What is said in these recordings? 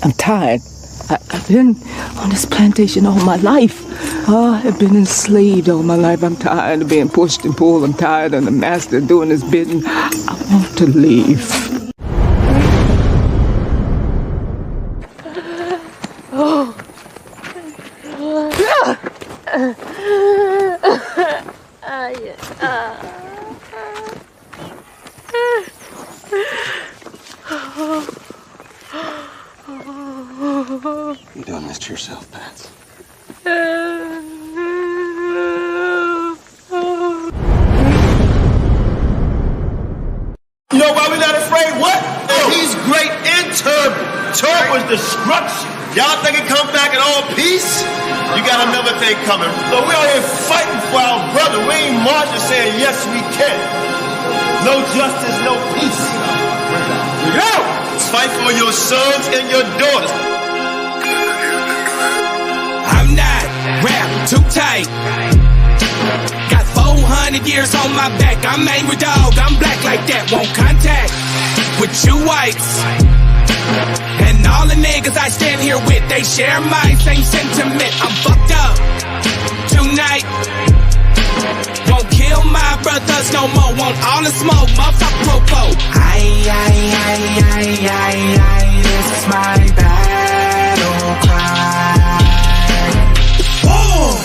I'm tired. I've been on this plantation all my life. I've been enslaved all my life. I'm tired of being pushed and pulled. I'm tired of the master doing his bidding. I want to leave. You done this to yourself, Pats. You know why we not afraid? What? He's great in turban. Turban's destruction. Y'all think it come back in all peace? You got another thing coming. So we out here fighting for our brother. We ain't marching saying, yes, we can. No justice, no peace. Go! Fight for your sons and your daughters. I'm not wrapped too tight. Got 400 years on my back. I'm angry dog. I'm black like that. Won't contact with you whites. And all the niggas I stand here with, they share my same sentiment. I'm fucked up tonight. Won't kill my brothers no more. Want all the smoke, motherfucker popo. This is my battle cry. Whoa!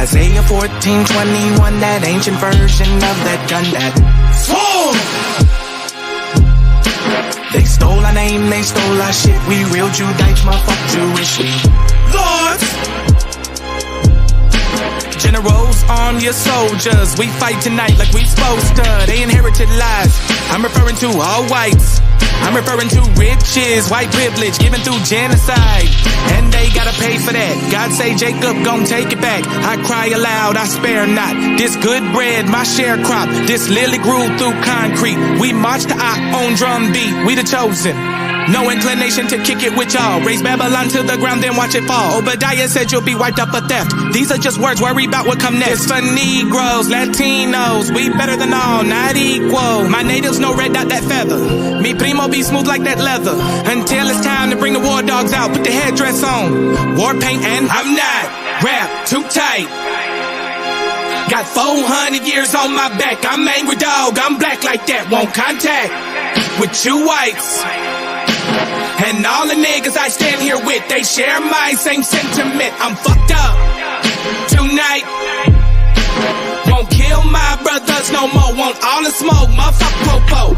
Isaiah 14:21, that ancient version of that gun that fall. They stole our name, they stole our shit. We real Judites, motherfucker Jewish. We lords. Generals, arm your soldiers. We fight tonight like we supposed to. They inherited lies. I'm referring to all whites. I'm referring to riches, white privilege given through genocide. And they gotta pay for that. God say Jacob gon' take it back. I cry aloud, I spare not. This good bread, my share crop. This lily grew through concrete. We march to our own drum beat. We the chosen. No inclination to kick it with y'all. Raise Babylon to the ground, then watch it fall. Obadiah said you'll be wiped up for theft. These are just words, worry about what come next. It's for Negroes, Latinos, we better than all, not equal. My natives no red dot that feather. Me primo be smooth like that leather. Until it's time to bring the war dogs out, put the headdress on. War paint and I'm not wrapped too tight. Got 400 years on my back. I'm angry dog, I'm black like that. Won't contact with you whites. And all the niggas I stand here with, they share my same sentiment. I'm fucked up tonight. Won't kill my brothers no more. Want all the smoke, motherfucker popo.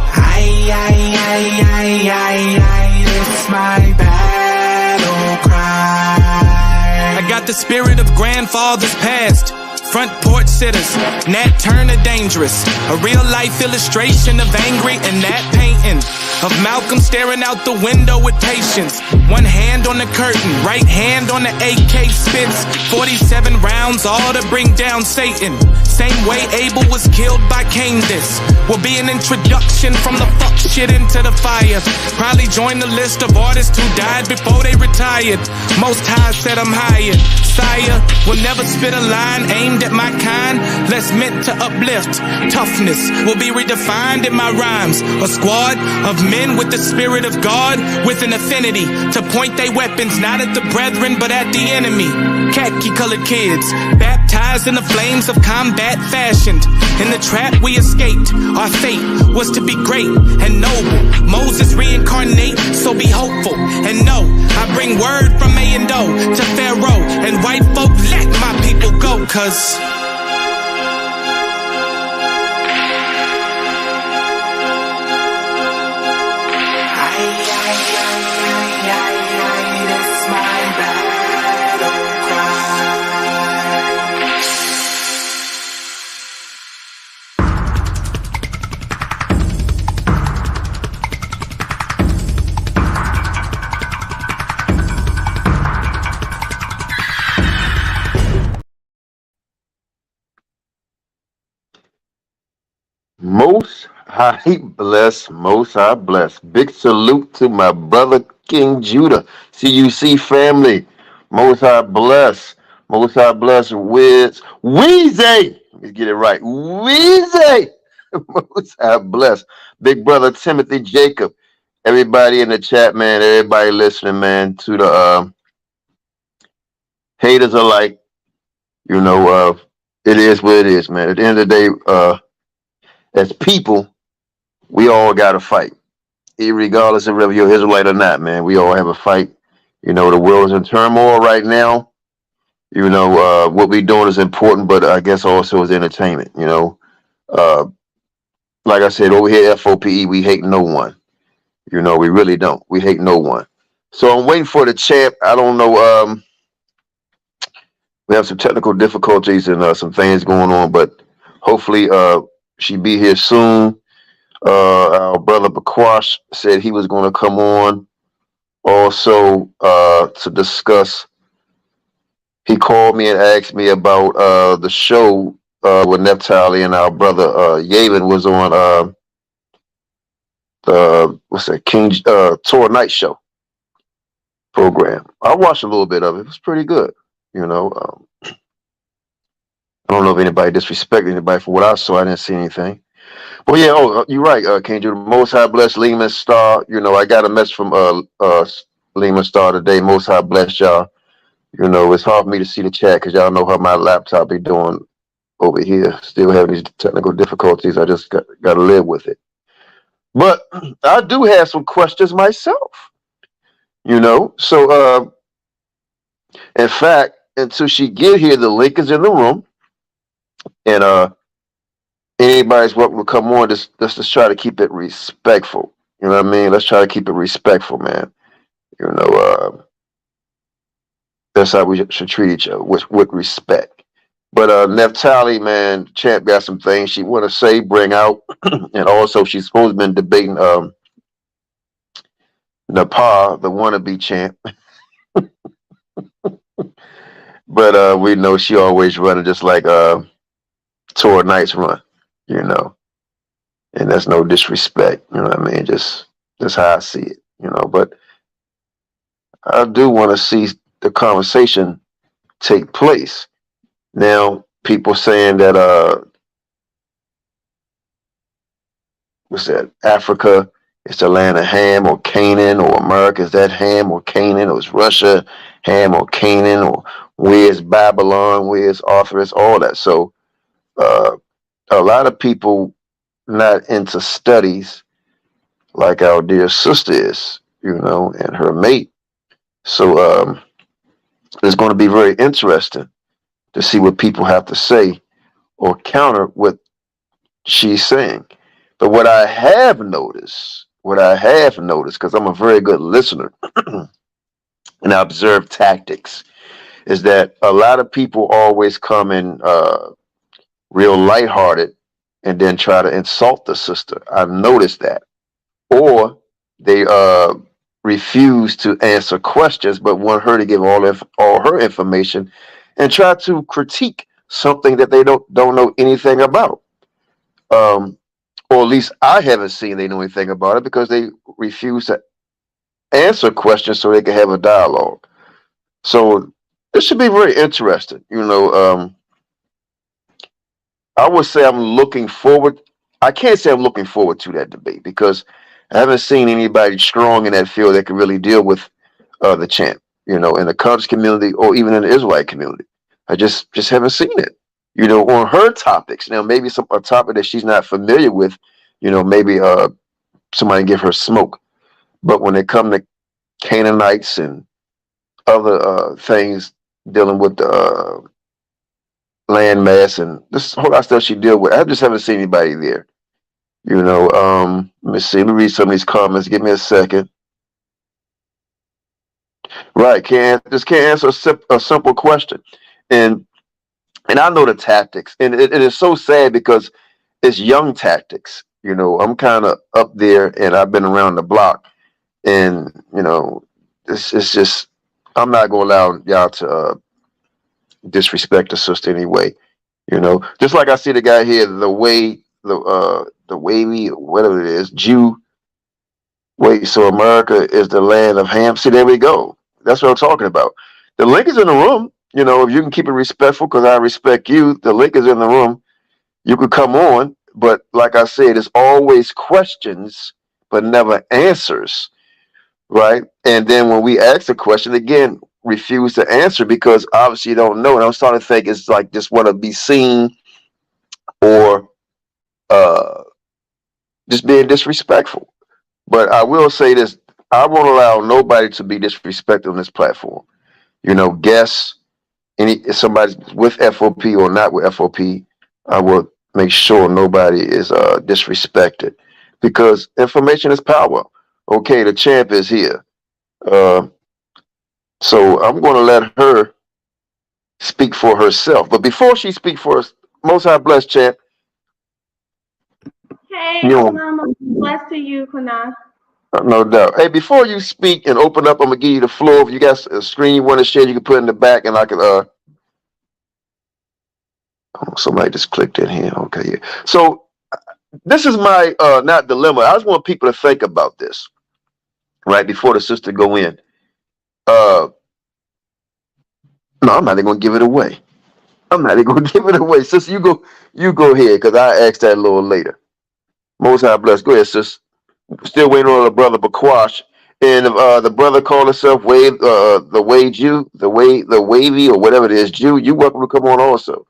This is my battle cry. I got the spirit of grandfathers past. Front porch sitters, Nat Turner dangerous. A real life illustration of angry and that painting of Malcolm staring out the window with patience. One hand on the curtain, right hand on the AK spits. 47 rounds, all to bring down Satan. Same way Abel was killed by Cain. This will be an introduction from the fuck shit into the fire. Probably join the list of artists who died before they retired. Most High said I'm hired. Sire will never spit a line aimed at my kind, less meant to uplift. Toughness will be redefined in my rhymes. A squad of men with the spirit of God, with an affinity to point their weapons not at the brethren but at the enemy. Khaki colored kids, baptized in the flames of combat, fashioned in the trap we escaped. Our fate was to be great and noble. Moses reincarnate, so be hopeful and know I bring word from A and O to Pharaoh and white folk. Let my people go, cause it's my battle cry. Most High bless, Most High bless. Big salute to my brother King Judah. CUC family. Most High bless. Most High bless with Weezy. Let's get it right. Weezy. Most High bless. Big brother Timothy Jacob. everybody in the chat, man, everybody listening, man, to the haters alike. You know, it is what it is, man. At the end of the day, as people, we all got to fight, regardless of whether you're Israelite or not, man. We all have a fight. You know, the world is in turmoil right now. You know, what we're doing is important, but I guess also is entertainment. You know, uh, like I said, over here, F.O.P.E, we hate no one. You know, we really don't. We hate no one. So I'm waiting for the champ. I don't know. We have some technical difficulties and some things going on, but hopefully she be here soon. Our brother Bakwash said he was going to come on also to discuss. He called me and asked me about the show with Naphtali and our brother Yavin was on the what's that King Tour Night Show program. I watched a little bit of it. It was pretty good. You know, I don't know if anybody disrespected anybody for what I saw. I didn't see anything. Well, yeah. Oh, you're right, King Judah. Most High bless Lehman Star. You know, I got a message from Lehman Star today. Most High bless y'all. You know, it's hard for me to see the chat because y'all know how my laptop be doing over here. Still having these technical difficulties. I just got to live with it. But I do have some questions myself. You know, so in fact, until she get here, the link is in the room, and anybody's welcome to come on. Let's just try to keep it respectful. You know what I mean? Let's try to keep it respectful, man. You know, that's how we should treat each other with respect. But Naphtali, man, champ got some things she want to say, bring out, and also she's supposed to been debating Nepal, the wannabe champ. But we know she always running just like Tour Nights run, you know. And that's no disrespect, you know what I mean? Just how I see it, you know. But I do want to see the conversation take place. Now, people saying that what's that? Africa is the land of Ham or Canaan, or America is that Ham or Canaan, or is Russia Ham or Canaan, or where's Babylon, where's Arthurus, all that. So a lot of people not into studies like our dear sister is, you know, and her mate. So it's going to be very interesting to see what people have to say or counter what she's saying. But what I have noticed, because I'm a very good listener and I observe tactics, is that a lot of people always come in real lighthearted and then try to insult the sister. I've noticed that. Or they refuse to answer questions, but want her to give all her information and try to critique something that they don't know anything about. Or at least I haven't seen they know anything about it because they refuse to answer questions so they can have a dialogue. So this should be very interesting. You know, I would say I'm looking forward. I can't say I'm looking forward to that debate because I haven't seen anybody strong in that field that can really deal with the champ, you know, in the Kurdish community or even in the Israelite community. I just haven't seen it, you know, on her topics. Now, maybe a topic that she's not familiar with, you know, maybe somebody give her smoke. But when it comes to Canaanites and other things dealing with the land mass and this whole lot of stuff she deal with, I just haven't seen anybody there. You know, let me see. Let me read some of these comments. Give me a second. Right, can't answer a simple question, and I know the tactics, and it is so sad because it's young tactics. You know, I'm kind of up there, and I've been around the block, and you know, it's just I'm not gonna allow y'all to disrespect the sister anyway. You know, just like I see the guy here, the wavy, whatever it is, Jew. Wait, so America is the land of Ham? See, there we go. That's what I'm talking about. The link is in the room. You know, if you can keep it respectful, because I respect you, the link is in the room. You could come on, but like I said, it's always questions but never answers, right? And then when we ask the question again, refuse to answer because obviously you don't know. And I'm starting to think it's like just want to be seen or just being disrespectful. But I will say this: I won't allow nobody to be disrespected on this platform. Guests, if somebody's with FOP or not with FOP, I will make sure nobody is disrespected because information is power. Okay, the champ is here. So I'm going to let her speak for herself. But before she speaks for us, Most High bless champ. Hey, Shalom, blessed to you, QANATH. No doubt. Hey, before you speak and open up, I'm gonna give you the floor. If you got a screen you want to share, you can put it in the back, and I can. Somebody just clicked in here. Okay, yeah. So this is my not dilemma. I just want people to think about this right before the sister go in. No, I'm not even gonna give it away. I'm not even gonna give it away. Sister, you go ahead, because I asked that a little later. Most High bless. Go ahead, sis. Still waiting on the brother Bakwash. And the brother called himself the wavy or whatever it is, Jew. You welcome to come on also.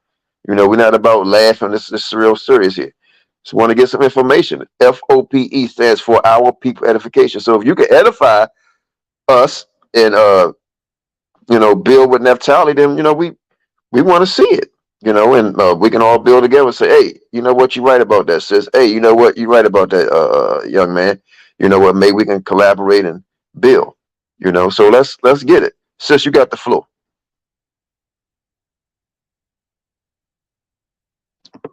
We're not about laughing. This is real serious here. Just want to get some information. F.O.P.E stands for Our People Edification. So if you can edify us and build with Naphtali, then we want to see it. And we can all build together and say, hey, you know what, you right about that, sis. Hey, you know what, you right about that, young man. You know what, maybe we can collaborate and build. So let's get it. Sis, you got the floor.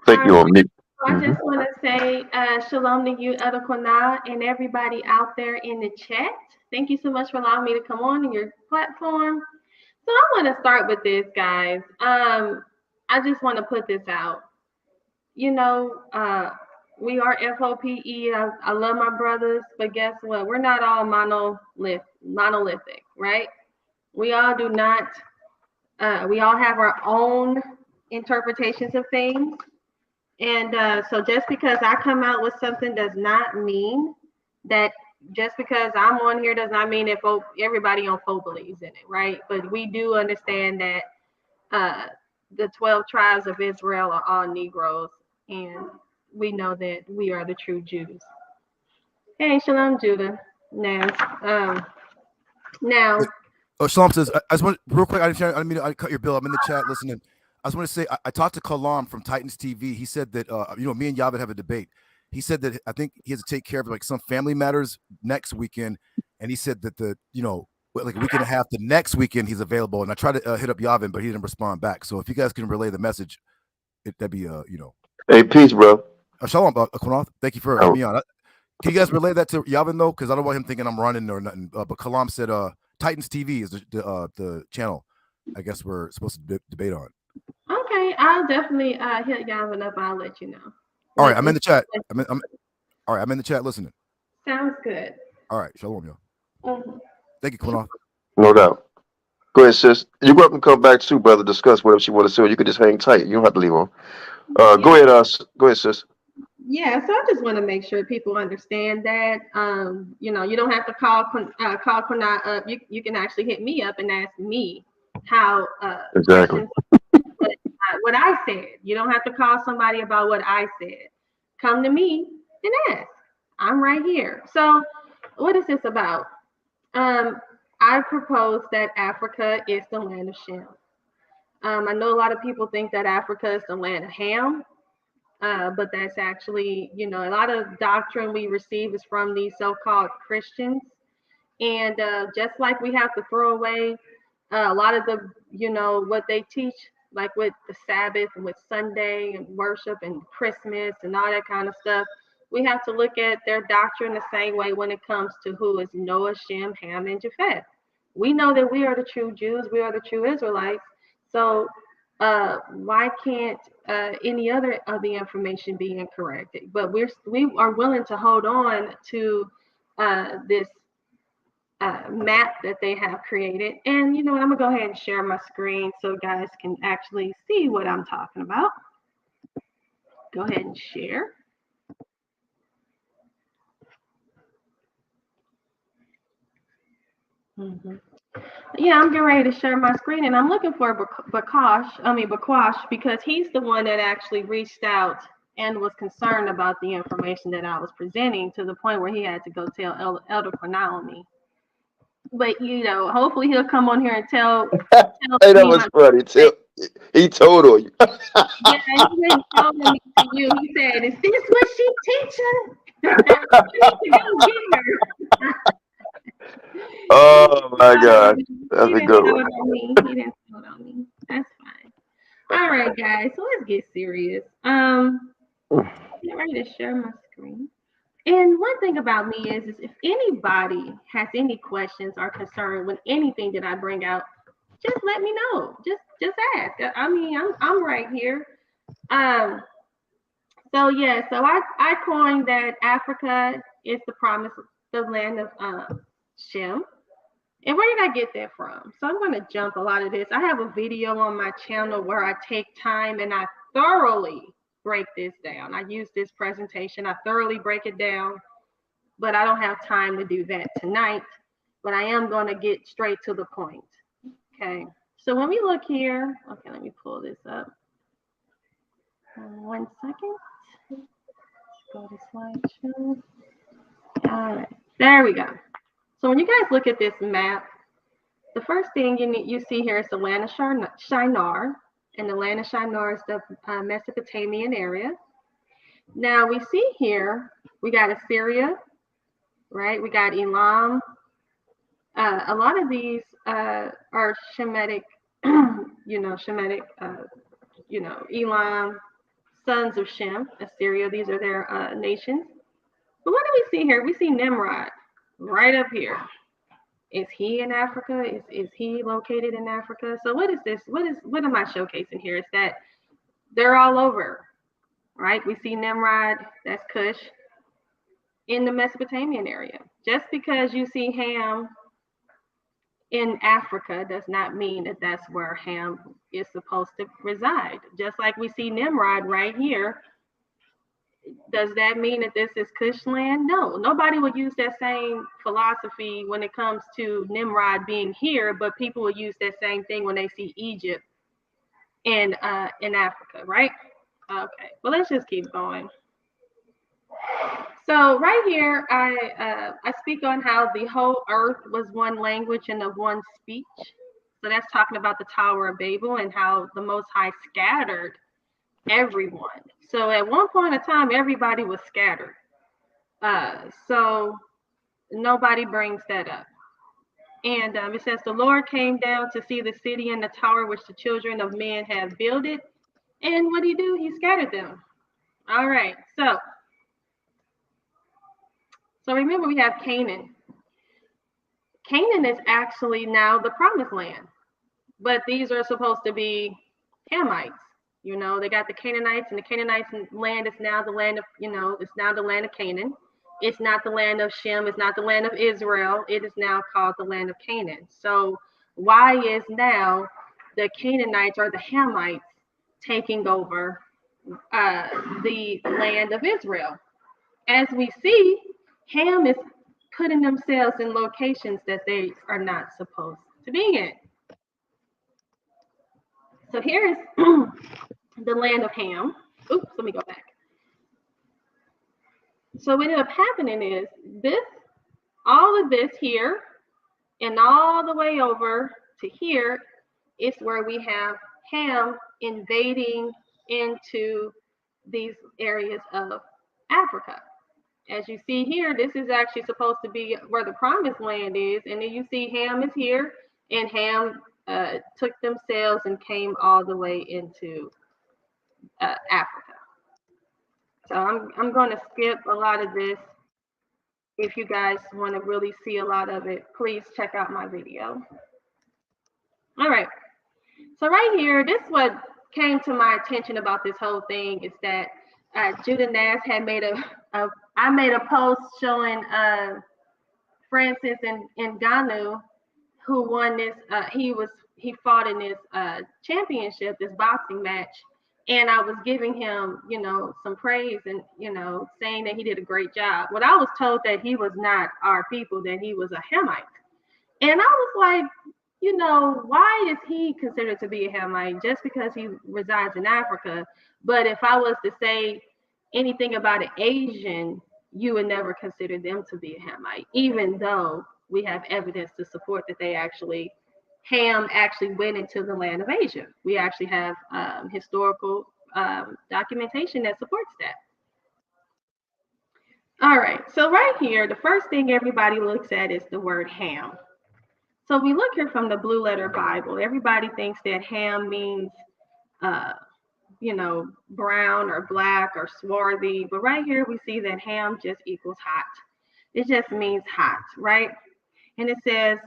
Thank you on me. I just want to say shalom to you, Elder QANATH, and everybody out there in the chat. Thank you so much for allowing me to come on your platform. So I want to start with this, guys. I just want to put this out. We are FOPE. I love my brothers, but guess what? We're not all monolithic, right? We all do not. We all have our own interpretations of things. And so just because I come out with something does not mean that just because I'm on here does not mean that everybody on FO believes in it, right? But we do understand that the 12 tribes of Israel are all Negroes, and we know that we are the true Jews. Hey, Shalom, Judah. Now. Oh, Shalom says, I just want real quick. I didn't mean to cut your bill. I'm in the chat listening. I just want to say I talked to Kalam from Titans TV. He said that me and Yavin have a debate. He said that I think he has to take care of like some family matters next weekend, and he said that like a week and a half the next weekend he's available. And I tried to hit up Yavin, but he didn't respond back. So if you guys can relay the message, that'd be Hey, peace, bro. Shalom, QANATH. Thank you for having me on. Can you guys relay that to Yavin though? Because I don't want him thinking I'm running or nothing. But Kalam said Titans TV is the channel I guess we're supposed to debate on. Okay, I'll definitely hit Yavin up. I'll let you know. All right, I'm in the chat. All right, I'm in the chat listening. Sounds good. All right, shalom, y'all. Thank you, QANATH. No doubt. Go ahead, sis. You're welcome to come back too, brother. Discuss whatever you want to say. Or you can just hang tight. You don't have to leave on. Go ahead, sis. Yeah, so I just want to make sure people understand that. You don't have to call QANATH up. You can actually hit me up and ask me how Exactly what I said. You don't have to call somebody about what I said. Come to me and ask. I'm right here. So what is this about? I propose that Africa is the land of Shem. I know a lot of people think that Africa is the land of Ham. But that's actually, a lot of doctrine we receive is from these so-called Christians. And just like we have to throw away a lot of the, what they teach, like with the Sabbath and with Sunday and worship and Christmas and all that kind of stuff, we have to look at their doctrine the same way when it comes to who is Noah, Shem, Ham, and Japheth. We know that we are the true Jews. We are the true Israelites. So why can't any other of the information be incorrect? But we are willing to hold on to this map that they have created. And I'm gonna go ahead and share my screen so guys can actually see what I'm talking about. Go ahead and share. Mm-hmm. Yeah, I'm getting ready to share my screen, and I'm looking for Bakash, because he's the one that actually reached out and was concerned about the information that I was presenting, to the point where he had to go tell Elder Cornalmy. But hopefully he'll come on here and tell Hey, that me was funny. He told on you. Yeah, he didn't tell me to you. He said, "Is this what she teaching?" You need to go get her. Oh my God, He that's a didn't good tell one. it on me. He didn't tell it on me. That's fine. All right, guys. So let's get serious. Get ready to share my screen. And one thing about me is if anybody has any questions or concern with anything that I bring out, just let me know. Just ask. I mean, I'm right here. So I coined that Africa is the land of Shem. And where did I get that from? So I'm going to jump a lot of this. I have a video on my channel where I take time and I thoroughly break this down. I use this presentation, I thoroughly break it down, but I don't have time to do that tonight. But I am going to get straight to the point. Okay. So when we look here, okay, let me pull this up. 1 second. Go to slideshow. All right, there we go. So when you guys look at this map, the first thing you see here is the land of Shinar, and the land of Shinar is the Mesopotamian area. Now we see here, we got Assyria, right? We got Elam. A lot of these are Shemitic, Elam, sons of Shem, Assyria. These are their nations. But what do we see here? We see Nimrod right up here. Is he in Africa? Is he located in Africa? So what is this? What am I showcasing here? Is that they're all over, right? We see Nimrod, that's Cush, in the Mesopotamian area. Just because you see Ham in Africa does not mean that that's where Ham is supposed to reside. Just like we see Nimrod right here. Does that mean that this is Cush land? No, nobody would use that same philosophy when it comes to Nimrod being here, but people will use that same thing when they see Egypt in Africa, right? Okay, well, let's just keep going. So right here, I speak on how the whole earth was one language and of one speech. So that's talking about the Tower of Babel and how the Most High scattered everyone. So at one point in time, everybody was scattered. So nobody brings that up. And it says, the Lord came down to see the city and the tower which the children of men have builded. And what did he do? He scattered them. All right. So remember, we have Canaan. Canaan is actually now the promised land. But these are supposed to be Hamites. They got the Canaanites, and the Canaanites land is now the land of, it's now the land of Canaan. It's not the land of Shem. It's not the land of Israel. It is now called the land of Canaan. So why is now the Canaanites or the Hamites taking over the land of Israel? As we see, Ham is putting themselves in locations that they are not supposed to be in. So here is the land of Ham. Oops, let me go back. So what ended up happening is all of this here and all the way over to here is where we have Ham invading into these areas of Africa. As you see here, this is actually supposed to be where the promised land is. And then you see Ham is here, and Ham took themselves and came all the way into Africa. So I'm going to skip a lot of this. If you guys want to really see a lot of it, please check out my video. All right. So right here, this what came to my attention about this whole thing is that Judah Nass had made I made a post showing Francis Ngannou, who won this. He fought in this championship, this boxing match. And I was giving him, some praise and, saying that he did a great job. But I was told that he was not our people, that he was a Hamite. And I was like, you know, why is he considered to be a Hamite just because he resides in Africa? But if I was to say anything about an Asian, you would never consider them to be a Hamite, even though we have evidence to support that Ham actually went into the land of Asia. We actually have historical documentation that supports that. All right, so right here, the first thing everybody looks at is the word Ham. So we look here from the Blue Letter Bible. Everybody thinks that Ham means, you know, brown or black or swarthy. But right here, we see that Ham just equals hot. It just means hot, right? And it says,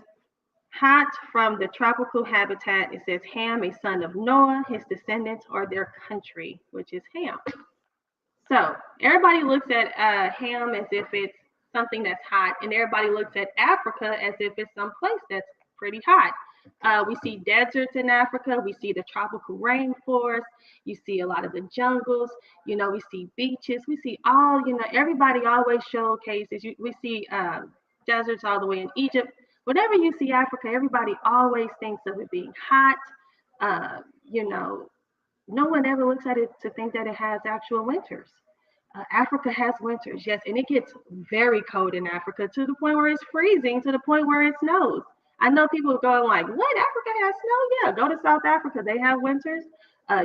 hot from the tropical habitat. It says Ham, a son of Noah, his descendants, or their country, which is Ham. So everybody looks at Ham as if it's something that's hot, and everybody looks at Africa as if it's some place that's pretty hot. We see deserts in Africa. We see the tropical rainforest. You see a lot of the jungles. You know, we see beaches. We see all, you know, everybody always showcases. We see deserts all the way in Egypt. Whenever you see Africa, everybody always thinks of it being hot. You know, no one ever looks at it to think that it has actual winters. Africa has winters, yes, and it gets very cold in Africa to the point where it's freezing, to the point where it snows. I know people are going like, what, Africa has snow? Yeah, go to South Africa. They have winters.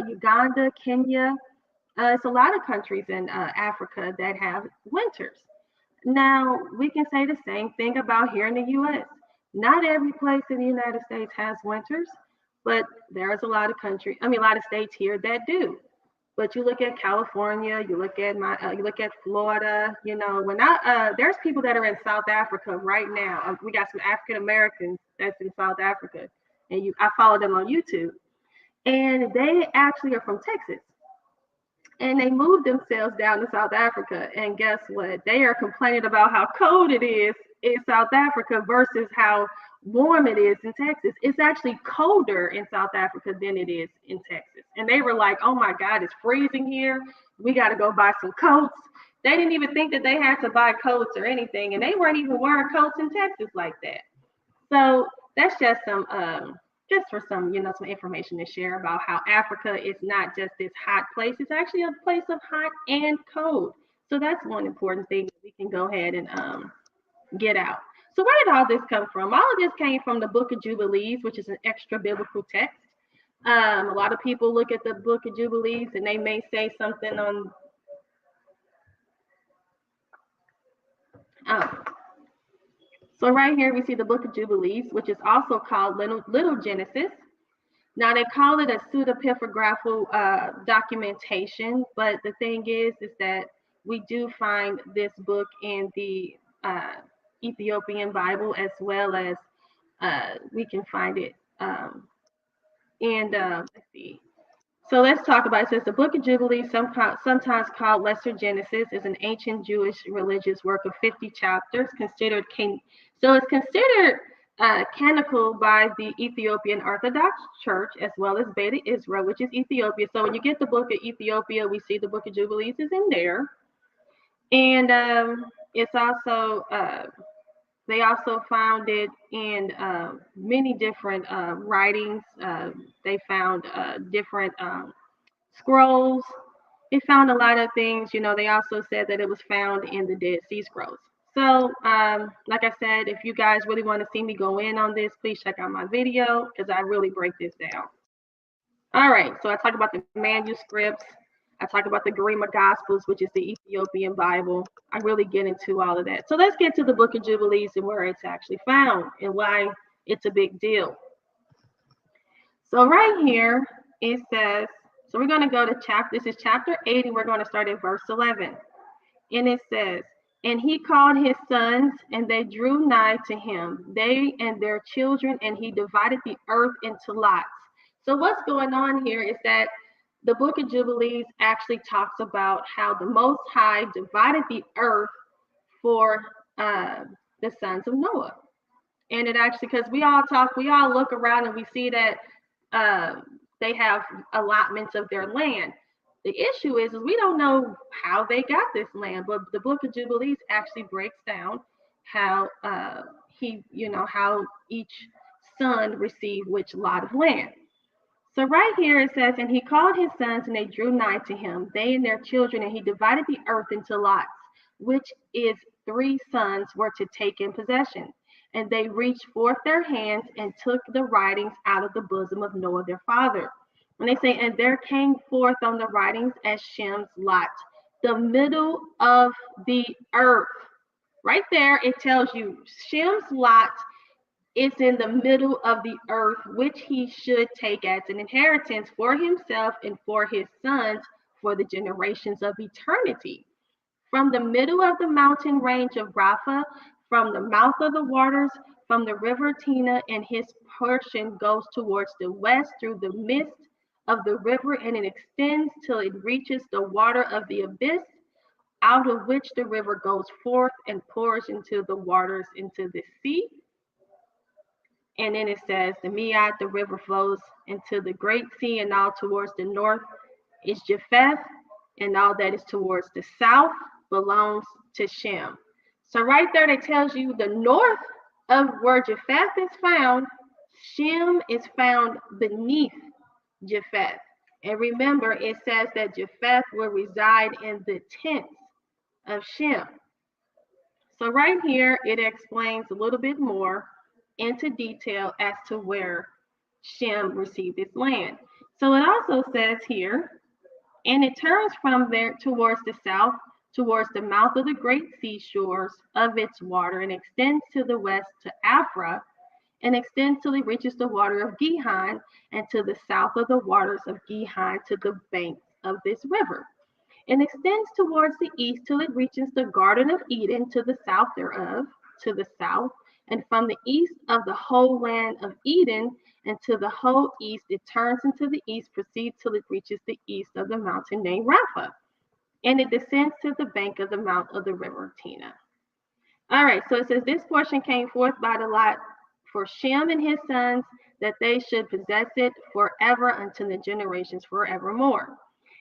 Uganda, Kenya. It's a lot of countries in Africa that have winters. Now, we can say the same thing about here in the U.S. Not every place in the United States has winters, but there's a lot of states here that do. But you look at California, you look at Florida. You know, there's people that are in South Africa right now. We got some African Americans that's in South Africa, and I follow them on YouTube, and they actually are from Texas, and they moved themselves down to South Africa. And guess what? They are complaining about how cold it is in South Africa versus how warm it is in Texas. It's actually colder in South Africa than it is in Texas. And they were like, oh my God, it's freezing here. We got to go buy some coats. They didn't even think that they had to buy coats or anything. And they weren't even wearing coats in Texas like that. So that's just for some information to share about how Africa is not just this hot place. It's actually a place of hot and cold. So that's one important thing that we can go ahead and get out. So where did all this come from? All of this came from the Book of Jubilees, which is an extra biblical text. A lot of people look at the Book of Jubilees and they may say something on. So right here we see the Book of Jubilees, which is also called Little Genesis. Now they call it a pseudepigraphical documentation, but the thing is that we do find this book in the Ethiopian Bible, as well as we can find it let's see. So let's talk about it. It says the Book of Jubilees, sometimes called Lesser Genesis, is an ancient Jewish religious work of 50 chapters, considered canonical by the Ethiopian Orthodox Church, as well as Beta Israel, which is Ethiopia. So when you get the Book of Ethiopia, we see the Book of Jubilees is in there. And it's also, they also found it in many different writings. They found different scrolls. They found a lot of things. You know, they also said that it was found in the Dead Sea Scrolls. So, like I said, if you guys really want to see me go in on this, please check out my video because I really break this down. All right, so I talk about the manuscripts. I talk about the Garima Gospels, which is the Ethiopian Bible. I really get into all of that. So let's get to the Book of Jubilees and where it's actually found and why it's a big deal. So right here, it says, so we're going to go to this is chapter 8, and we're going to start at verse 11. And it says, and he called his sons, and they drew nigh to him, they and their children, and he divided the earth into lots. So what's going on here is that the Book of Jubilees actually talks about how the Most High divided the earth for the sons of Noah. And it actually, because we all look around and we see that they have allotments of their land. The issue is we don't know how they got this land, but the Book of Jubilees actually breaks down how how each son received which lot of land. So right here it says, and he called his sons, and they drew nigh to him, they and their children, and he divided the earth into lots, which is 3 sons were to take in possession. And they reached forth their hands and took the writings out of the bosom of Noah their father. And they say, and there came forth on the writings as Shem's lot, the middle of the earth. Right there, it tells you Shem's lot is in the middle of the earth, which he should take as an inheritance for himself and for his sons for the generations of eternity. From the middle of the mountain range of Rapha, from the mouth of the waters, from the river Tina, and his portion goes towards the west through the midst of the river, and it extends till it reaches the water of the abyss, out of which the river goes forth and pours into the waters into the sea. And then it says, the Miad, the river flows into the great sea, and all towards the north is Japheth, and all that is towards the south belongs to Shem. So right there, it tells you the north of where Japheth is found, Shem is found beneath Japheth. And remember, it says that Japheth will reside in the tents of Shem. So right here, it explains a little bit more into detail as to where Shem received his land. So it also says here, and it turns from there towards the south, towards the mouth of the great seashores of its water, and extends to the west to Afra, and extends till it reaches the water of Gihon, and to the south of the waters of Gihon to the banks of this river, and extends towards the east till it reaches the Garden of Eden to the south thereof, to the south, and from the east of the whole land of Eden, and to the whole east, it turns into the east, proceeds till it reaches the east of the mountain named Rapha, and it descends to the bank of the mouth of the river Tina. All right, so it says, this portion came forth by the lot for Shem and his sons, that they should possess it forever unto the generations forevermore.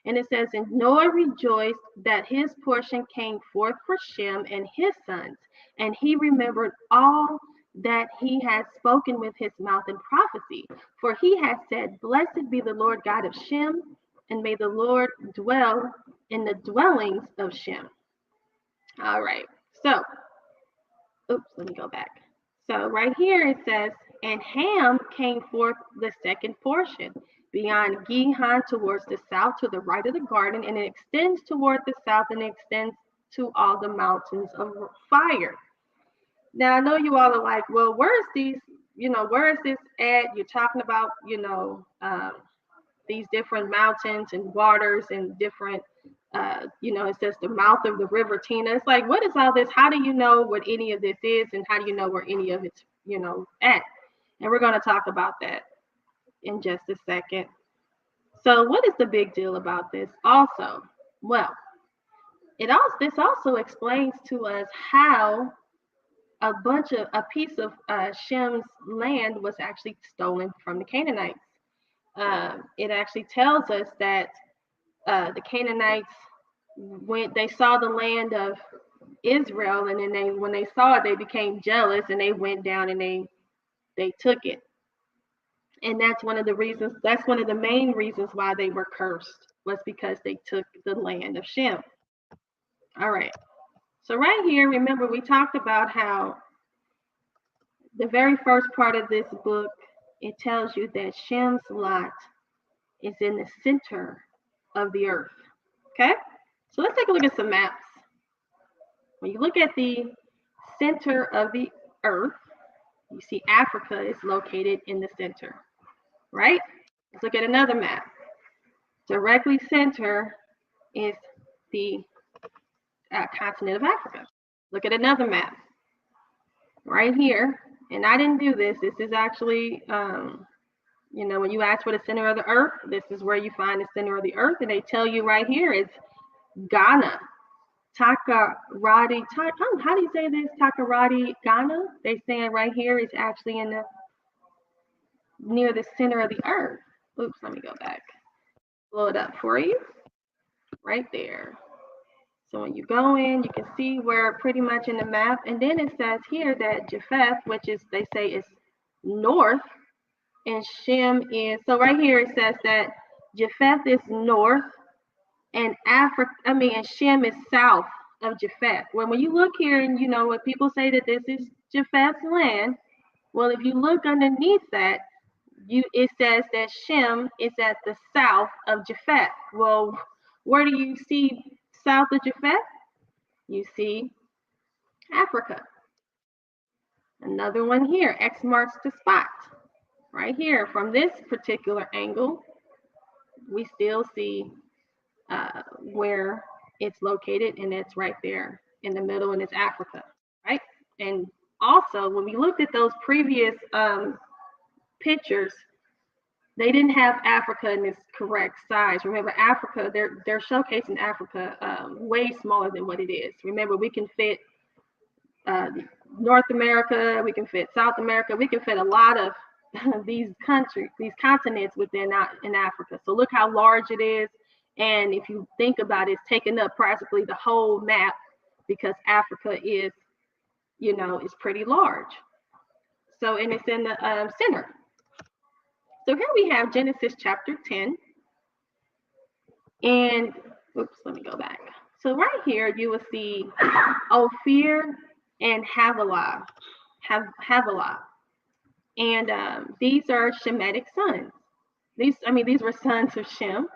And it says, and Noah rejoiced that his portion came forth for Shem and his sons, and he remembered all that he had spoken with his mouth in prophecy. For he had said, blessed be the Lord God of Shem, and may the Lord dwell in the dwellings of Shem. All right, so, let me go back. So right here it says, and Ham came forth the second portion, beyond Gihon towards the south to the right of the garden, and it extends toward the south, and it extends to all the mountains of fire. Now I know you all are like, well, where is this at? You're talking about, these different mountains and waters and different, it says the mouth of the river Tina. It's like, what is all this? How do you know what any of this is, and how do you know where any of it's, at? And we're going to talk about that in just a second. So what is the big deal about this also? Well, this also explains to us how a piece of Shem's land was actually stolen from the Canaanites. It actually tells us that the Canaanites, when they saw the land of Israel, and then when they saw it, they became jealous, and they went down and they took it. And that's one of the main reasons why they were cursed, was because they took the land of Shem. All right. So right here, remember, we talked about how the very first part of this book, it tells you that Shem's lot is in the center of the earth. Okay? So let's take a look at some maps. When you look at the center of the earth, you see Africa is located in the center, right? Let's look at another map. Directly center is the continent of Africa. Look at another map right here. And I didn't do this. This is actually, when you ask for the center of the earth, this is where you find the center of the earth. And they tell you right here is Ghana. Takarati, how do you say this? Takarati, Ghana. They saying right here is actually near the center of the earth. Oops, let me go back. Blow it up for you. Right there. So when you go in, you can see where pretty much in the map. And then it says here that Japheth, which is, they say is north, and Shem is, so right here it says that Japheth is north and and Shem is south of Japheth. When you look here and when people say that this is Japheth's land, well, if you look underneath that, it says that Shem is at the south of Japheth. Well, where do you see south of Japheth? You see Africa. Another one here, X marks the spot. Right here, from this particular angle, we still see where it's located, and it's right there in the middle, and it's Africa, right? And also, when we looked at those previous pictures, they didn't have Africa in its correct size. Remember, Africa, they're showcasing Africa way smaller than what it is. Remember, we can fit North America, we can fit South America, we can fit a lot of these continents within in Africa. So look how large it is. And if you think about it, it's taking up practically the whole map, because Africa is, is pretty large. So, and it's in the center. So here we have Genesis chapter 10. And, oops, let me go back. So right here, you will see Ophir and Havilah. And these are Shemitic sons. These were sons of Shem.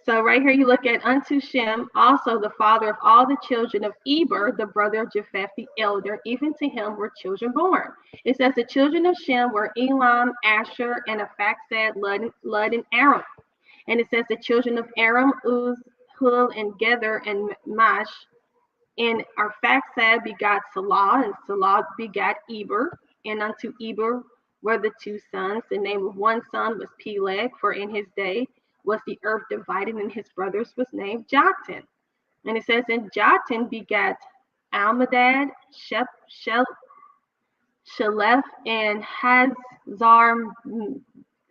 So right here you look at unto Shem, also the father of all the children of Eber, the brother of Japheth the elder, even to him were children born. It says the children of Shem were Elam, Asher, and Aphaxad, Lud, and Aram. And it says the children of Aram, Uz, Hul, and Gether, and Mash. And Arphaxad begot Salah, and Salah begot Eber. And unto Eber were the two sons. The name of one son was Peleg, for in his day was the earth divided, and his brothers was named Joktan. And it says, and Joktan begat Almadad, Shelef, and Hazar,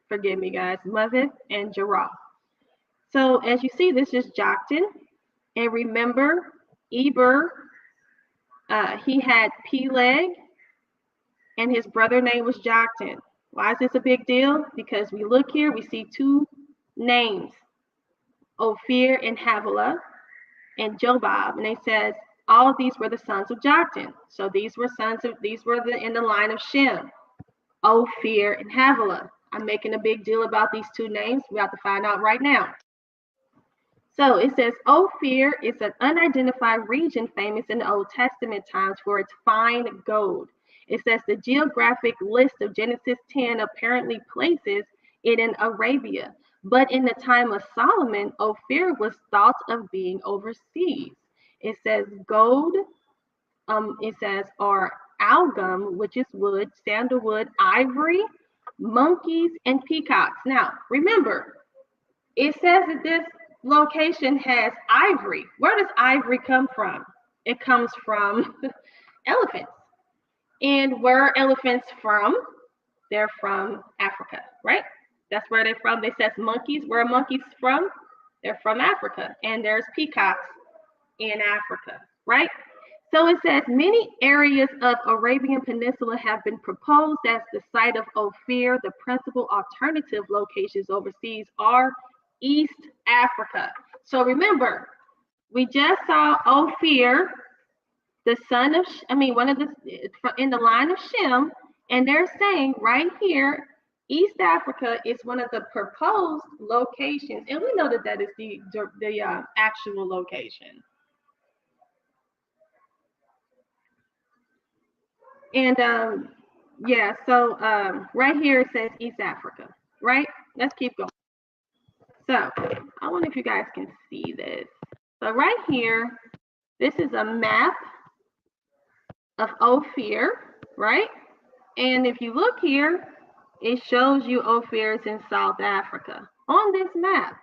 forgive me guys, Mavith, and Jerah. So as you see, this is Joktan. And remember, Eber, he had Peleg, and his brother name was Joktan. Why is this a big deal? Because we look here, we see two names, Ophir and Havilah and Jobab, and it says all of these were the sons of Joktan. So these were in the line of Shem, Ophir and Havilah. I'm making a big deal about these two names. We have to find out right now. So it says Ophir is an unidentified region famous in the Old Testament times for its fine gold. It says the geographic list of Genesis 10 apparently places it in Arabia. But in the time of Solomon, Ophir was thought of being overseas. It says gold, or algum, which is wood, sandalwood, ivory, monkeys, and peacocks. Now, remember, it says that this location has ivory. Where does ivory come from? It comes from elephants. And where are elephants from? They're from Africa, right? That's where they're from. They says monkeys. Where are monkeys from? They're from Africa. And there's peacocks in Africa, right? So it says many areas of Arabian Peninsula have been proposed as the site of Ophir. The principal alternative locations overseas are East Africa. So remember, we just saw Ophir, the son of, one of the, in the line of Shem, and they're saying right here, East Africa is one of the proposed locations, and we know that that is the actual location. And yeah, so right here it says East Africa, right? Let's keep going. So I wonder if you guys can see this. So right here, this is a map of Ophir, right? And if you look here, it shows you Ophir is in South Africa. On this map,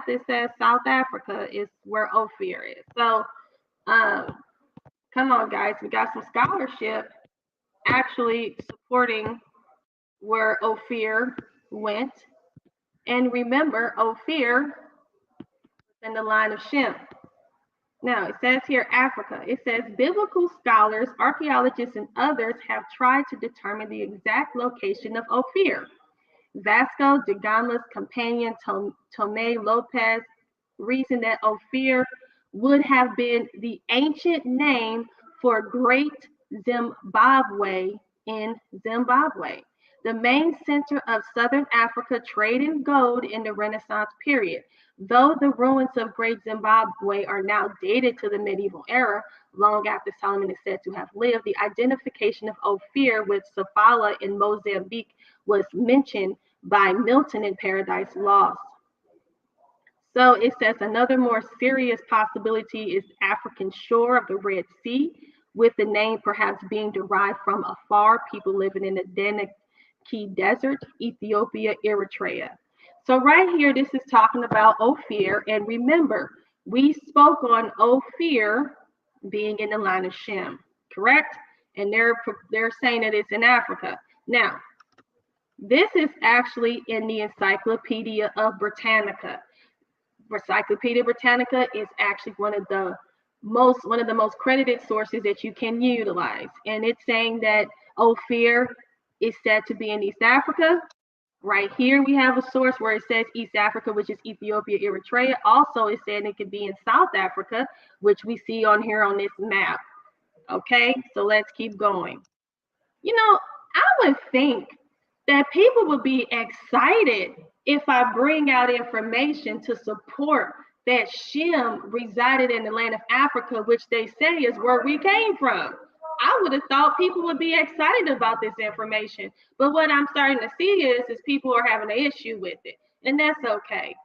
it says South Africa is where Ophir is. So come on, guys, we got some scholarship actually supporting where Ophir went. And remember, Ophir is in the line of Shem. Now it says here Africa. It says biblical scholars, archaeologists, and others have tried to determine the exact location of Ophir. Vasco da Gama's companion Tomé Lopez reasoned that Ophir would have been the ancient name for Great Zimbabwe in Zimbabwe, the main center of southern Africa trade in gold in the Renaissance period. Though the ruins of Great Zimbabwe are now dated to the medieval era, long after Solomon is said to have lived, the identification of Ophir with Sofala in Mozambique was mentioned by Milton in Paradise Lost. So it says another more serious possibility is African shore of the Red Sea, with the name perhaps being derived from afar, people living in the Deneki Desert, Ethiopia, Eritrea. So right here, this is talking about Ophir, and remember, we spoke on Ophir being in the line of Shem, correct? And they're saying that it's in Africa. Now, this is actually in the Encyclopedia of Britannica. Encyclopedia Britannica is actually one of the most credited sources that you can utilize, and it's saying that Ophir is said to be in East Africa. Right here we have a source where it says East Africa, which is Ethiopia, Eritrea. Also, it's saying it could be in South Africa, which we see on here on this map. Okay, so let's keep going. You know, I would think that people would be excited if I bring out information to support that Shem resided in the land of Africa, which they say is where we came from. I would have thought people would be excited about this information. But what I'm starting to see is people are having an issue with it, and that's okay.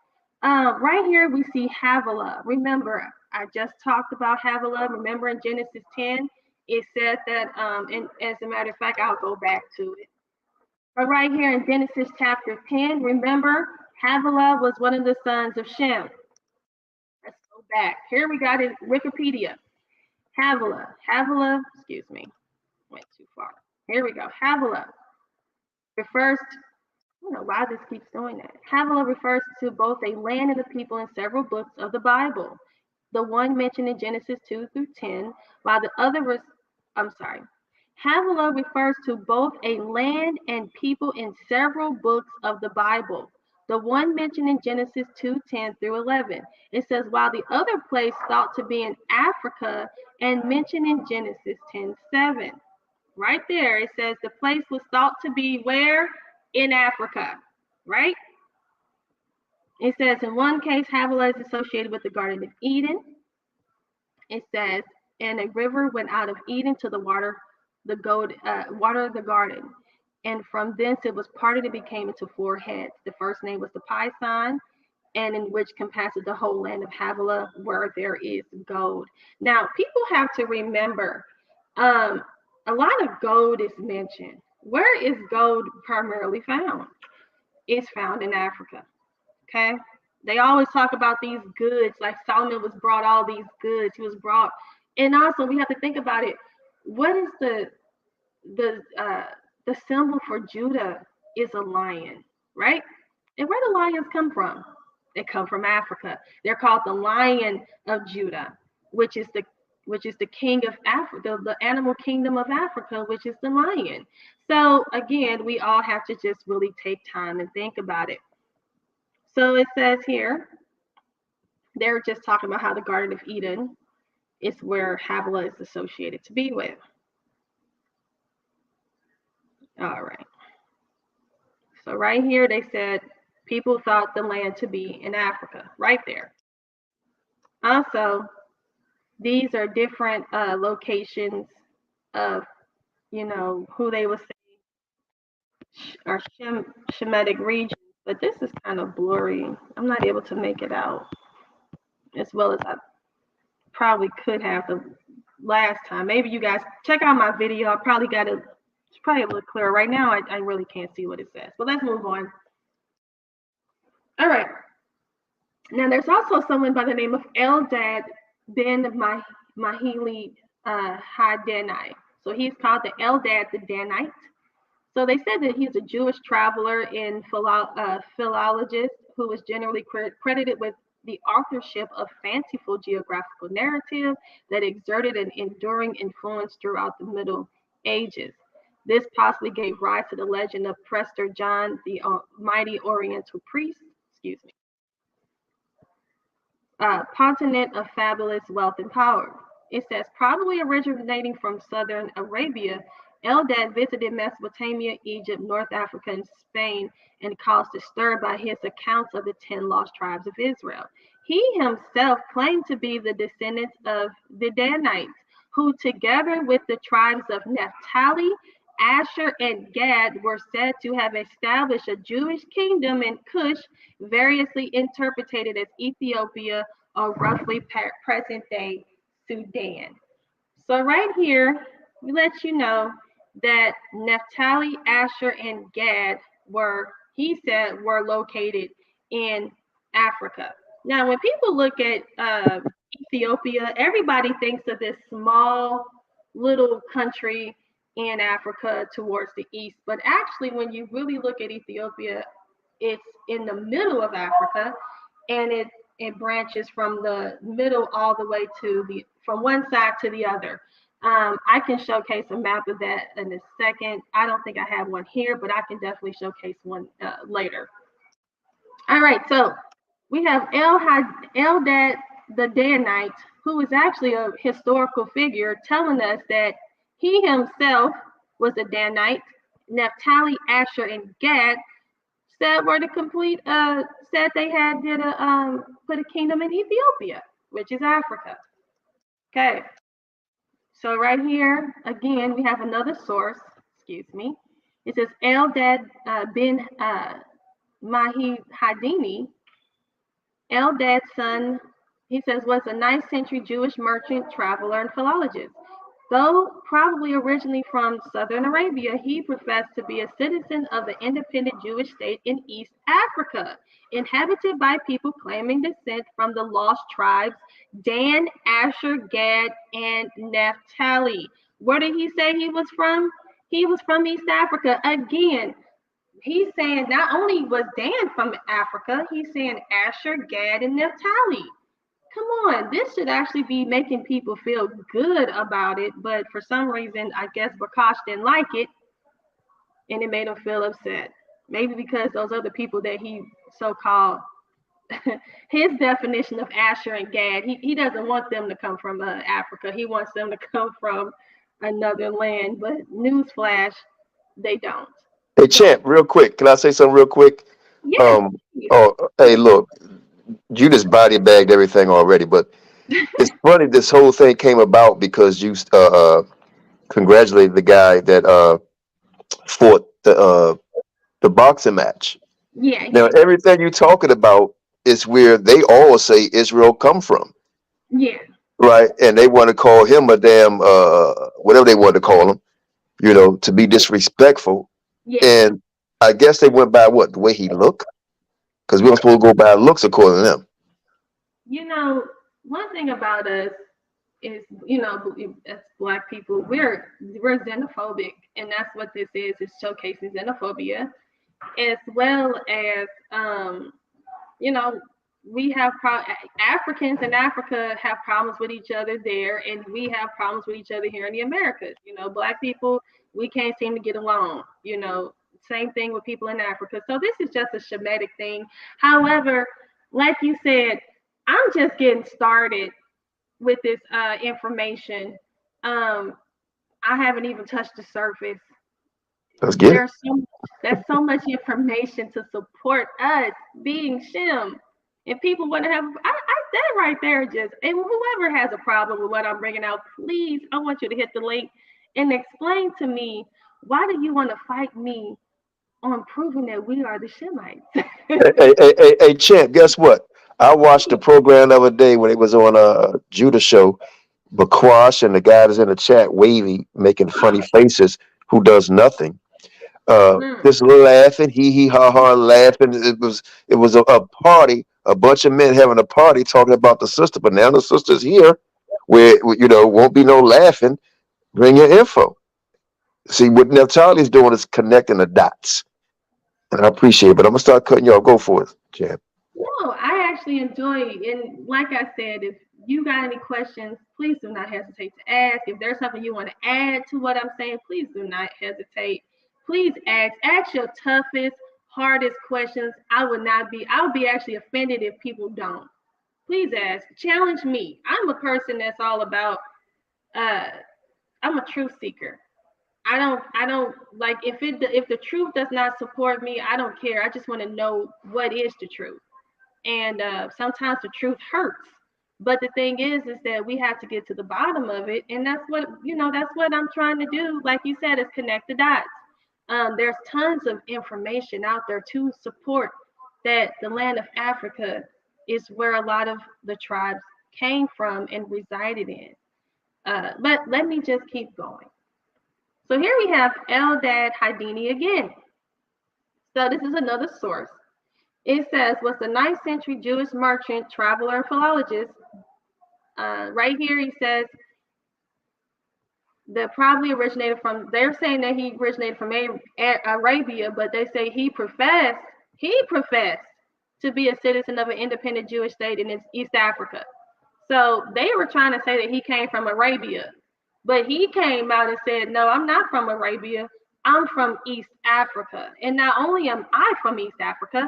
Right here, we see Havilah. Remember, I just talked about Havilah. Remember in Genesis 10, it said that, and as a matter of fact, I'll go back to it. But right here in Genesis chapter 10, remember, Havilah was one of the sons of Shem. Let's go back. Here we got it, Wikipedia. Havilah, excuse me, went too far. Here we go. Havilah refers to, I don't know why this keeps doing that. Havilah refers to both a land and a people in several books of the Bible. The one mentioned in Genesis 2 through 10, while the other was, Havilah refers to both a land and people in several books of the Bible. The one mentioned in Genesis 2:10 through 11. It says, while the other place thought to be in Africa and mentioned in Genesis 10:7. Right there, it says the place was thought to be where? In Africa, right? It says in one case, Havilah is associated with the Garden of Eden. It says, and a river went out of Eden to the water of the garden. And from thence it was parted and became into 4 heads. The first name was the Pison, and in which compasseth the whole land of Havilah, where there is gold. Now, people have to remember, a lot of gold is mentioned. Where is gold primarily found? It's found in Africa, okay? They always talk about these goods, like Solomon was brought all these goods. He was brought, and also we have to think about it. What is the symbol for Judah is a lion, right? And where do lions come from? They come from Africa. They're called the Lion of Judah, which is the king of Africa, the animal kingdom of Africa, which is the lion. So again, we all have to just really take time and think about it. So it says here, they're just talking about how the Garden of Eden is where Havilah is associated to be with. All right. So right here, they said people thought the land to be in Africa, right there. Also, these are different locations of, who they would say are Shemitic regions, but this is kind of blurry. I'm not able to make it out as well as I probably could have the last time. Maybe you guys check out my video. I probably got it. It's probably a little clearer. Right now, I really can't see what it says. But let's move on. All right. Now, there's also someone by the name of Eldad ben Mahili Hadanai. So he's called the Eldad the Danite. So they said that he's a Jewish traveler and philologist who was generally credited with the authorship of fanciful geographical narrative that exerted an enduring influence throughout the Middle Ages. This possibly gave rise to the legend of Prester John, the mighty Oriental priest, continent of fabulous wealth and power. It says, probably originating from southern Arabia, Eldad visited Mesopotamia, Egypt, North Africa, and Spain, and caused a stir by his accounts of the 10 lost tribes of Israel. He himself claimed to be the descendants of the Danites, who together with the tribes of Naphtali, Asher, and Gad were said to have established a Jewish kingdom in Cush, variously interpreted as Ethiopia or roughly present-day Sudan. So right here, we let you know that Naphtali, Asher, and Gad were located in Africa. Now, when people look at Ethiopia, everybody thinks of this small little country in Africa towards the east. But actually, when you really look at Ethiopia, it's in the middle of Africa, and it branches from the middle all the way from one side to the other. I can showcase a map of that in a second. I don't think I have one here, but I can definitely showcase one later. All right, so we have Eldad the Danite, who is actually a historical figure, telling us that he himself was a Danite. Naphtali, Asher, and Gad said were the complete said they had put a kingdom in Ethiopia, which is Africa. Okay. So right here, again, we have another source, It says Eldad bin Mahidini, Eldad's son, he says, was a 9th century Jewish merchant, traveler, and philologist. Though probably originally from southern Arabia, he professed to be a citizen of the independent Jewish state in East Africa, inhabited by people claiming descent from the lost tribes Dan, Asher, Gad, and Naphtali. Where did he say he was from? He was from East Africa. Again, he's saying not only was Dan from Africa, he's saying Asher, Gad, and Naphtali. Come on, this should actually be making people feel good about it, but for some reason, I guess Bakash didn't like it, and it made him feel upset. Maybe because those other people that he so-called, his definition of Asher and Gad, he doesn't want them to come from Africa. He wants them to come from another land, but newsflash, they don't. Hey, Champ, real quick, can I say something real quick? Yeah. Hey, look. You just body bagged everything already, but it's funny this whole thing came about because you congratulated the guy that fought the boxing match. Yeah. Now everything you're talking about is where they all say Israel come from. Yeah. Right, and they want to call him a damn whatever they want to call him, to be disrespectful. Yeah. And I guess they went by what, the way he looked. Because we don't supposed to go by looks according to them. One thing about us is, as Black people, we're xenophobic, and that's what this is showcasing xenophobia, as well as, we have Africans in Africa have problems with each other there, and we have problems with each other here in the Americas. Black people, we can't seem to get along, Same thing with people in Africa. So this is just a Shemitic thing. However, like you said, I'm just getting started with this information. I haven't even touched the surface. That's good. There's so much information to support us being Shem. And people want to have, that right there just, and whoever has a problem with what I'm bringing out, please, I want you to hit the link and explain to me, why do you want to fight me on proving that we are the Shemites? hey, Champ, guess what? I watched the program the other day when it was on Judah show, Bakwash and the guy that's in the chat, Wavy, making funny faces, who does nothing. Just laughing, hee ha ha, laughing. It was a party, a bunch of men having a party talking about the sister, but now the sister's here, where won't be no laughing. Bring your info. See what Naphtali's doing is connecting the dots. And I appreciate it, but I'm gonna start cutting you off. Go for it, Champ. No, I actually enjoy it. And like I said, if you got any questions, please do not hesitate to ask. If there's something you want to add to what I'm saying, please do not hesitate. Please ask your toughest, hardest questions. I would be actually offended if people don't. Please ask, challenge me. I'm a person that's all about, I'm a truth seeker. I don't like if the truth does not support me, I don't care. I just want to know what is the truth. And sometimes the truth hurts. But the thing is that we have to get to the bottom of it. And that's what I'm trying to do. Like you said, is connect the dots. There's tons of information out there to support that the land of Africa is where a lot of the tribes came from and resided in. But let me just keep going. So here we have Eldad Hadini again. So this is another source. It says, was the 9th century Jewish merchant, traveler, and philologist. Right here he says that probably originated from, they're saying that he originated from Arabia, but they say he professed to be a citizen of an independent Jewish state in East Africa. So they were trying to say that he came from Arabia, but he came out and said, no, I'm not from Arabia. I'm from East Africa. And not only am I from East Africa,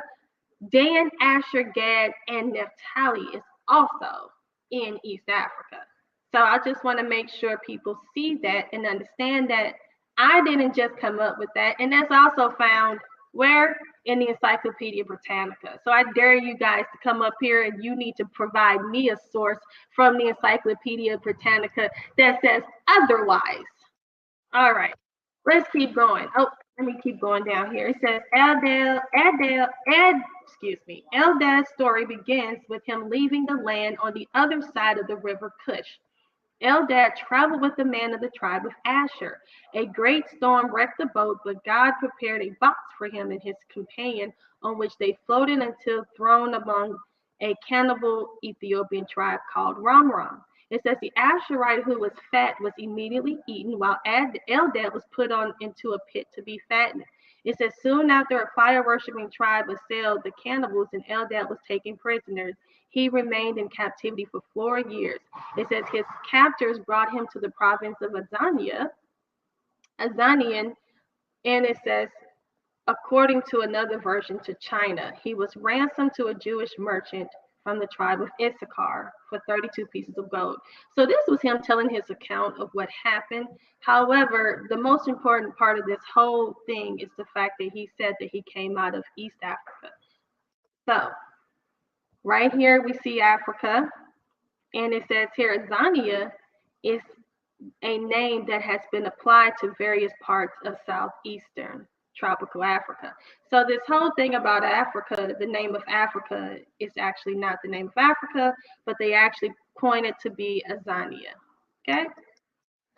Dan, Asher, Gad, and Naphtali is also in East Africa. So I just want to make sure people see that and understand that I didn't just come up with that. And that's also found where? In the Encyclopedia Britannica. So I dare you guys to come up here and you need to provide me a source from the Encyclopedia Britannica that says otherwise. All right, let's keep going. Oh, let me keep going down here. It says Eldad's story begins with him leaving the land on the other side of the river Cush. Eldad traveled with the man of the tribe of Asher. A great storm wrecked the boat, but God prepared a box for him and his companion on which they floated until thrown among a cannibal Ethiopian tribe called Ramram. It says the Asherite who was fat was immediately eaten, while Eldad was put into a pit to be fattened. It says soon after a fire-worshipping tribe assailed the cannibals and Eldad was taken prisoners. He remained in captivity for 4 years. It says his captors brought him to the province of Azanian, and it says, according to another version, to China. He was ransomed to a Jewish merchant from the tribe of Issachar for 32 pieces of gold. So this was him telling his account of what happened. However, the most important part of this whole thing is the fact that he said that he came out of East Africa. So right here we see Africa, and it says here Azania is a name that has been applied to various parts of southeastern tropical Africa. So this whole thing about Africa, the name of Africa is actually not the name of Africa, but they actually coined it to be Azania. Okay?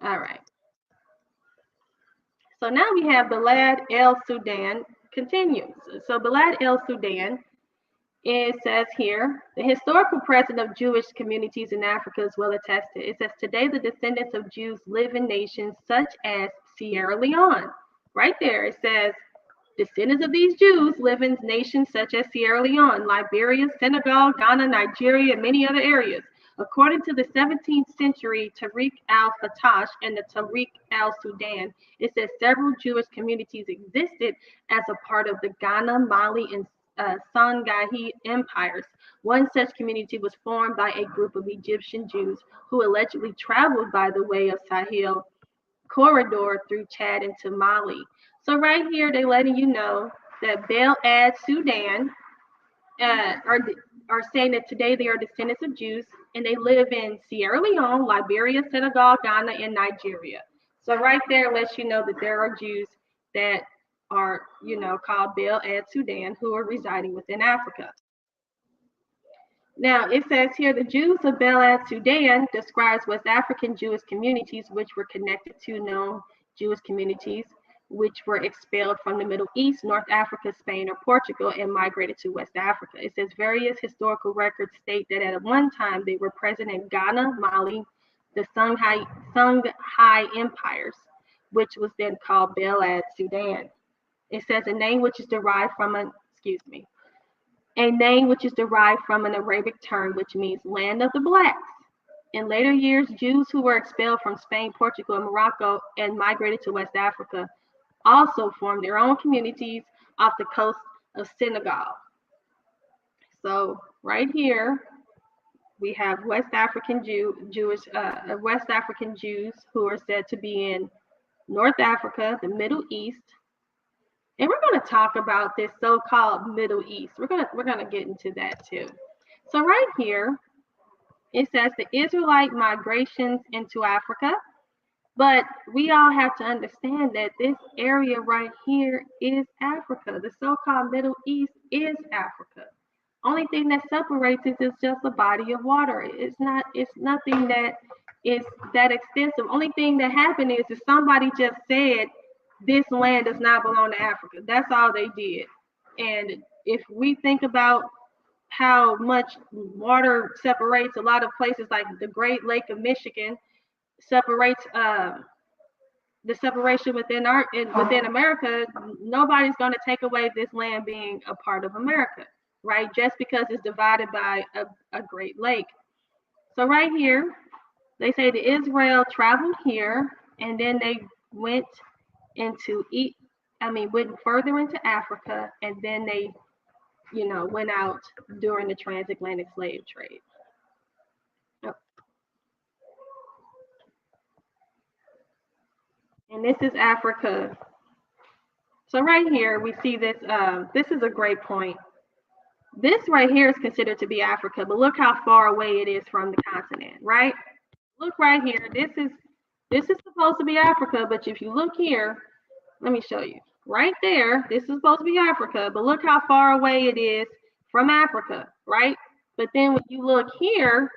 All right. So now we have Balad El Sudan continues. So Balad El Sudan, it says here, the historical presence of Jewish communities in Africa is well attested. It says today the descendants of Jews live in nations such as Sierra Leone. Right there, it says descendants of these Jews live in nations such as Sierra Leone, Liberia, Senegal, Ghana, Nigeria, and many other areas. According to the 17th century Tariq al-Fatash and the Tariq al-Sudan, it says several Jewish communities existed as a part of the Ghana, Mali, and Songhai empires. One such community was formed by a group of Egyptian Jews who allegedly traveled by the way of Sahel corridor through Chad into Mali. So right here, they're letting you know that Balad Sudan are saying that today they are descendants of Jews and they live in Sierra Leone, Liberia, Senegal, Ghana, and Nigeria. So right there lets you know that there are Jews that are, called Balad Sudan who are residing within Africa. Now, it says here, the Jews of Balad Sudan describes West African Jewish communities which were connected to known Jewish communities which were expelled from the Middle East, North Africa, Spain, or Portugal, and migrated to West Africa. It says various historical records state that at one time they were present in Ghana, Mali, the Songhai empires, which was then called Balad Sudan. It says a name which is derived from a name which is derived from an Arabic term which means land of the blacks. In later years, Jews who were expelled from Spain, Portugal, and Morocco and migrated to West Africa also formed their own communities off the coast of Senegal. So right here, we have West African Jews who are said to be in North Africa, the Middle East, and we're going to talk about this so-called Middle East. We're going to get into that too. So right here, it says the Israelite migrations into Africa, but we all have to understand that this area right here is Africa. The so-called Middle East is Africa. Only thing that separates it is just a body of water. It's nothing that is that extensive. Only thing that happened is somebody just said this land does not belong to Africa. That's all they did. And if we think about how much water separates a lot of places, like the Great Lake of Michigan separates the separation within America, nobody's going to take away this land being a part of America, right? Just because it's divided by a Great Lake. So right here, they say that Israel traveled here, and then they went further into Africa, and then they, went out during the transatlantic slave trade. Oh. And this is Africa. So right here, we see this. This is a great point. This right here is considered to be Africa, but look how far away it is from the continent, right? Look right here. This is supposed to be Africa, but if you look here, let me show you. Right there, this is supposed to be Africa, but look how far away it is from Africa, right? But then when you look here,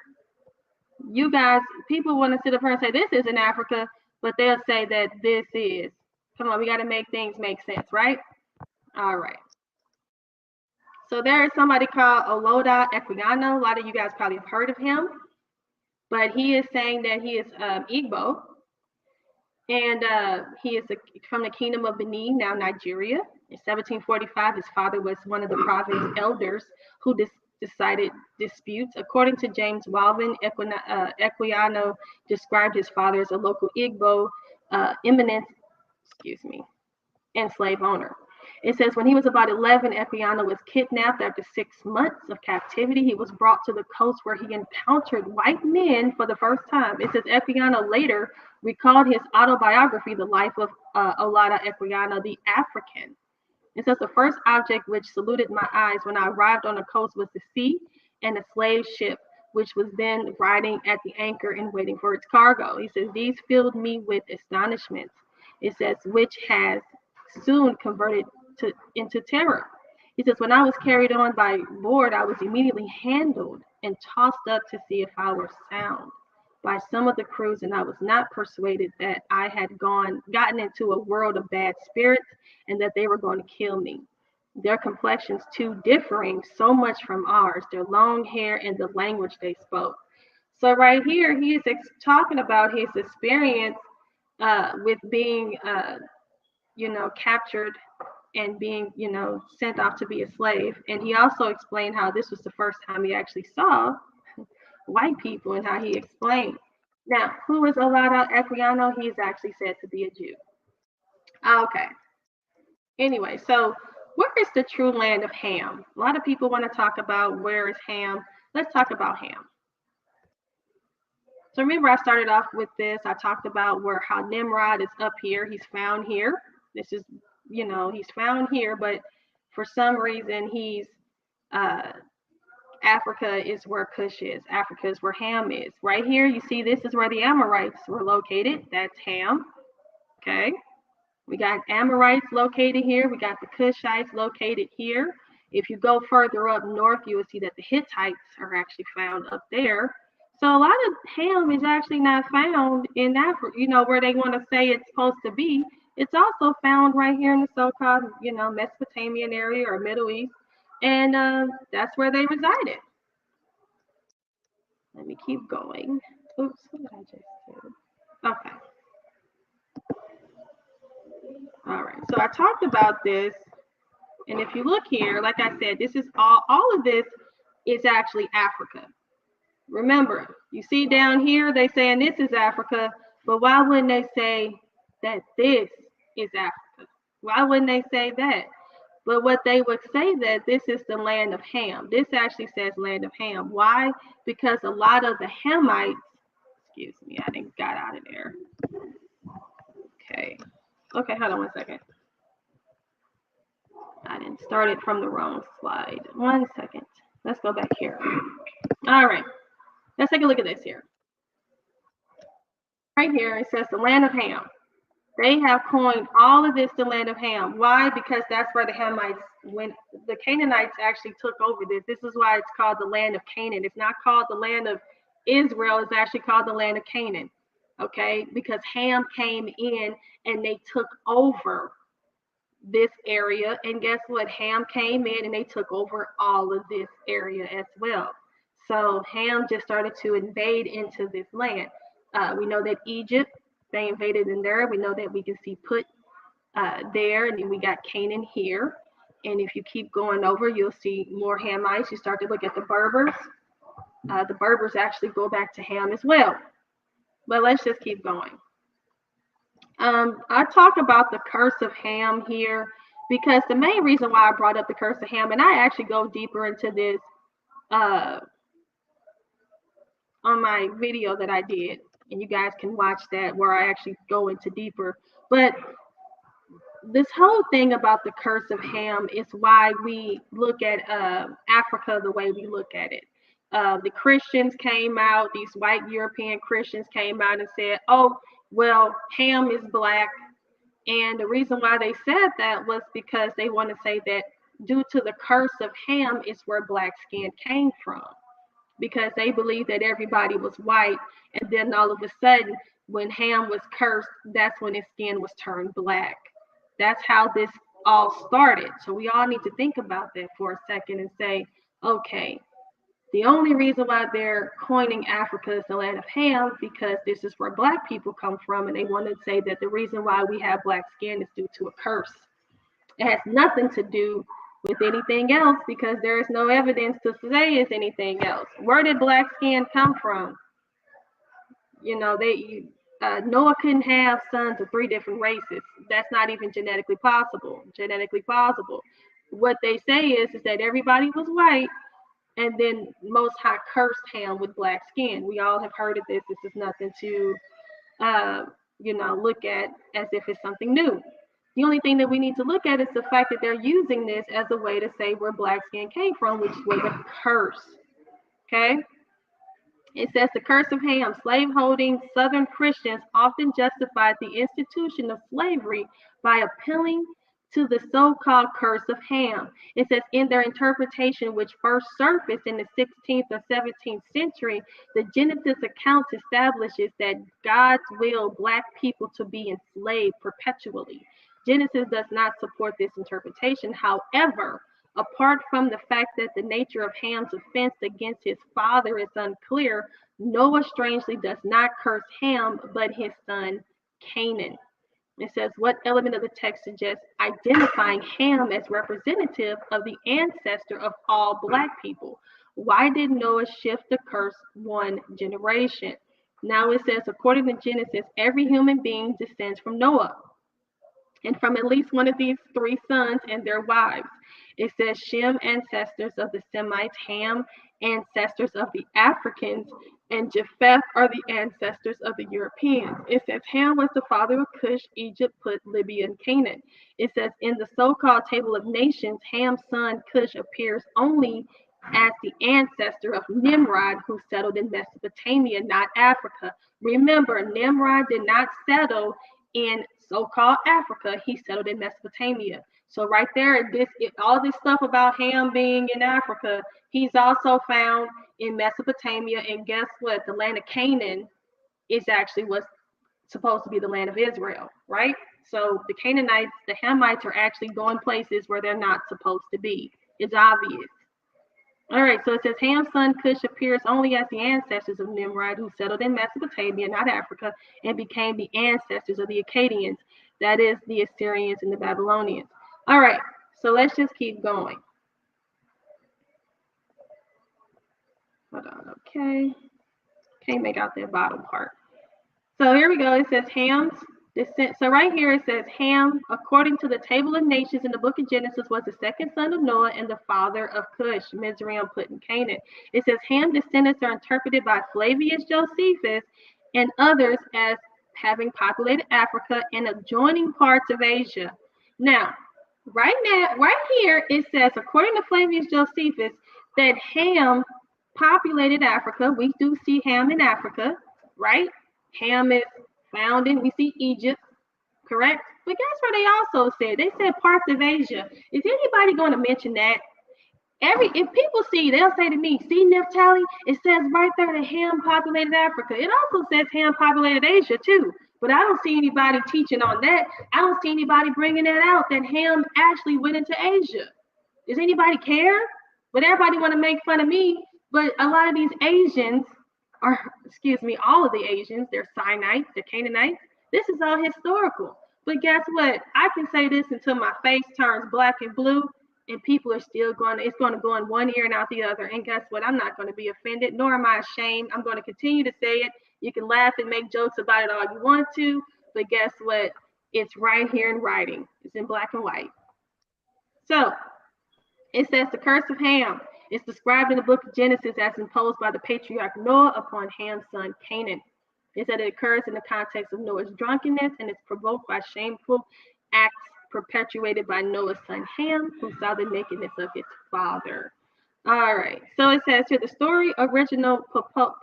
you guys, people want to sit up here and say this isn't Africa, but they'll say that this is. Come on, we got to make things make sense, right? All right. So there is somebody called Oloda Equiano. A lot of you guys probably have heard of him, but he is saying that he is Igbo, and he is from the Kingdom of Benin, now Nigeria. In 1745, his father was one of the province elders who decided disputes. According to James Walvin, Equiano described his father as a local Igbo eminent, and slave owner. It says when he was about 11, Equiano was kidnapped. After 6 months of captivity, he was brought to the coast where he encountered white men for the first time. It says Equiano later recalled his autobiography, The Life of Olada Equiano, the African. It says the first object which saluted my eyes when I arrived on the coast was the sea and a slave ship, which was then riding at the anchor and waiting for its cargo. He says these filled me with astonishment. It says which has soon converted into terror. He says, when I was carried on by board, I was immediately handled and tossed up to see if I were sound by some of the crews, and I was not persuaded that I had gotten into a world of bad spirits and that they were going to kill me. Their complexions too differing so much from ours, their long hair and the language they spoke. So right here, he is talking about his experience with being, captured and being, sent off to be a slave. And he also explained how this was the first time he actually saw white people and how he explained. Now, who is Olada Equiano? He is actually said to be a Jew. Okay. Anyway, so where is the true land of Ham? A lot of people want to talk about where is Ham. Let's talk about Ham. So remember, I started off with this. I talked about how Nimrod is up here. He's found here. This is, he's found here, but for some reason he's Africa is where Cush is. Africa is where Ham is. Right here, you see this is where the Amorites were located. That's Ham. Okay. We got Amorites located here. We got the Cushites located here. If you go further up north, you will see that the Hittites are actually found up there. So a lot of Ham is actually not found in Africa, where they want to say it's supposed to be. It's also found right here in the so-called, Mesopotamian area or Middle East. And that's where they resided. Let me keep going. Oops, what did I just do? Okay. All right, so I talked about this. And if you look here, like I said, this is all of this is actually Africa. Remember, you see down here, they saying this is Africa, but why wouldn't they say that this is Africa? Why wouldn't they say that? But what they would say that this is the land of Ham. This actually says land of Ham. Why? Because a lot of the Hamites, excuse me, I didn't got out of there. Okay, hold on one second. I didn't start it from the wrong slide. 1 second. Let's go back here. All right, let's take a look at this here. Right here, it says the land of Ham. They have coined all of this the land of Ham. Why? Because that's where the Hamites, when the Canaanites actually took over this. This is why it's called the land of Canaan. It's not called the land of Israel. It's actually called the land of Canaan. Okay? Because Ham came in and they took over this area. And guess what? Ham came in and they took over all of this area as well. So Ham just started to invade into this land. We know that Egypt, they invaded in there. We know that we can see Put there, and then we got Canaan here. And if you keep going over, you'll see more Hamites. You start to look at the Berbers. The Berbers actually go back to Ham as well. But let's just keep going. I talk about the curse of Ham here because the main reason why I brought up the curse of Ham, and I actually go deeper into this on my video that I did. And you guys can watch that where I actually go into deeper. But this whole thing about the curse of Ham is why we look at Africa the way we look at it. The Christians came out, these white European Christians came out and said, oh, well, Ham is black. And the reason why they said that was because they want to say that due to the curse of Ham is where black skin came from. Because they believed that everybody was white, and then all of a sudden, when Ham was cursed, that's when his skin was turned black. That's how this all started. So we all need to think about that for a second and say, okay, the only reason why they're coining Africa as the land of Ham, because this is where black people come from, and they want to say that the reason why we have black skin is due to a curse. It has nothing to do with anything else because there is no evidence to say it's anything else. Where did black skin come from? You know, Noah couldn't have sons of 3 different races. That's not even genetically possible. What they say is that everybody was white, and then Most High cursed Ham with black skin. We all have heard of this. This is nothing to, look at as if it's something new. The only thing that we need to look at is the fact that they're using this as a way to say where black skin came from, which was a curse. Okay? It says the curse of Ham. Slave-holding Southern Christians often justified the institution of slavery by appealing to the so-called curse of Ham. It says in their interpretation, which first surfaced in the 16th or 17th century, the Genesis account establishes that God's will black people to be enslaved perpetually. Genesis does not support this interpretation. However, apart from the fact that the nature of Ham's offense against his father is unclear, Noah strangely does not curse Ham, but his son Canaan. It says, what element of the text suggests identifying Ham as representative of the ancestor of all black people? Why did Noah shift the curse 1 generation? Now it says, according to Genesis, every human being descends from Noah, and from at least one of these 3 sons and their wives. It says Shem, ancestors of the Semites, Ham, ancestors of the Africans, and Japheth are the ancestors of the Europeans. It says Ham was the father of Cush, Egypt, Put, Libya, and Canaan. It says in the so-called Table of Nations, Ham's son Cush appears only as the ancestor of Nimrod, who settled in Mesopotamia, not Africa. Remember, Nimrod did not settle in so-called Africa. He settled in Mesopotamia. So right there, all this stuff about Ham being in Africa, he's also found in Mesopotamia. And guess what? The land of Canaan is actually what's supposed to be the land of Israel, right? So the Canaanites, the Hamites are actually going places where they're not supposed to be. It's obvious. All right, so it says Ham's son Cush appears only as the ancestors of Nimrod, who settled in Mesopotamia, not Africa, and became the ancestors of the Akkadians, that is, the Assyrians and the Babylonians. All right, So let's just keep going. Hold on, okay. Can't make out that bottom part. So here we go. It says Ham's descent. So right here it says Ham, according to the table of nations in the book of Genesis, was the second son of Noah and the father of Cush, Mizraim, Put, and Canaan. It says Ham's descendants are interpreted by Flavius Josephus and others as having populated Africa and adjoining parts of Asia. Now right here it says, according to Flavius Josephus, that Ham populated Africa. We do see Ham in Africa, right? Ham is found in, we see Egypt, correct? But guess what they also said? They said parts of Asia. Is anybody going to mention that? If people see, they'll say to me, see Naphtali, it says right there that Ham populated Africa. It also says Ham populated Asia too. But I don't see anybody teaching on that. I don't see anybody bringing that out, that Ham actually went into Asia. Does anybody care? But everybody want to make fun of me. But a lot of these Asians are, all of the Asians, they're Sinites, they're Canaanites. This is all historical. But guess what? I can say this until my face turns black and blue, and people are still it's going to go in one ear and out the other. And guess what? I'm not going to be offended, nor am I ashamed. I'm going to continue to say it. You can laugh and make jokes about it all you want to, but guess what? It's right here in writing. It's in black and white. So it says the curse of Ham is described in the book of Genesis as imposed by the patriarch Noah upon Ham's son Canaan. It said it occurs in the context of Noah's drunkenness and is provoked by shameful acts perpetuated by Noah's son Ham, who saw the nakedness of his father. All right, so it says here, the story original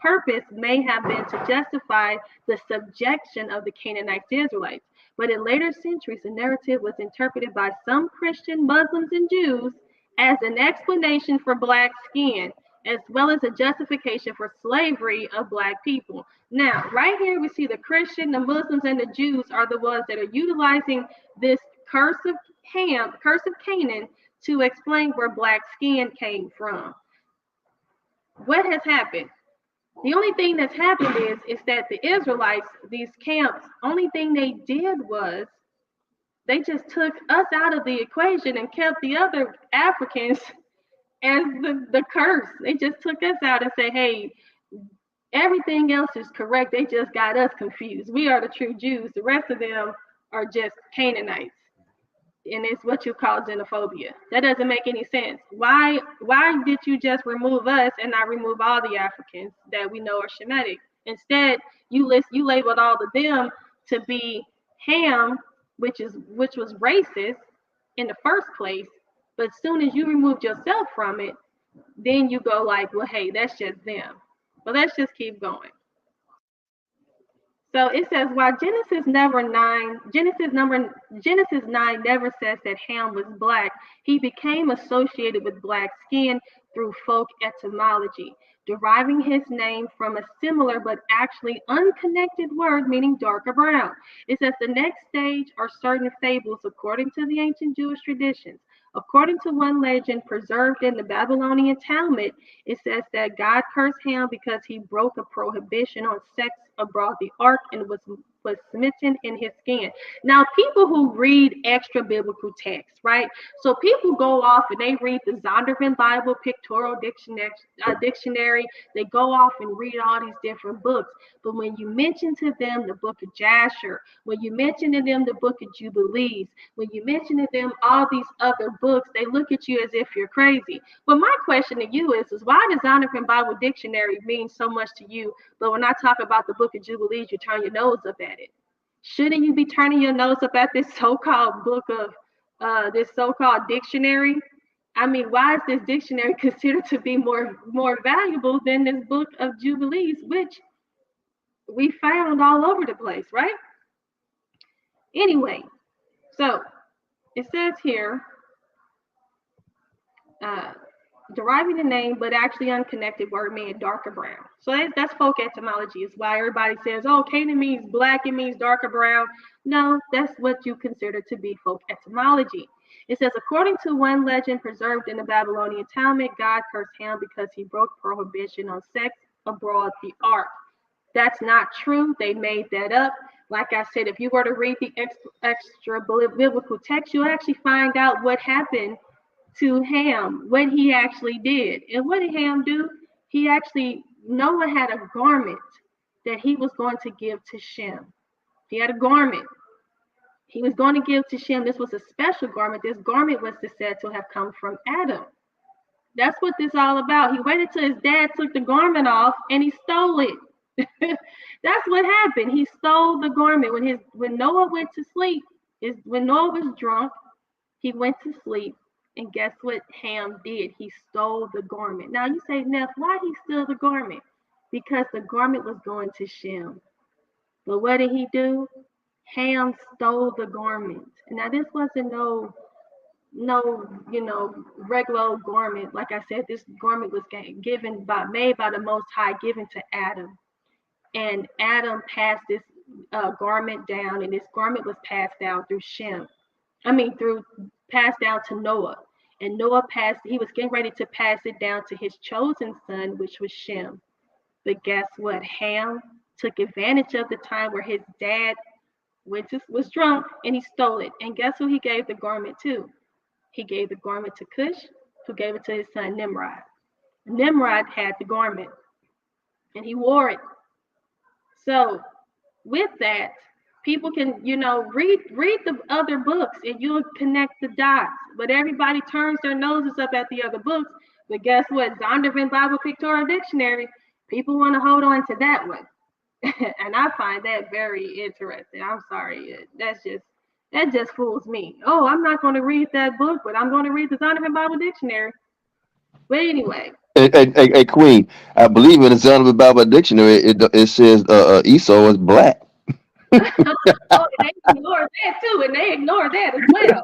purpose may have been to justify the subjection of the Canaanites to Israelites, but in later centuries, the narrative was interpreted by some Christian, Muslims, and Jews as an explanation for black skin, as well as a justification for slavery of black people. Now, right here, we see the Christian, the Muslims, and the Jews are the ones that are utilizing this curse of Ham, curse of Canaan, to explain where black skin came from. What has happened? The only thing that's happened is that the Israelites, these camps, only thing they did was they just took us out of the equation and kept the other Africans as the curse. They just took us out and say, hey, everything else is correct. They just got us confused. We are the true Jews. The rest of them are just Canaanites. And it's what you call xenophobia. That doesn't make any sense. Why did you just remove us and not remove all the Africans that we know are Shemitic? Instead, you labeled all of them to be Ham, which was racist in the first place. But as soon as you removed yourself from it, then you go like, well, hey, that's just them. But let's just keep going. So it says, while Genesis 9 never says that Ham was black, he became associated with black skin through folk etymology, deriving his name from a similar but actually unconnected word meaning darker brown. It says the next stage are certain fables according to the ancient Jewish traditions. According to one legend preserved in the Babylonian Talmud, it says that God cursed Ham because he broke a prohibition on sex abroad the ark and was smitten in his skin. Now, people who read extra biblical texts, right? So people go off and they read the Zondervan Bible Pictorial Dictionary. They go off and read all these different books. But when you mention to them the book of Jasher, when you mention to them the book of Jubilees, when you mention to them all these other books, they look at you as if you're crazy. But my question to you is why does Zondervan Bible Dictionary mean so much to you? But when I talk about the book of Jubilees, you turn your nose up at it. Shouldn't you be turning your nose up at this so-called book of this so-called dictionary? I mean, why is this dictionary considered to be more valuable than this book of Jubilees, which we found all over the place, right? Anyway, so it says here, deriving the name, but actually unconnected word meaning darker brown. So that's folk etymology. Is why everybody says, oh, Canaan means black, it means darker brown. No, that's what you consider to be folk etymology. It says, according to one legend preserved in the Babylonian Talmud, God cursed Ham because he broke prohibition on sex abroad the ark. That's not true. They made that up. Like I said, if you were to read the extra biblical text, you'll actually find out what happened to Ham, what he actually did. And what did Ham do? Noah had a garment that he was going to give to Shem. He had a garment he was going to give to Shem. This was a special garment. This garment was said to have come from Adam. That's what this is all about. He waited till his dad took the garment off and he stole it. That's what happened. He stole the garment. When Noah went to sleep, when Noah was drunk, he went to sleep. And guess what Ham did? He stole the garment. Now you say, Neff, why he steal the garment? Because the garment was going to Shem. But what did he do? Ham stole the garment. Now this wasn't no regular garment. Like I said, this garment was made by the Most High, given to Adam. And Adam passed this garment down, and this garment was passed down through passed down to Noah. And he was getting ready to pass it down to his chosen son, which was Shem. But guess what? Ham took advantage of the time where his dad was drunk, and he stole it. And guess who he gave the garment to? He gave the garment to Cush, who gave it to his son Nimrod. Nimrod had the garment, and he wore it. So with that, people can, read the other books, and you'll connect the dots. But everybody turns their noses up at the other books. But guess what? Zondervan Bible Pictorial Dictionary, people want to hold on to that one. And I find that very interesting. I'm sorry. That just fools me. Oh, I'm not going to read that book, but I'm going to read the Zondervan Bible Dictionary. But anyway. Hey, Queen, I believe in the Zondervan Bible Dictionary, it says Esau is black. Oh, and they ignore that too, and they ignore that as well.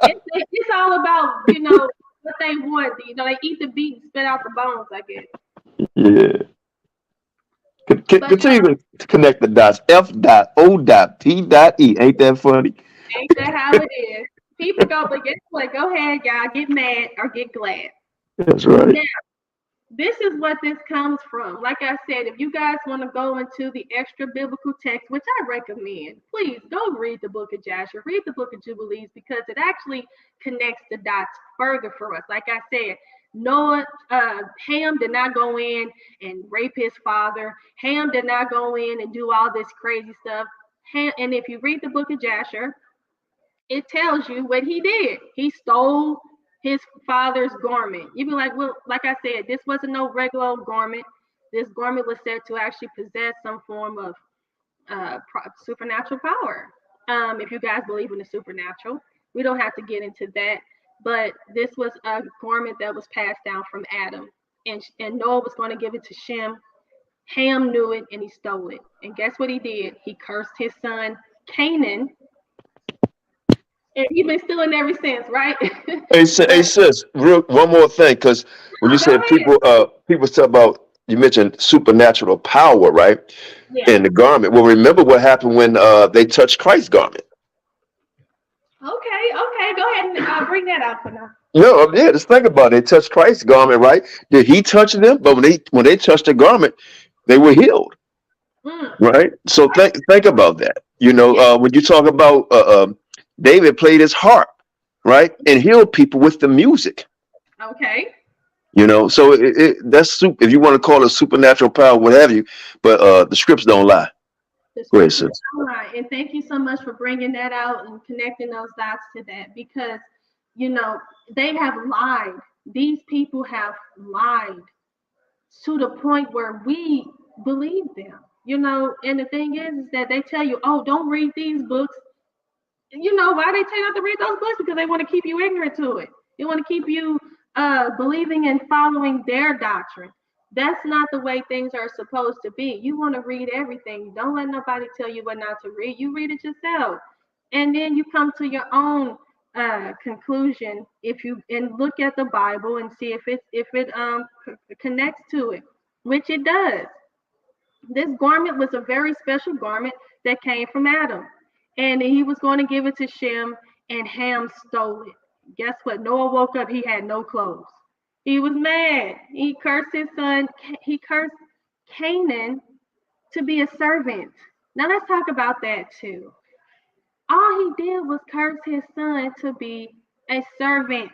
It's all about, what they want. They eat the beat and spit out the bones, I guess. Yeah. Continue to connect the dots. F.O.P.E. Ain't that funny? Ain't that how it is? People go, but guess what? Go ahead, y'all. Get mad or get glad. That's right. Now, this is what this comes from. Like I said, if you guys want to go into the extra biblical text, which I recommend, please go read the book of Joshua, read the book of Jubilees, because it actually connects the dots further for us. Like I said, Ham did not go in and rape his father. Ham did not go in and do all this crazy stuff. And if you read the book of Joshua, it tells you what he did. He stole his father's garment. You'd be like, well, like I said, this wasn't no regular garment. This garment was said to actually possess some form of supernatural power. If you guys believe in the supernatural, we don't have to get into that. But this was a garment that was passed down from Adam, and Noah was going to give it to Shem. Ham knew it, and he stole it. And guess what he did? He cursed his son Canaan. And he's been stealing ever since, right? Hey sis, one more thing, because when you said people talk about, you mentioned supernatural power, right? Yeah. In the garment. Well, remember what happened when they touched Christ's garment. Okay, go ahead and bring that out for now. Yeah, just think about it. They touched Christ's garment, right? Did he touch them? But when they touched the garment, they were healed, right? So think about that. When you talk about David played his harp, right, and healed people with the music. Okay. So that's if you want to call it supernatural power, what have you, but the scripts don't lie. Go ahead, sis. All right, and thank you so much for bringing that out and connecting those dots to that, because they have lied. These people have lied to the point where we believe them. And the thing is that they tell you, oh, don't read these books. Why they tell you not to read those books? Because they want to keep you ignorant to it. They want to keep you believing and following their doctrine. That's not the way things are supposed to be. You want to read everything. Don't let nobody tell you what not to read. You read it yourself, and then you come to your own conclusion. And look at the Bible and see if it connects to it, which it does. This garment was a very special garment that came from Adam, and he was going to give it to Shem, and Ham stole it. Guess what? Noah woke up. He had no clothes. He was mad. He cursed his son. He cursed Canaan to be a servant. Now let's talk about that too. All he did was curse his son to be a servant.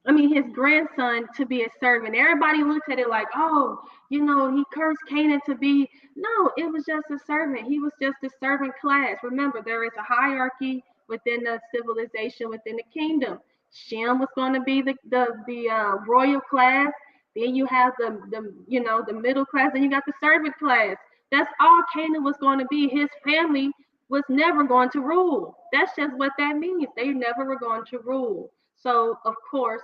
His grandson to be a servant. Everybody looked at it like, oh, he cursed Canaan to be. No, it was just a servant. He was just a servant class. Remember, there is a hierarchy within the civilization, within the kingdom. Shem was going to be the royal class. Then you have the middle class. Then you got the servant class. That's all Canaan was going to be. His family was never going to rule. That's just what that means. They never were going to rule. So, of course,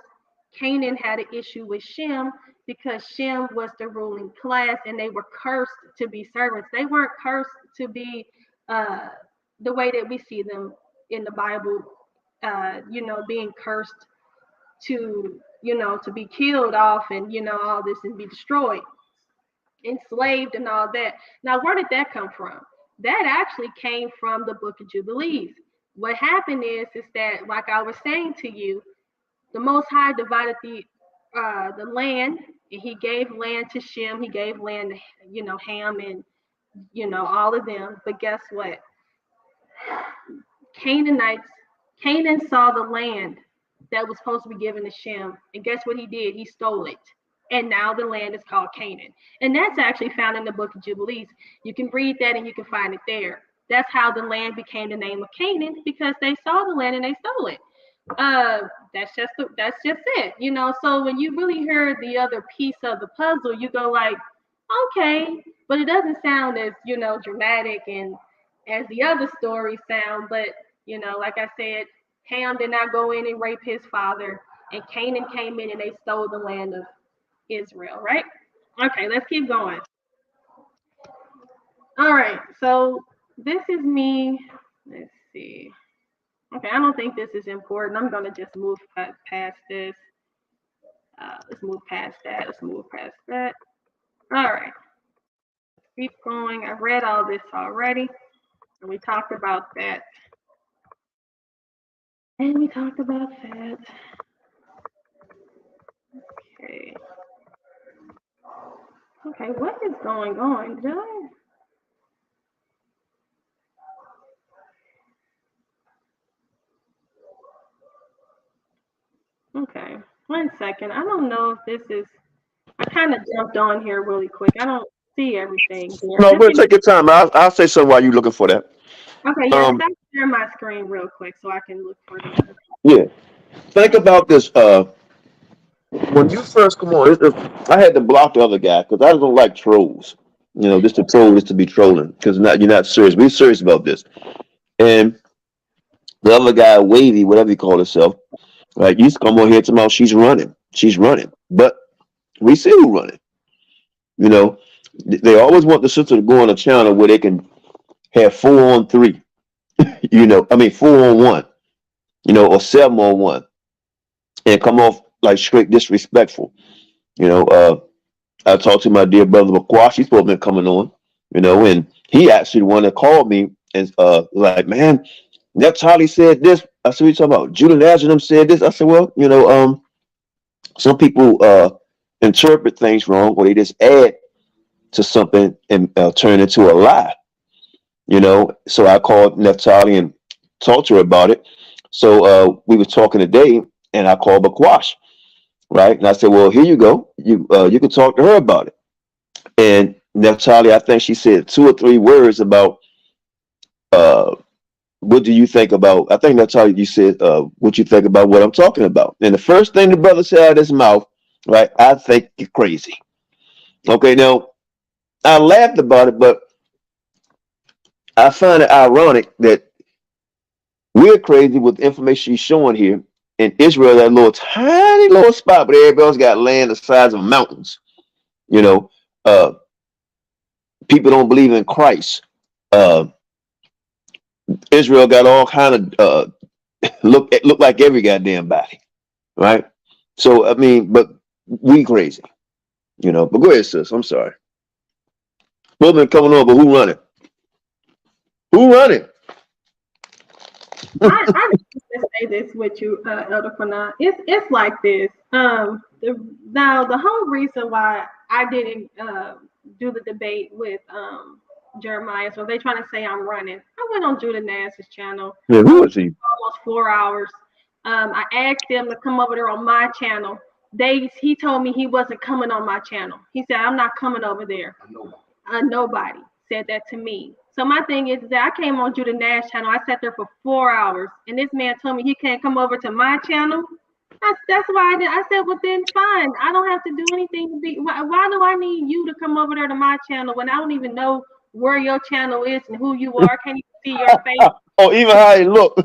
Canaan had an issue with Shem because Shem was the ruling class and they were cursed to be servants. They weren't cursed to be the way that we see them in the Bible, being cursed to, to be killed off and, all this and be destroyed, enslaved and all that. Now, where did that come from? That actually came from the book of Jubilees. What happened is that, like I was saying to you, the Most High divided the land, and he gave land to Shem. He gave land to, Ham and, all of them. But guess what? Canaan saw the land that was supposed to be given to Shem. And guess what he did? He stole it. And now the land is called Canaan. And that's actually found in the book of Jubilees. You can read that and you can find it there. That's how the land became the name of Canaan, because they saw the land and they stole it. That's just it, So when you really hear the other piece of the puzzle, you go like, okay, but it doesn't sound as dramatic and as the other stories sound. But like I said, Ham did not go in and rape his father, and Canaan came in and they stole the land of Israel, right? Okay, let's keep going. All right, so this is me. Let's see. Okay, I don't think this is important. I'm going to just move past this. Let's move past that. All right. Keep going. I read all this already. And we talked about that. Okay, what is going on, John? Okay, 1 second. I don't know if this is. I kind of jumped on here really quick. I don't see everything here. No, we'll take your time. I'll say something while you're looking for that. Okay, yeah, let's share my screen real quick so I can look for the. Yeah. Think about this. When you first come on, I had to block the other guy because I don't like trolls. Just to troll is to be trolling because you're not serious. We're serious about this. And the other guy, Wavy, whatever he called himself, right? You come on here tomorrow. She's running. But we see who running. They always want the sister to go on a channel where they can have 4-on-3. 4-on-1. Or 7-on-1, and come off like straight disrespectful. I talked to my dear brother McQuash. He's supposed to be coming on. And he actually the one that called me and like, man, Naphtali said this. I said, what are you talking about? Judah Nazareth said this. I said, well, some people interpret things wrong, or they just add to something and turn it into a lie. So I called Naphtali and talked to her about it. So we were talking today, and I called McQuash, right? And I said, well, here you go. You can talk to her about it. And Naphtali, I think she said 2 or 3 words about what do you think about? I think Naphtali, you said what you think about what I'm talking about. And the first thing the brother said out of his mouth, right? I think you're crazy. Okay, now I laughed about it, but I find it ironic that we're crazy with the information she's showing here. In Israel, that little tiny little spot, but everybody else got land the size of mountains. People don't believe in Christ. Israel got all kind of look like every goddamn body, right? So but we crazy, But go ahead, sis. I'm sorry. Both been coming on, but who running? I just say this with you, Elder QANATH. It's like this. Now the whole reason why I didn't do the debate with Jeremiah. So they trying to say I'm running. I went on Judah Nash's channel. Yeah, who is he? Almost 4 hours. I asked them to come over there on my channel. He told me he wasn't coming on my channel. He said, I'm not coming over there. Nobody said that to me. So my thing is that I came on Judah Nash channel. I sat there for 4 hours, and this man told me he can't come over to my channel. That's why I did. I said, well, then fine. I don't have to do anything to be. Why do I need you to come over there to my channel when I don't even know where your channel is and who you are? Can't even see your face. Oh, even how he look.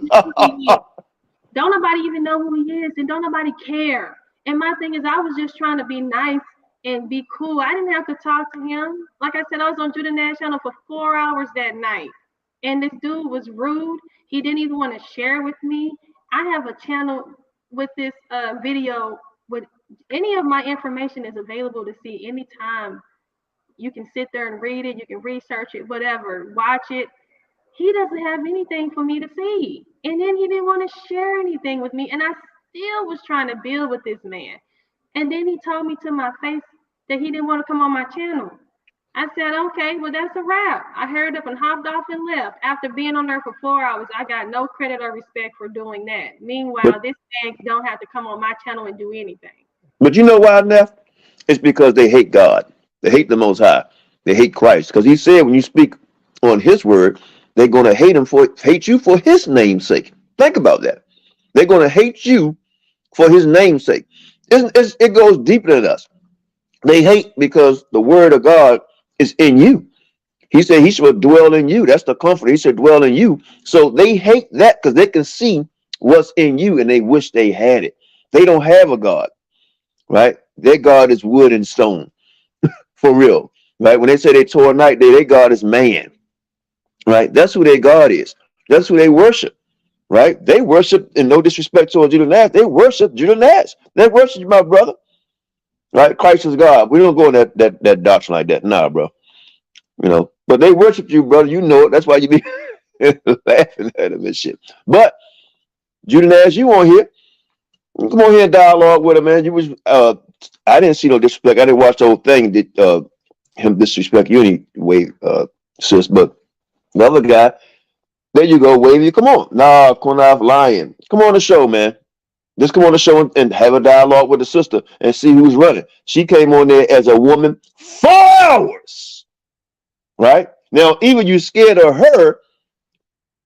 Don't nobody even know who he is, and don't nobody care. And my thing is, I was just trying to be nice and be cool. I didn't have to talk to him. Like I said, I was on Judah Nash channel for 4 hours that night, and this dude was rude. He didn't even want to share with me. I have a channel with this video with any of my information is available to see anytime. You can sit there and read it. You can research it, whatever, watch it. He doesn't have anything for me to see. And then he didn't want to share anything with me. And I still was trying to build with this man. And then he told me to my face that he didn't want to come on my channel. I said, okay, well, that's a wrap. I hurried up and hopped off and left. After being on there for 4 hours, I got no credit or respect for doing that. Meanwhile, this man don't have to come on my channel and do anything. But you know why, Neff? It's because they hate God. They hate the Most High. They hate Christ. Because he said when you speak on his word, they're going to hate you for his name's sake. Think about that. They're going to hate you for his name's sake. It goes deeper than us. They hate because the word of God is in you. He said he should dwell in you. That's the comfort. He should dwell in you. So they hate that because they can see what's in you and they wish they had it. They don't have a God, right? Their God is wood and stone, for real, right? When they say they tore a night, their God is man, right? That's who their God is. That's who they worship, right? They worship, and no disrespect towards Judah Nash, they worship Judah Nash. They worship my brother, right? Christ is God. We don't go in that doctrine like that, nah, bro. You know, but they worship you, brother. You know it. That's why you be laughing at them and shit. But Judah Nash, you on here? Come on here and dialogue with him, man. You was I didn't see no disrespect. I didn't watch the whole thing. Did him disrespect you anyway, sis? But the other guy, there you go, Wavy. Come on, nah, QANATH lying. Come on the show, man. Just come on the show and have a dialogue with the sister and see who's running. She came on there as a woman 4 hours. Right now, either you scared of her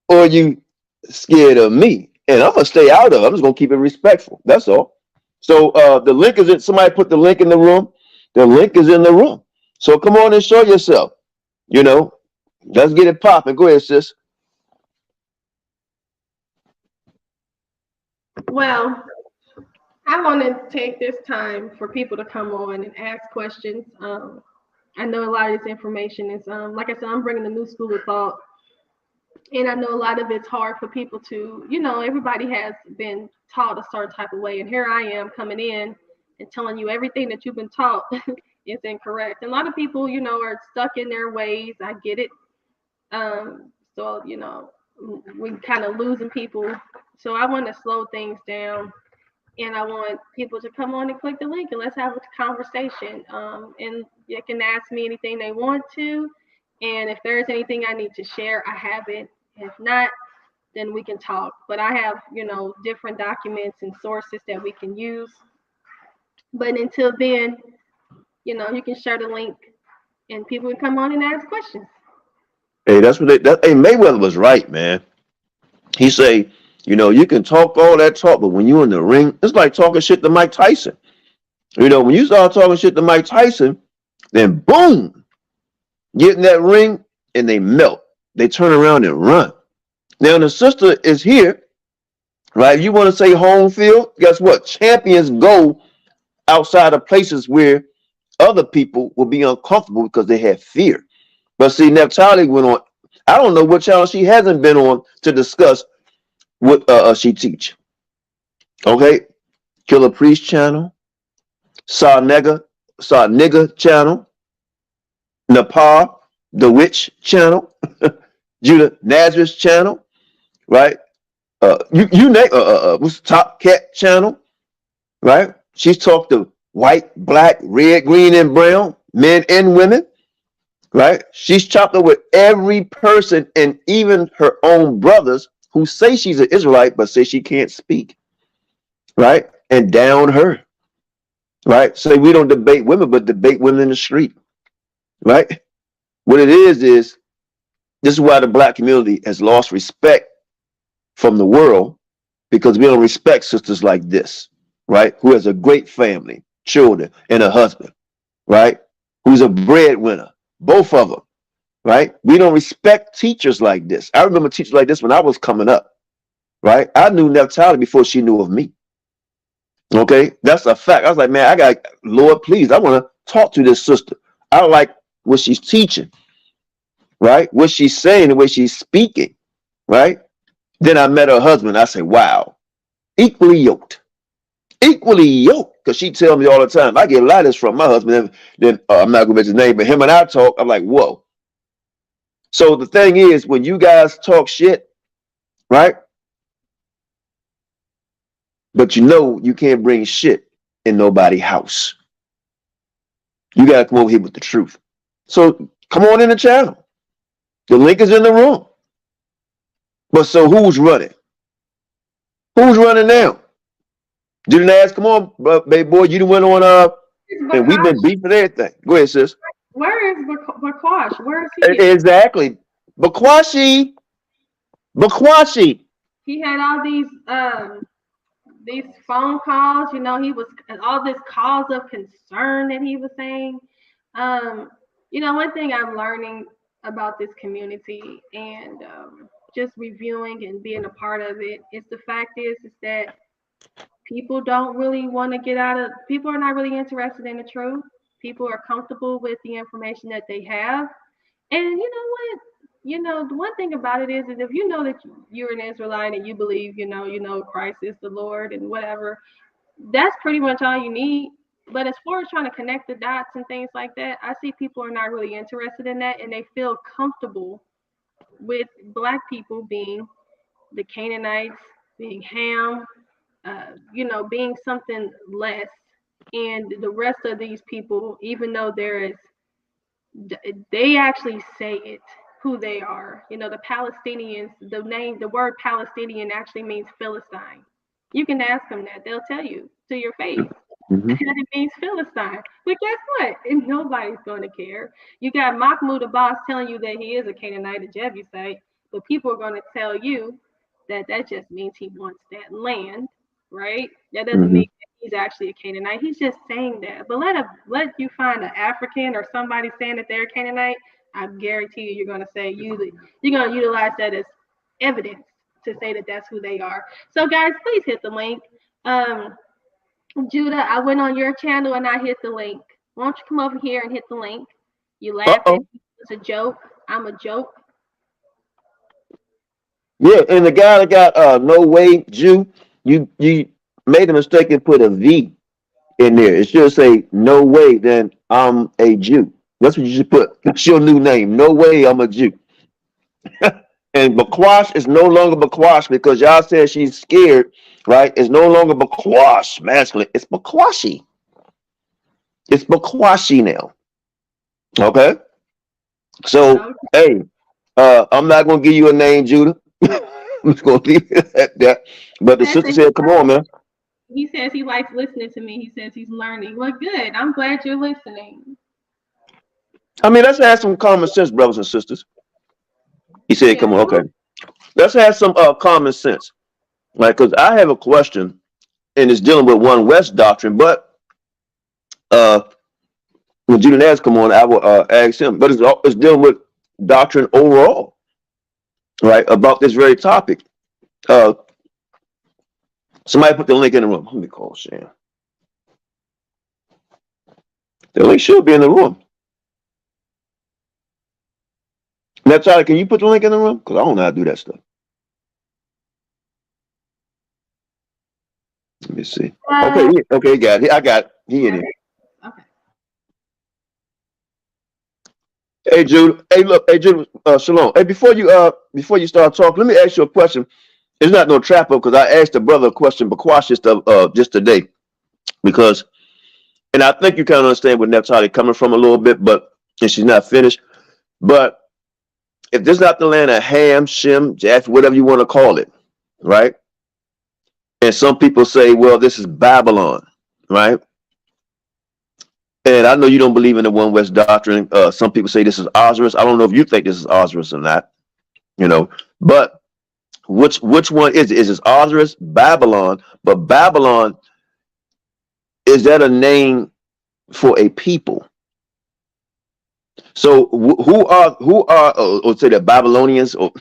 or you scared of me, and I'm gonna stay out of it. I'm just gonna keep it respectful. That's all. So the link is in. Somebody put the link in the room. The link is in the room. So come on and show yourself. You know, let's get it popping. Go ahead, sis. Well, I want to take this time for people to come on and ask questions. I know a lot of this information is, like I said, I'm bringing a new school of thought. And I know a lot of it's hard for people to, you know, everybody has been taught a certain type of way. And here I am coming in and telling you everything that you've been taught is incorrect. And a lot of people, you know, are stuck in their ways. I get it. So, you know, we're kind of losing people. So I want to slow things down. And I want people to come on and click the link and let's have a conversation. And you can ask me anything they want to. And if there's anything I need to share, I have it. If not, then we can talk. But I have, you know, different documents and sources that we can use. But until then, you know, you can share the link and people can come on and ask questions. Hey, that's what hey, Mayweather was right, man. He say, you know, you can talk all that talk, but when you're in the ring, it's like talking shit to Mike Tyson. You know, when you start talking shit to Mike Tyson, then boom, get in that ring and they melt. They turn around and run. Now the sister is here, right? You want to say home field? Guess what? Champions go outside of places where other people will be uncomfortable because they have fear. But see, Naphtali went on. I don't know what channel she hasn't been on to discuss what she teach. Okay, Killer Priest channel, Saw Nigga channel, Nepal the Witch channel, Judah Nazareth channel, right? You name what's Top Cat channel, right? She's talked to white, black, red, green, and brown, men and women, right? She's chopped up with every person and even her own brothers who say she's an Israelite but say she can't speak, right? And down her, right? Say we don't debate women, but debate women in the street, right? What it is this is why the black community has lost respect from the world, because we don't respect sisters like this, right? Who has a great family, children, and a husband, right? Who's a breadwinner, both of them, right? We don't respect teachers like this. I remember teachers like this when I was coming up, right? I knew Naphtali before she knew of me. Okay, that's a fact. I was like, man, I got, Lord, please, I want to talk to this sister. I like what she's teaching, right? What she's saying, the way she's speaking, right? Then I met her husband. I said, wow, equally yoked, because she tell me all the time. I get a lot of this from my husband. Then I'm not gonna mention his name, but him and I talk. I'm like, whoa. So the thing is, when you guys talk shit, right? But you know you can't bring shit in nobody's house. You gotta come over here with the truth. So come on in the channel. The link is in the room. But so who's running? Who's running now? Didn't ask, come on, baby boy, you done went on and we've been beefing everything. Go ahead, sis. Where is Bakwash? Where is he? Exactly. Bakwashi. He had all these phone calls, you know, he was all this cause of concern that he was saying. You know, one thing I'm learning about this community and just reviewing and being a part of it is the fact is that people don't really want to people are not really interested in the truth. People are comfortable with the information that they have. And you know what? You know, the one thing about it is if you know that you're an Israelite and you believe, you know Christ is the Lord and whatever, that's pretty much all you need. But as far as trying to connect the dots and things like that, I see people are not really interested in that, and they feel comfortable with Black people being the Canaanites, being Ham, you know, being something less. And the rest of these people, even though they actually say it, who they are. You know, the Palestinians, the word Palestinian actually means Philistine. You can ask them that. They'll tell you to your face. Mm-hmm. That it means Philistine. But guess what? And nobody's going to care. You got Mahmoud Abbas telling you that he is a Canaanite, a Jebusite, but people are going to tell you that just means he wants that land, right? That doesn't mean that he's actually a Canaanite. He's just saying that. But let you find an African or somebody saying that they're a Canaanite, I guarantee you're going to say you're going to utilize that as evidence to say that that's who they are. So guys, please hit the link. Judah, I went on your channel and I hit the link. Why don't you come over here and hit the link? You laughing? It's a joke. I'm a joke. Yeah, and the guy that got no way Jew, you made a mistake and put a V in there. It should say no way, then I'm a Jew. That's what you should put. That's your new name. No way I'm a Jew. And Bakwash is no longer Bakwash because y'all said she's scared, right? It's no longer Bakwash, masculine. It's Bakwashi. It's Bakwashi now. Okay? So, hey, I'm not going to give you a name, Judah. I'm just going to leave it at that. But the sister said, come on, man. He says he likes listening to me. He says he's learning. Well, good. I'm glad you're listening. I mean, let's have some common sense, brothers and sisters. He said, come on, okay. Let's have some common sense. Like, because I have a question, and it's dealing with One West doctrine, but when Judah Naz come on, I will ask him. But it's dealing with doctrine overall, right, about this very topic. Somebody put the link in the room. Let me call Shem. The link should be in the room. Naphtali, can you put the link in the room? Because I don't know how to do that stuff. Let me see. Okay, got it. I got it. He in here. Okay. Hey, Jude. Hey, look. Hey, Jude. Shalom. Hey, before you start talking, let me ask you a question. It's not no trap up because I asked the brother a question, Bakwash just today, and I think you kind of understand where Naphtali coming from a little bit, and she's not finished. But if this is not the land of Ham, Shem, Japheth, whatever you want to call it, right? And some people say, well, this is Babylon, right? And I know you don't believe in the one West doctrine. Some people say this is Osiris. I don't know if you think this is Osiris or not, but which one is it? Is it Osiris, Babylon? But Babylon, is that a name for a people? So who are or say the Babylonians, or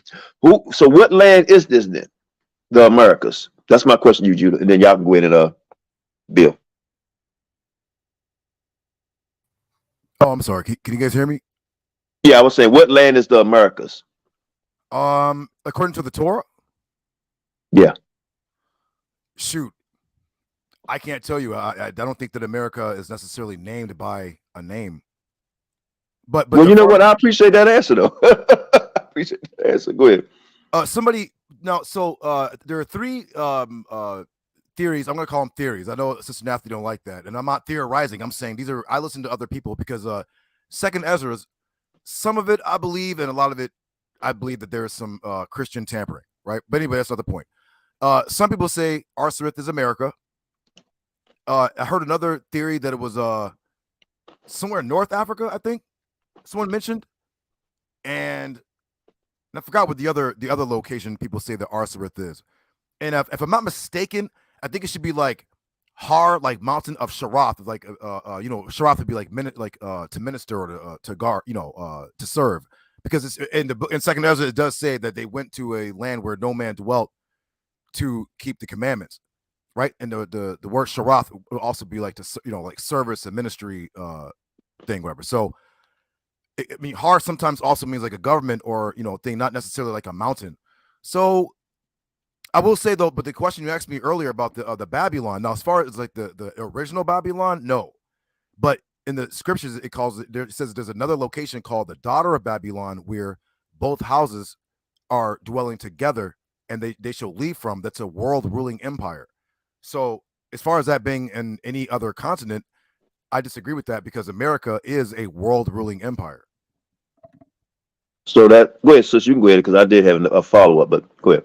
who? So what land is this then? The Americas. That's my question to you, Judah, and then y'all can go in and Bill. Oh, I'm sorry. Can you guys hear me? Yeah, I was saying, what land is the Americas? According to the Torah? Yeah. Shoot. I can't tell you. I don't think that America is necessarily named by a name. But well, you know what? I appreciate that answer, though. I appreciate that answer. Go ahead. There are three theories. I'm going to call them theories. I know Sister Naphtali don't like that, and I'm not theorizing. I'm saying I listen to other people because Second Ezra's, some of it I believe, and a lot of it I believe that there is some Christian tampering, right? But anyway, that's not the point. Some people say Osiris is America. I heard another theory that it was somewhere in North Africa, I think someone mentioned, and I forgot what the other location people say that Osiris is. And if I'm not mistaken, I think it should be like like mountain of Sharath, like Sharath would be like to minister or to guard, to serve, because it's in Second Ezra it does say that they went to a land where no man dwelt to keep the commandments, right? And the word Sharath would also be like like service and ministry thing, whatever. So Har sometimes also means like a government or thing, not necessarily like a mountain. So I will say though, but the question you asked me earlier about the Babylon, now as far as like the original Babylon, no, but in the scriptures it says there's another location called the daughter of Babylon where both houses are dwelling together and they shall leave from. That's a world ruling empire. So as far as that being in any other continent, I disagree with that because America is a world ruling empire. So go ahead, sis, you can go ahead because I did have a follow up, but go ahead.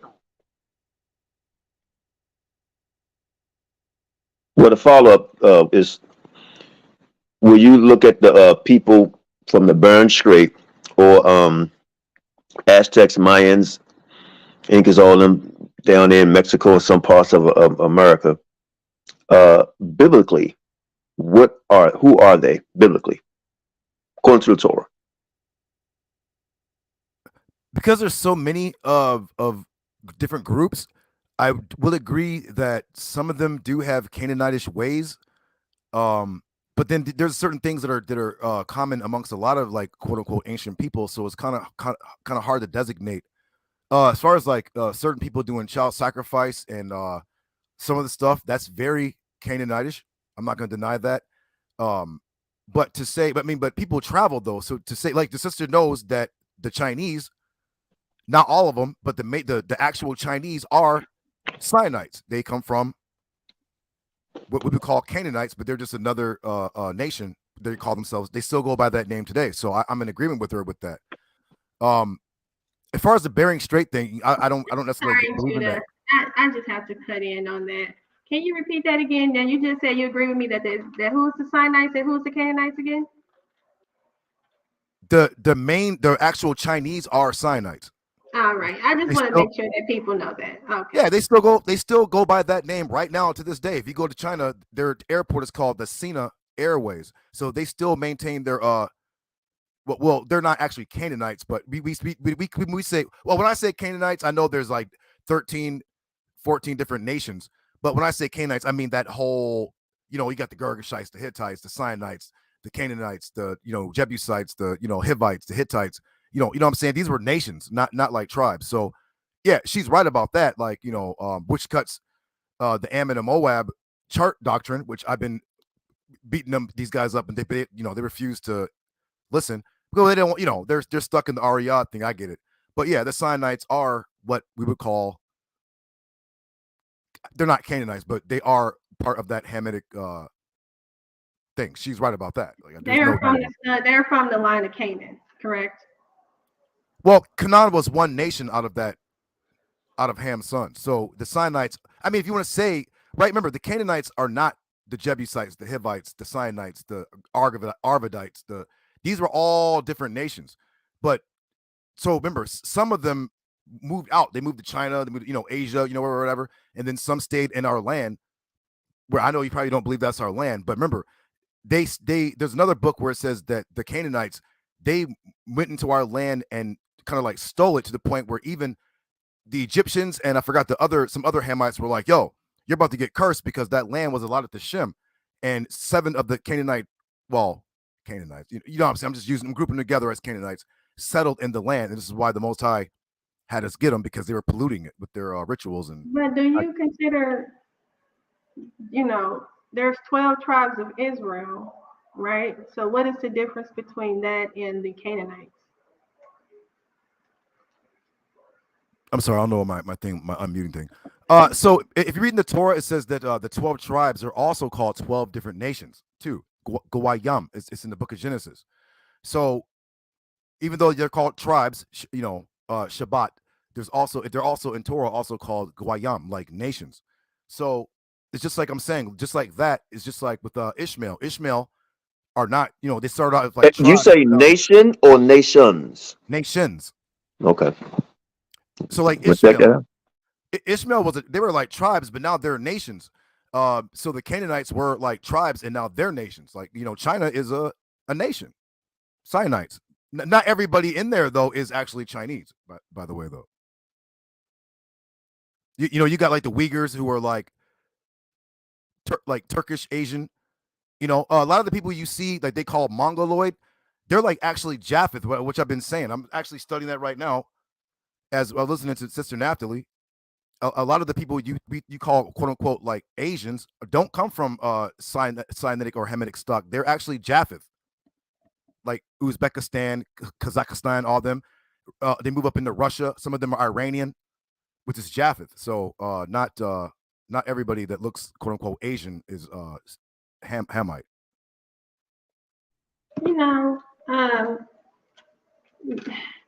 Well, the follow up is, will you look at the people from the Bering Strait or Aztecs, Mayans, Incas, all of them down there in Mexico and some parts of America, biblically, who are they biblically, according to the Torah? Because there's so many of different groups, I will agree that some of them do have Canaanitish ways. But then there's certain things that are common amongst a lot of like quote unquote ancient people. So it's kind of hard to designate. As far as like certain people doing child sacrifice and some of the stuff that's very Canaanitish. I'm not going to deny that. But people travel though. So to say, like, the sister knows that the Chinese, not all of them, but the actual Chinese are Sinaites. They come from what we would call Canaanites, but they're just another nation. They call themselves. They still go by that name today. So I'm in agreement with her with that. As far as the Bering Strait thing, I don't necessarily believe in that. I just have to cut in on that. Can you repeat that again? Now you just said you agree with me that who's the Sinaites and who's the Canaanites again? The actual Chinese are Sinaites. All right. I just want to make sure that people know that. Okay. Yeah, they still go by that name right now to this day. If you go to China, their airport is called the Sina Airways. So they still maintain their well, they're not actually Canaanites, but we say, well, when I say Canaanites, I know there's like 13, 14 different nations. But when I say Canaanites, I mean that whole, you got the Girgashites, the Hittites, the Sinaites, the Canaanites, the Jebusites, the Hivites, the Hittites. You know what I'm saying? These were nations, not like tribes. So yeah, she's right about that. Like, which cuts the Ammon and Moab chart doctrine, which I've been beating these guys up, and they refuse to listen because they don't, they're stuck in the AREA thing. I get it. But yeah, the Sinaites are what we would call, they're not Canaanites, but they are part of that Hamitic thing. She's right about that. Like, they're from the line of Canaan, correct? Well, Canaan was one nation out of Ham's son. So the Sinaites, I mean, if you want to say, right, remember, the Canaanites are not the Jebusites, the Hivites, the Sinaites, the Arvadites. These were all different nations. But so remember, some of them moved out. They moved to China, they moved to, Asia, whatever. And then some stayed in our land, where I know you probably don't believe that's our land. But remember, there's another book where it says that the Canaanites, they went into our land and kind of like stole it to the point where even the Egyptians, and I forgot some other Hamites were like, yo, you're about to get cursed because that land was allotted to Shem. And 7 of the Canaanites, you know what I'm saying? I'm grouping them together as Canaanites, settled in the land. And this is why the Most High had us get them, because they were polluting it with their rituals. But do you consider, there's 12 tribes of Israel, right? So what is the difference between that and the Canaanites? I'm sorry, I don't know my unmuting thing. So if you read in the Torah, it says that the 12 tribes are also called 12 different nations too. Gawayam, it's in the book of Genesis. So even though they're called tribes, Shabbat, they're also in Torah also called Gawayam, like nations. So it's just like I'm saying, just like that, it's just like with Ishmael. Ishmael are not, they started out like tribes. You say nation or nations? Nations. Okay. So like Ishmael they were like tribes, but now they're nations. So the Canaanites were like tribes, and now they're nations. Like, China is a nation. Sinaites. Not everybody in there though is actually Chinese. By the way, though, you got like the Uyghurs who are like Turkish Asian. A lot of the people you see, like they call Mongoloid, they're like actually Japheth, which I've been saying. I'm actually studying that right now as well, listening to Sister Naphtali. A lot of the people you call quote unquote like Asians don't come from Sinaitic or Hamitic stock. They're actually Japheth, like Uzbekistan, Kazakhstan, all them. They move up into Russia. Some of them are Iranian, which is Japheth. So not everybody that looks quote unquote Asian is Hamite.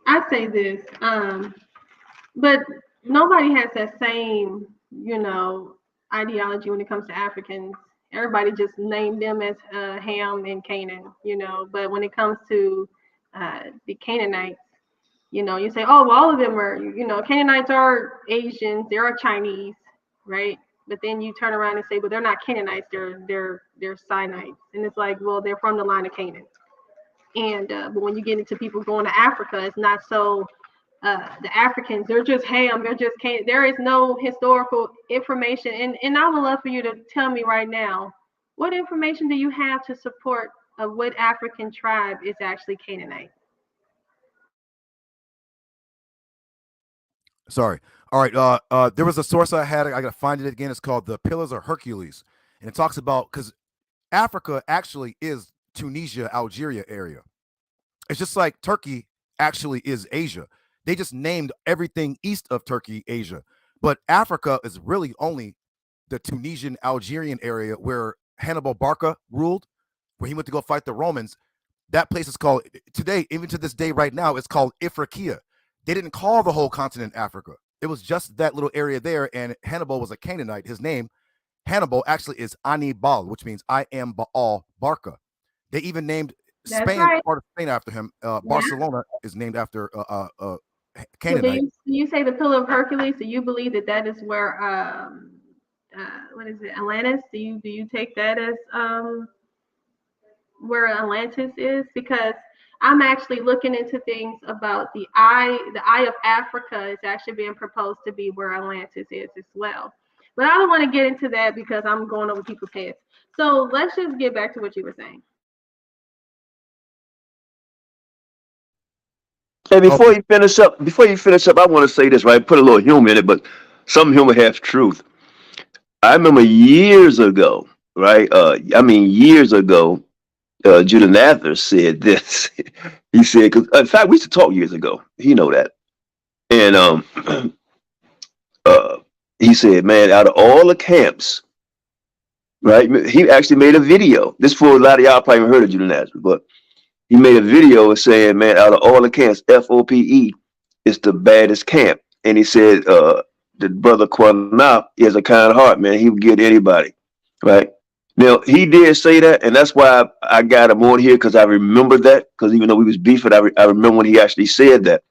I say this, but nobody has that same, ideology when it comes to Africans. Everybody just named them as Ham and Canaan, but when it comes to the Canaanites, you say, oh, well, all of them are, Canaanites are Asians, they are Chinese, right? But then you turn around and say, but they're not Canaanites, they're Sinites. And it's like, well, they're from the line of Canaan. And but when you get into people going to Africa, it's not so. The Africans, they're just Ham, they're just Canaan. There is no historical information, and I would love for you to tell me right now, what information do you have to support of what African tribe is actually Canaanite? Sorry. All right. There was a source I had. I gotta find it again. It's called the Pillars of Hercules, and it talks about, because Africa actually is Tunisia, Algeria area. It's just like Turkey actually is Asia. They just named everything east of Turkey Asia, but Africa is really only the Tunisian, Algerian area where Hannibal Barca ruled, where he went to go fight the Romans. That place is called today, even to this day, right now, it's called Ifriqiya. They didn't call the whole continent Africa. It was just that little area there, and Hannibal was a Canaanite. His name, Hannibal, actually is Anibal, which means I am Baal Barca. They even named Spain, right, part of Spain after him. Barcelona is named after Canaanite. So you say the Pillar of Hercules? Do you believe that is where what is it, Atlantis? Do you take that as where Atlantis is? Because I'm actually looking into things about the eye of Africa is actually being proposed to be where Atlantis is as well. But I don't want to get into that because I'm going over people's heads. So let's just get back to what you were saying. Hey, before you finish up, I want to say this, right? Put a little humor in it, but some humor has truth. I remember years ago, right? Years ago, Judah Nather said this. He said, cause in fact, we used to talk years ago. He know that. And he said, man, out of all the camps, right? He actually made a video. This for a lot of y'all probably haven't heard of Judah Nather, but he made a video saying, man, out of all the camps, F.O.P.E it's the baddest camp. And he said, the brother QANATH is a kind heart, man. He would get anybody, right? Now, he did say that, and that's why I got him on here, because I remember that, because even though we was beefing, I remember when he actually said that.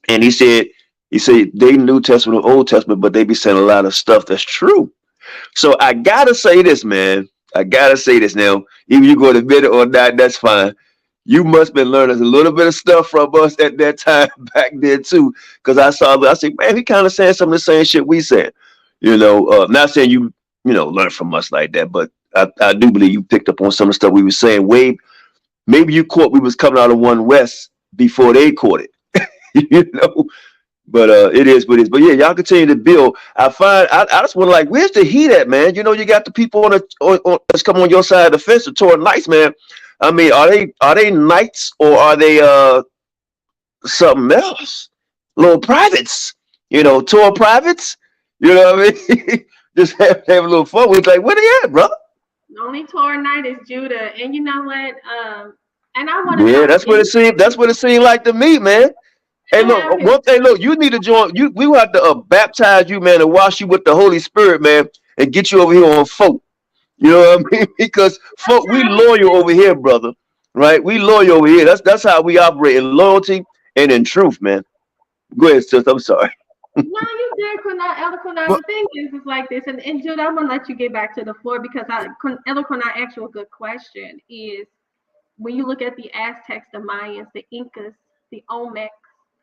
And he said they New Testament, Old Testament, but they be saying a lot of stuff that's true. So I gotta say this, man. I gotta say this now. Even you go to admit it or not, that's fine. You must have been learning a little bit of stuff from us at that time back then too. Because I said, man, he kind of saying some of the same shit we said. Not saying you learn from us like that, but I do believe you picked up on some of the stuff we were saying. Way maybe you caught we was coming out of One West before they caught it. But it is what it is. But yeah, y'all continue to build. I just want to, like, where's the heat at, man? You got the people on that's come on your side of the fence, the Torah Knights, man. I mean, are they knights, or are they something else? Little privates, Torah privates. You know what I mean? Just have a little fun. We're like, where they at, brother? The only Torah Knight is Judah, and you know what? And I want to. Yeah, that's what it seemed. That's what it seemed like to me, man. Hey, look, one thing, look, you need to join. We will have to baptize you, man, and wash you with the Holy Spirit, man, and get you over here on F.O.P.E. You know what I mean? Because F.O.P.E, we loyal over here, brother. Right? We loyal over here. That's how we operate, in loyalty and in truth, man. Go ahead, sis. I'm sorry. No, you did, Elder QANATH. The thing is like this, and Judah, I'm gonna let you get back to the floor, because Elder QANATH asked you a good question. Is when you look at the Aztecs, the Mayans, the Incas, the Olmecs,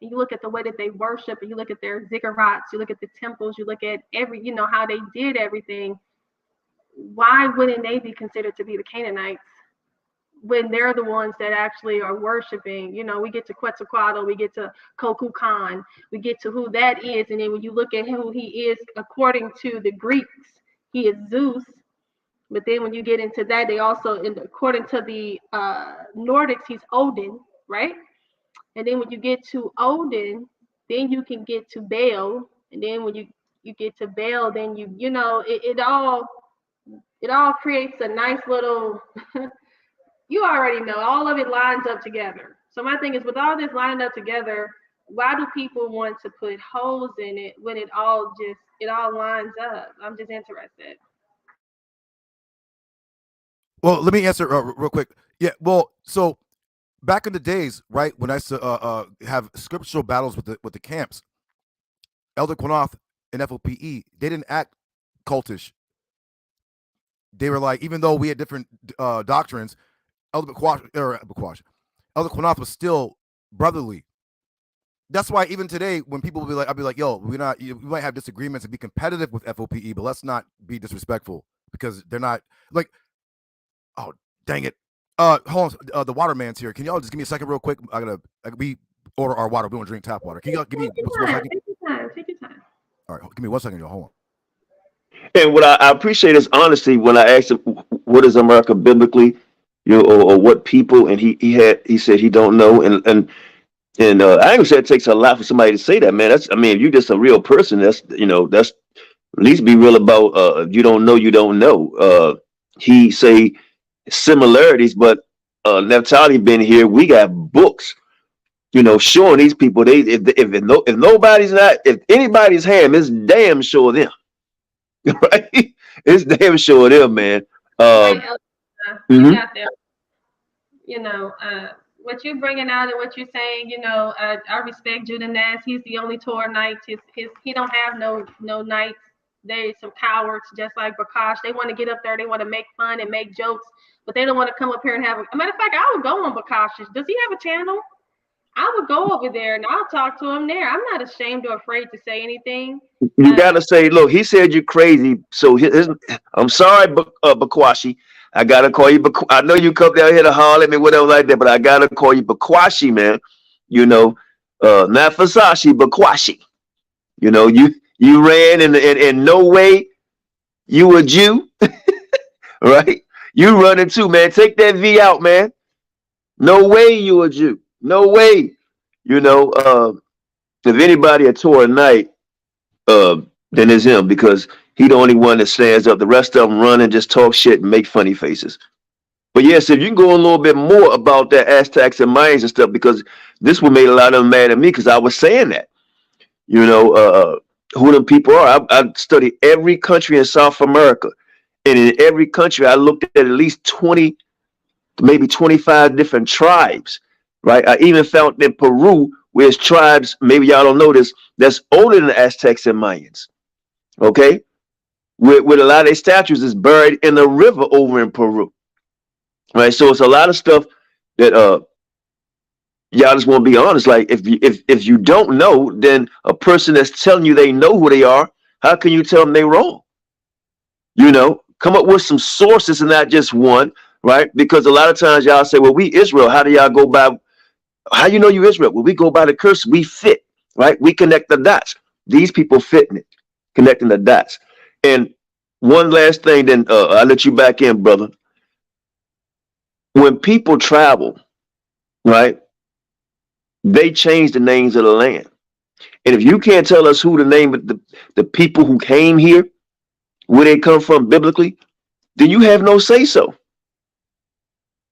and you look at the way that they worship, and you look at their ziggurats, you look at the temples, you look at how they did everything. Why wouldn't they be considered to be the Canaanites when they're the ones that actually are worshiping? We get to Quetzalcoatl, we get to Kukulkan, we get to who that is, and then when you look at who he is according to the Greeks, he is Zeus. But then when you get into that, they also, according to the Nordics, he's Odin, right? And then when you get to Odin, then you can get to Baal, and then when you get to Baal, then it all creates a nice little. You already know, all of it lines up together. So my thing is, with all this lining up together, why do people want to put holes in it when it all lines up? I'm just interested. Well, let me answer real quick. Yeah, well, so back in the days, right, when I used to have scriptural battles with the camps, Elder QANATH and F.O.P.E, they didn't act cultish. They were like, even though we had different doctrines, Elder QANATH was still brotherly. That's why even today, when people will be like, I'll be like, yo, we might have disagreements and be competitive with F.O.P.E, but let's not be disrespectful, because they're not like, oh, dang it. Hold on, the waterman's here. Can y'all just give me a second real quick? We order our water. We don't drink tap water. Can y'all give me 1 second? Take your time. All right, give me 1 second, y'all. Hold on. And what I appreciate is honesty when I asked him, what is America biblically, or what people, and he said he don't know, and I ain't gonna say it takes a lot for somebody to say that, man. If you're just a real person, that's at least be real about you don't know. He say similarities, but Naphtali been here. We got books, showing these people if anybody's ham, it's damn sure them. Right? It's damn sure them, man. You got there. What you're bringing out and what you're saying, I respect Judah Nass. He's the only Torah Knight. He don't have no knights. There's some cowards just like Bakash. They want to get up there. They want to make fun and make jokes, but they don't want to come up here and have a matter of fact, I would go on Bakash's. Does he have a channel? I would go over there and I'll talk to him there. I'm not ashamed or afraid to say anything. You gotta say, look, he said you're crazy. So I'm sorry, Bakwashi. I gotta call you. I know you come down here to holler at me, whatever like that, but I gotta call you Bakwashi, man. Not Fasashi, Bakwashi. You ran in no way you a Jew, right? You running too, man. Take that V out, man. No way you a Jew. No way. If anybody a Torah Knight, then it's him, because he the only one that stands up. The rest of them run and just talk shit and make funny faces. But yes, if you can go a little bit more about that Aztecs and Mayans and stuff, because this would make a lot of them mad at me because I was saying that, you know, who them people are. I studied every country in South America, and in every country I looked at least 20, maybe 25 different tribes, right? I even found in Peru where it's tribes, maybe y'all don't know this, that's older than the Aztecs and Mayans, okay? With a lot of their statues is buried in the river over in Peru, right? So it's a lot of stuff that y'all just want to be honest. Like if you don't know, then a person that's telling you they know who they are, how can you tell them they wrong? You know, come up with some sources and not just one, right? Because a lot of times y'all say, well, we Israel. How do y'all go by? How you know you Israel? Well, we go by the curse. We fit, right? We connect the dots. These people fitting it, connecting the dots. And one last thing, then I'll let you back in, brother. When people travel, right, they change the names of the land. And if you can't tell us who the name of the people who came here, where they come from biblically, then you have no say so.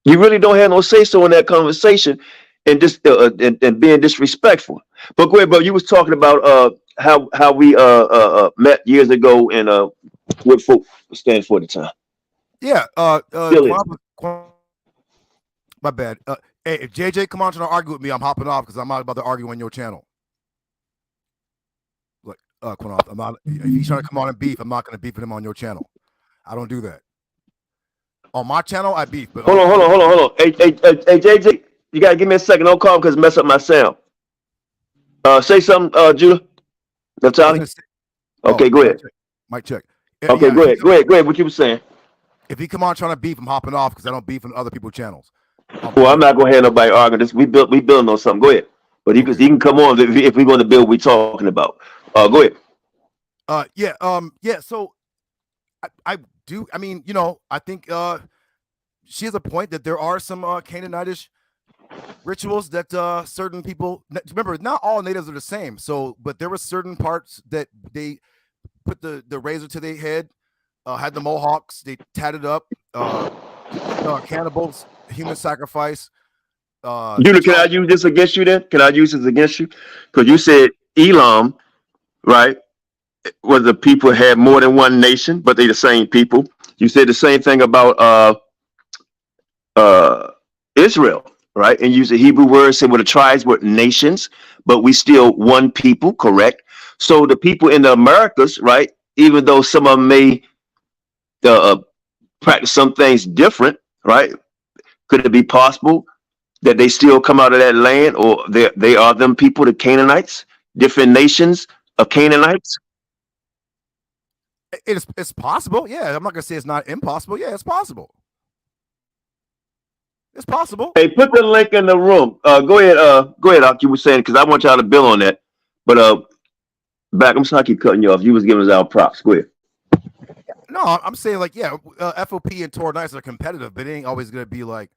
You really don't have no say so in that conversation, and just and being disrespectful. But go ahead, bro. You was talking about how we met years ago and what folk stand for at the time. Yeah. Still is. My bad. Hey, if JJ come on trying to argue with me, I'm hopping off because I'm not about to argue on your channel. Like, QANATH, I'm not. If he's trying to come on and beef, I'm not going to beef with him on your channel. I don't do that. On my channel, I beef. But hold on. Hey, JJ, you gotta give me a second. Don't call him because it mess up my sound. Say something, Judah. Naphtali. Okay, go ahead. Mic check. Okay, go ahead. What you were saying? If he come on trying to beef, I'm hopping off because I don't beef on other people's channels. Well, I'm not gonna have nobody argue this. We building on something. Go ahead. But he can come on if we want to build what we're talking about. Go ahead. Yeah. So I do. I mean, you know, I think she has a point that there are some Canaanitish rituals that certain people remember. Not all natives are the same. So, but there were certain parts that they put the razor to their head, had the mohawks, they tatted up, cannibals, human sacrifice. Judah, can I use this against you then? Can I use this against you? Because you said Elam, right? Was the people had more than one nation, but they the same people. You said the same thing about Israel, right? And use the Hebrew word, say well the tribes were nations, but we still one people, correct? So the people in the Americas, right? Even though some of them may practice some things different, right? Could it be possible that they still come out of that land, or they are them people, the Canaanites, different nations of Canaanites? It's possible. Yeah, I'm not gonna say it's not impossible. Yeah, it's possible. It's possible. Hey, put the link in the room. Go ahead, Ak, you were saying, because I want y'all to build on that. But back, I'm sorry I keep cutting you off. You was giving us our props. Go ahead. No, I'm saying like, yeah, F.O.P. and Torah Nights are competitive, but it ain't always gonna be like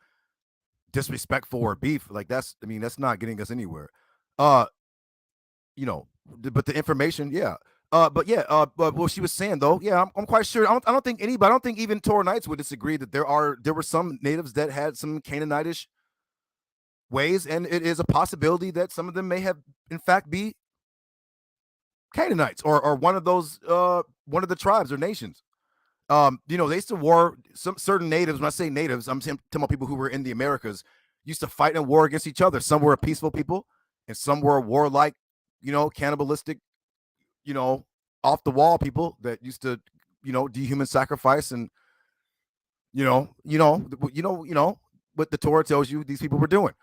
disrespectful or beef. Like that's not getting us anywhere. You know, but the information, yeah. But what she was saying though, yeah, I'm quite sure. I don't think even Torah Nights would disagree that there were some natives that had some Canaanitish ways, and it is a possibility that some of them may have in fact be Canaanites or one of those one of the tribes or nations. You know, they used to war some certain natives. When I say natives, I'm talking about people who were in the Americas, used to fight and war against each other. Some were peaceful people, and some were warlike, you know, cannibalistic, you know, off the wall people that used to, you know, do human sacrifice and, you know what the Torah tells you these people were doing.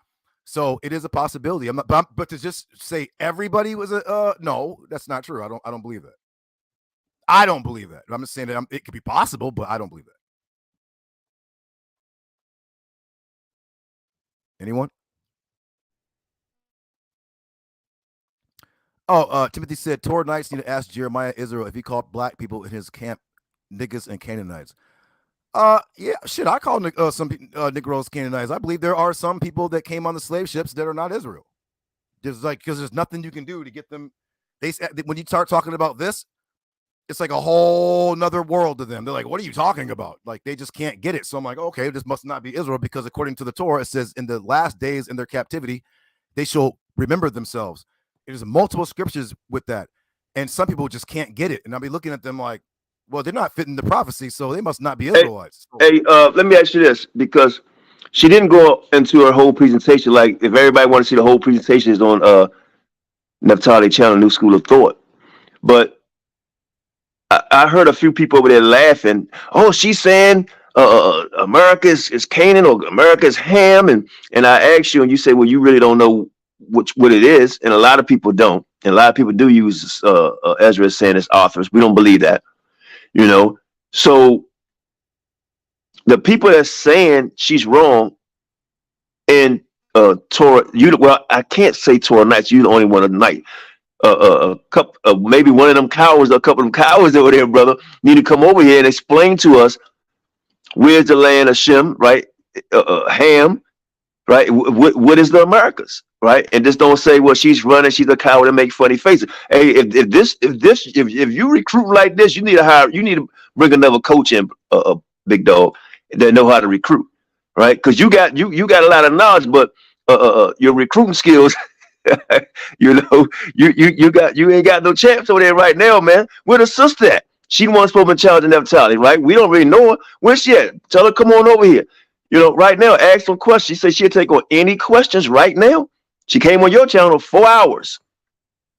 So it is a possibility. But to just say everybody was no, that's not true. I don't believe that. I don't believe that. I'm just saying that it could be possible, but I don't believe that. Anyone? Oh, Timothy said Torah Nights need to ask Jeremiah Israel if he called black people in his camp niggas and Canaanites. Yeah, shit. I call some Negroes Canaanites. I believe there are some people that came on the slave ships that are not Israel. There's because there's nothing you can do to get them. When you start talking about this, it's like a whole nother world to them. They're like, what are you talking about? Like, they just can't get it. So I'm like, okay, this must not be Israel, because according to the Torah, it says in the last days in their captivity, they shall remember themselves. There's multiple scriptures with that. And some people just can't get it. And I'll be looking at them like, well, they're not fitting the prophecy, so they must not be Israelites. Let me ask you this, because she didn't go into her whole presentation. Like, if everybody want to see the whole presentation, is on Naphtali channel, New School of Thought. But I heard a few people over there laughing. Oh, she's saying America is Canaan, or America is Ham, and I asked you, and you say, well, you really don't know what it is, and a lot of people don't, and a lot of people do use Ezra as saying as authors. We don't believe that, you know. So the people that's saying she's wrong, and Torah, well, I can't say Torah nights. You're the only one tonight. A couple, maybe one of them cowards, a couple of them cowards over there, brother, need to come over here and explain to us where's the land of Shem, right? Ham, right? What is the Americas, right? And just don't say, well, she's running, she's a coward, and make funny faces. Hey, if you recruit like this, you need to bring another coach in, big dog, that know how to recruit, right? Because you got a lot of knowledge, but your recruiting skills. You know, you ain't got no champs over there right now, man. Where the sister at? She the one supposed to be challenging Naphtali, right? We don't really know her. Where's she at? Tell her, come on over here. You know, right now, ask some questions. She said she'll take on any questions right now. She came on your channel 4 hours.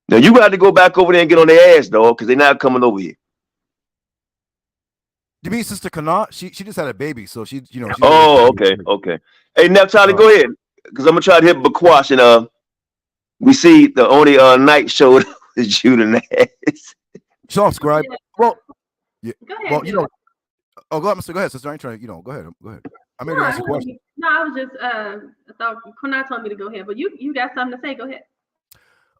Now you got to go back over there and get on their ass, dog, because they're not coming over here. You mean Sister QANATH? She just had a baby, so she, you know. Okay. Hey, Naphtali, go ahead, because I'm gonna try to hit Bakwash, and we see the only night show is Judah Nash. Shalom, scribe. Well, yeah. Go ahead, well, you know. Oh, go ahead, sister. I ain't trying to, go ahead. I'm here to ask you a question. No, I was just I thought QANATH told me to go ahead, but you got something to say. Go ahead.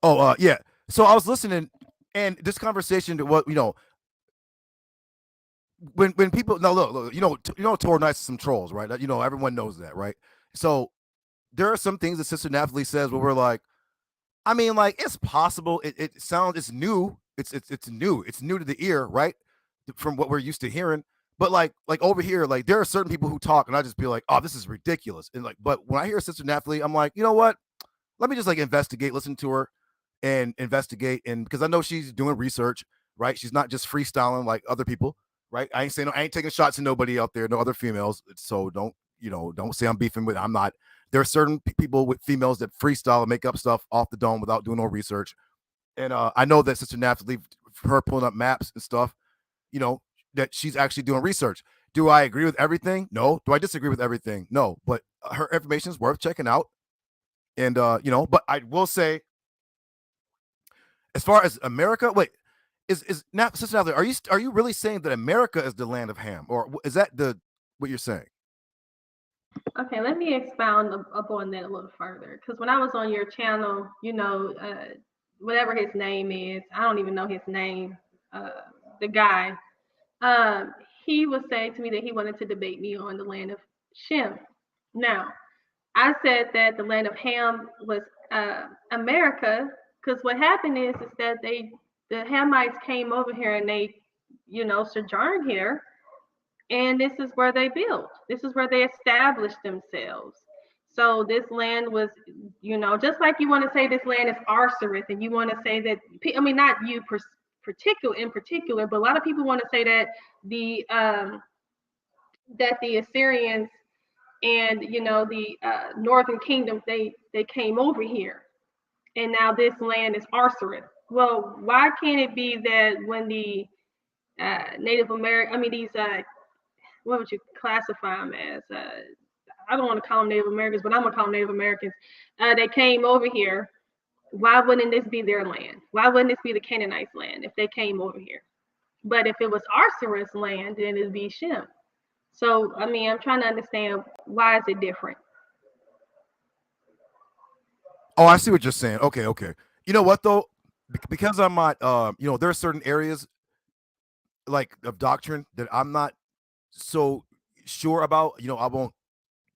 Oh, yeah. So I was listening, and this conversation, when people, no, look, Torah nights are some trolls, right? Everyone knows that, right? So there are some things that Sister Naphtali says where we're like, I mean, like, it's possible. It sounds, it's new. It's new. It's new to the ear, right? From what we're used to hearing. But like over here, like, there are certain people who talk, and I just be like, oh, this is ridiculous. And like, but when I hear Sister Naphtali, I'm like, you know what? Let me just like investigate, listen to her, and investigate, and because I know she's doing research, right? She's not just freestyling like other people, right? I ain't taking shots at nobody out there, no other females. So don't say I'm beefing with. I'm not. There are certain people with females that freestyle and make up stuff off the dome without doing no research. And I know that Sister Naphtali, her pulling up maps and stuff, that she's actually doing research. Do I agree with everything? No. Do I disagree with everything? No. But her information is worth checking out. And, but I will say, as far as America, wait, is now, Sister Naphtali, are you really saying that America is the land of Ham? Or is that what you're saying? Okay, let me expound upon that a little further. Because when I was on your channel, whatever his name is, I don't even know his name, the guy, he was saying to me that he wanted to debate me on the land of Shem. Now, I said that the land of Ham was America, because what happened is that the Hamites came over here and they, sojourned here. And this is where they built. This is where they established themselves. So this land was, just like you want to say this land is Arsareth, and you want to say that, I mean, not you in particular, but a lot of people want to say that the Assyrians and the northern kingdom they came over here, and now this land is Arsareth. Well, why can't it be that when the Native American, these what would you classify them as? I don't want to call them Native Americans, but I'm gonna call them Native Americans. They came over here. Why wouldn't this be their land? Why wouldn't this be the Canaanites' land if they came over here? But if it was Arsareth's land, then it'd be Shem. So I'm trying to understand, why is it different? Oh, I see what you're saying. Okay. You know what though? Because I'm not, there are certain areas like of doctrine that I'm not so sure about. I won't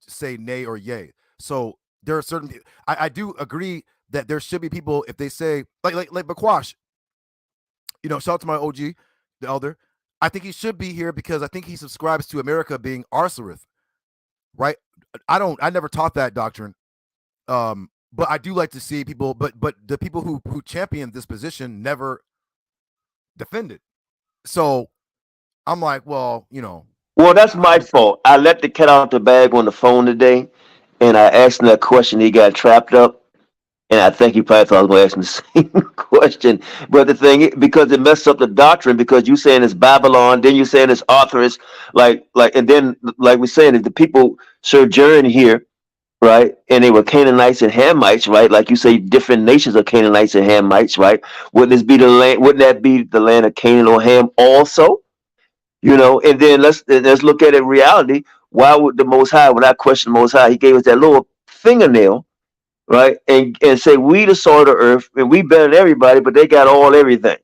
say nay or yay. So there are certain people. I do agree that there should be people, if they say like Bakwash, shout out to my OG. the elder. I think he should be here because I think he subscribes to America being Arsarith, right? I never taught that doctrine. But I do like to see people, but the people who champion this position never defend it. So I'm like, well, Well, that's my fault. I let the cat out the bag on the phone today, and I asked him that question. He got trapped up, and I think he probably thought I was going to ask him the same question. But the thing, because it messed up the doctrine, because you saying it's Babylon, then you saying it's authors, and then like we're saying, if the people sojourn here, right, and they were Canaanites and Hamites, right, like you say, different nations of Canaanites and Hamites, right? Wouldn't this be the land? Wouldn't that be the land of Canaan or Ham also? And then let's look at it in reality. Why would the Most High, when I question the Most High, he gave us that little fingernail, right? And say we the salt of the earth, and we better than everybody, but they got everything.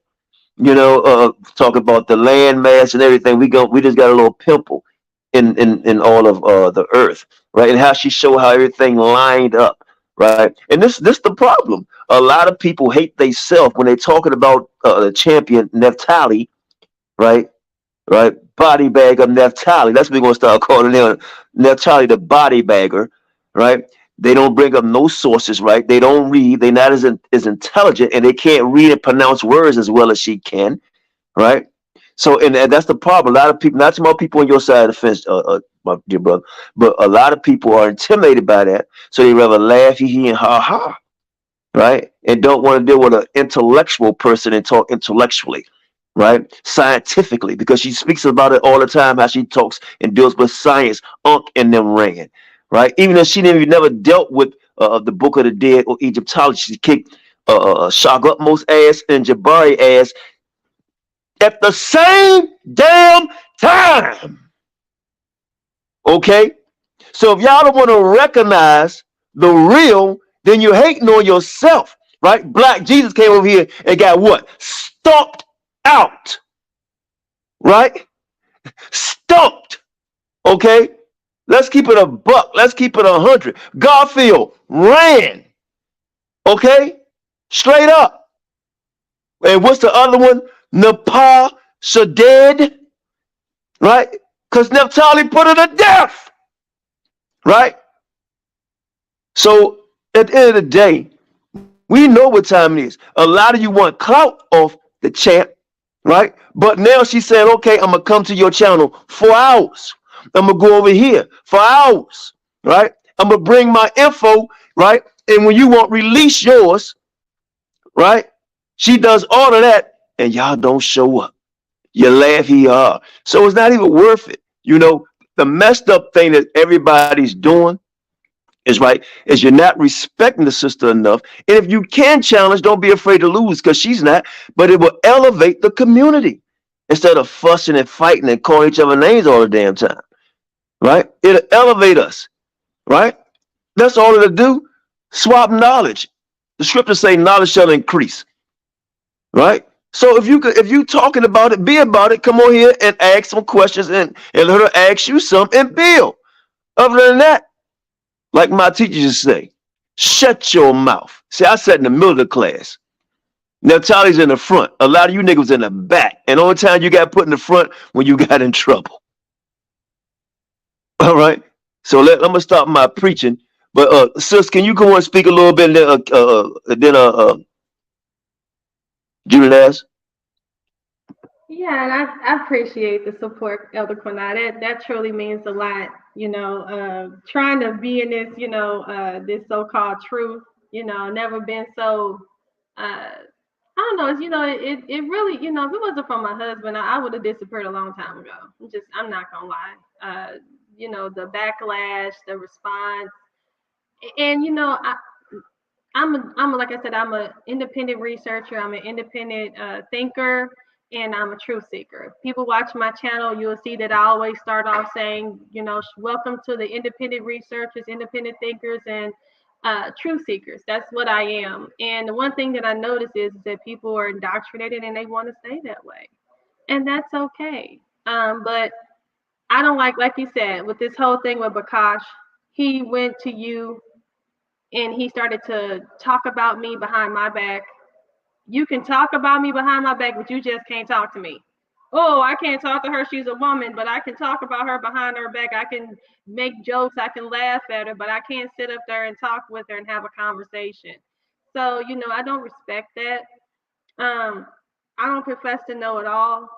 Talk about the land mass and everything. We just got a little pimple in all of the earth, right? And how she showed how everything lined up, right? And this the problem. A lot of people hate themselves when they're talking about the champion Naphtali, right? Right? Body bag of Naphtali. That's what we're gonna start calling him, Naphtali, the body bagger, right? They don't bring up no sources, right? They don't read. They're not as intelligent, and they can't read and pronounce words as well as she can, right? So, and that's the problem. A lot of people, not too many people on your side of the fence, my dear brother, but a lot of people are intimidated by that, so they rather laugh, hee and ha ha, right? And don't want to deal with an intellectual person and talk intellectually, right? Scientifically, because she speaks about it all the time, how she talks and deals with science, and them ran, right? Even though she never dealt with the Book of the Dead or Egyptology, she kicked Shagutmost ass and Jabari ass at the same damn time. Okay? So if y'all don't want to recognize the real, then you're hating on yourself, right? Black Jesus came over here and got what? Stomped out, right? Stumped. Okay? Let's keep it a buck. Let's keep it 100. Garfield ran. Okay? Straight up. And what's the other one? Napah Shaded, right? Because Naphtali put her to death, right? So at the end of the day, we know what time it is. A lot of you want clout off the champ, right? But now she said, okay, I'm going to come to your channel for hours. I'm going to go over here for hours, right? I'm going to bring my info, right? And when you want release yours, right? She does all of that and y'all don't show up. You laugh, so it's not even worth it. The messed up thing that everybody's doing is you're not respecting the sister enough. And if you can challenge, don't be afraid to lose, because she's not, but it will elevate the community instead of fussing and fighting and calling each other names all the damn time, right? It'll elevate us, right? That's all it'll do. Swap knowledge. The scriptures say knowledge shall increase, right? So if you talking about it, be about it. Come on here and ask some questions and let her ask you some and build. Other than that, like my teachers say, shut your mouth. See, I sat in the middle of the class. Naphtali's in the front. A lot of you niggas in the back. And the only time you got put in the front when you got in trouble. All right. So I'm gonna stop my preaching. But sis, can you come on and speak a little bit, and then Judas? Yeah, and I appreciate the support, Elder Quanah. That truly means a lot. Trying to be in this, this so-called truth. Never been so. I don't know. It really, if it wasn't for my husband, I would have disappeared a long time ago. I'm not gonna lie. The backlash, the response, and I'm like I said, I'm an independent researcher. I'm an independent thinker, and I'm a truth seeker. If people watch my channel, you'll see that I always start off saying, welcome to the independent researchers, independent thinkers, and truth seekers. That's what I am. And the one thing that I notice is that people are indoctrinated and they want to stay that way, and that's okay. But I don't like you said, with this whole thing with Bakash, he went to you and he started to talk about me behind my back. You can talk about me behind my back, but you just can't talk to me. oh, I can't talk to her, she's a woman, but I can talk about her behind her back. I can make jokes, I can laugh at her, but I can't sit up there and talk with her and have a conversation. So, I don't respect that. I don't profess to know it all.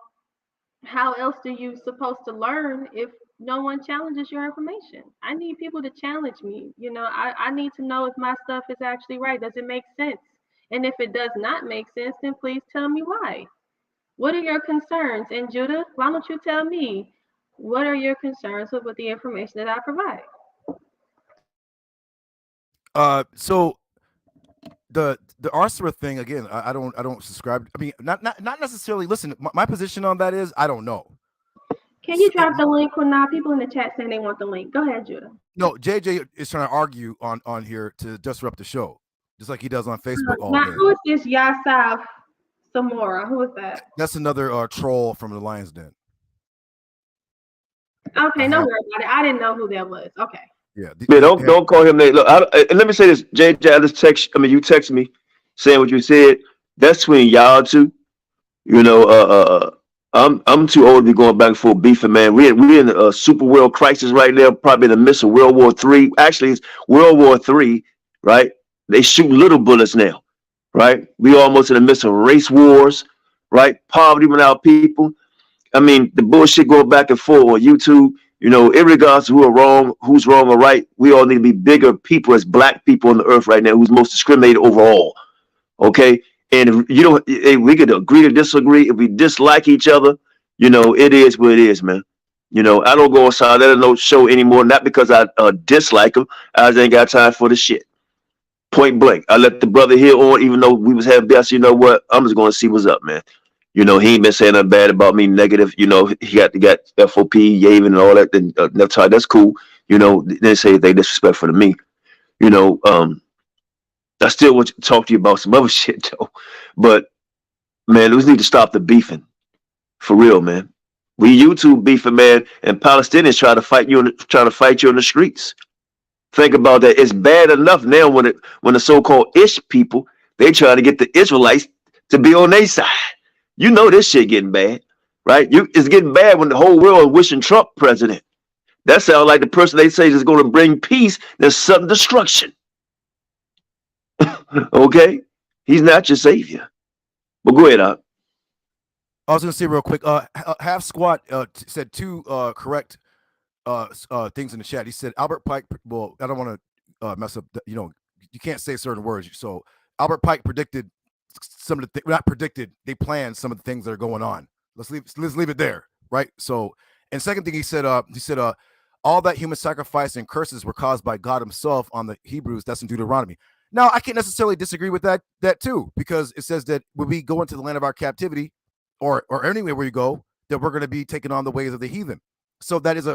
How else do you supposed to learn if no one challenges your information? I need people to challenge me. I need to know if my stuff is actually right. Does it make sense? And if it does not make sense, then please tell me why. What are your concerns? And Judah, why don't you tell me what are your concerns with the information that I provide? So the Arthur thing again, I don't subscribe. I mean, not necessarily. Listen, my position on that is I don't know. Can you drop the link for now? People in the chat saying they want the link. Go ahead, Judah. No, JJ is trying to argue on here to disrupt the show, just like he does on Facebook all now, day. who is this Yasaf Samora? Who is that? That's another troll from the Lion's Den. Okay, no worry about it. I didn't know who that was. Okay. Yeah, don't call him that. Look, let me say this, JJ. I just text. I mean, you text me saying what you said. That's between y'all two. I'm too old to be going back and forth beefing, man. We're in a super world crisis right now, probably in the midst of World War III. Actually, it's World War III, right? They shoot little bullets now, right? We almost in the midst of race wars, right? Poverty among our people. I mean, the bullshit going back and forth on YouTube. Irregardless of who's wrong or right, we all need to be bigger people as black people on the earth right now who's most discriminated overall. Okay? And if we could agree to disagree. If we dislike each other, it is what it is, man. I don't go outside that no show anymore, not because I dislike him. I just ain't got time for the shit. Point blank. I let the brother here on, even though we was having best. You know what? I'm just going to see what's up, man. He ain't been saying nothing bad about me, negative. He got F.O.P.E, Yavin, and all that. And Naphtali, that's cool. They say they disrespectful to me. I still want to talk to you about some other shit, though. But, man, we need to stop the beefing. For real, man. We YouTube beefing, man, and Palestinians try to fight you in the streets. Think about that. It's bad enough now when the so-called Ish people, they try to get the Israelites to be on their side. This shit getting bad, right? It's getting bad when the whole world is wishing Trump president. That sounds like the person they say is going to bring peace. There's sudden destruction. Okay, he's not your savior. But go ahead, Op. I was going to say real quick. Half Squat said two correct things in the chat. He said Albert Pike. Well, I don't want to mess up. You can't say certain words. So Albert Pike predicted some of the not predicted. They planned some of the things that are going on. Let's leave it there, right? So, and second thing he said all that human sacrifice and curses were caused by God Himself on the Hebrews. That's in Deuteronomy. Now, I can't necessarily disagree with that too, because it says that when we go into the land of our captivity, or anywhere where you go, that we're going to be taking on the ways of the heathen. So that is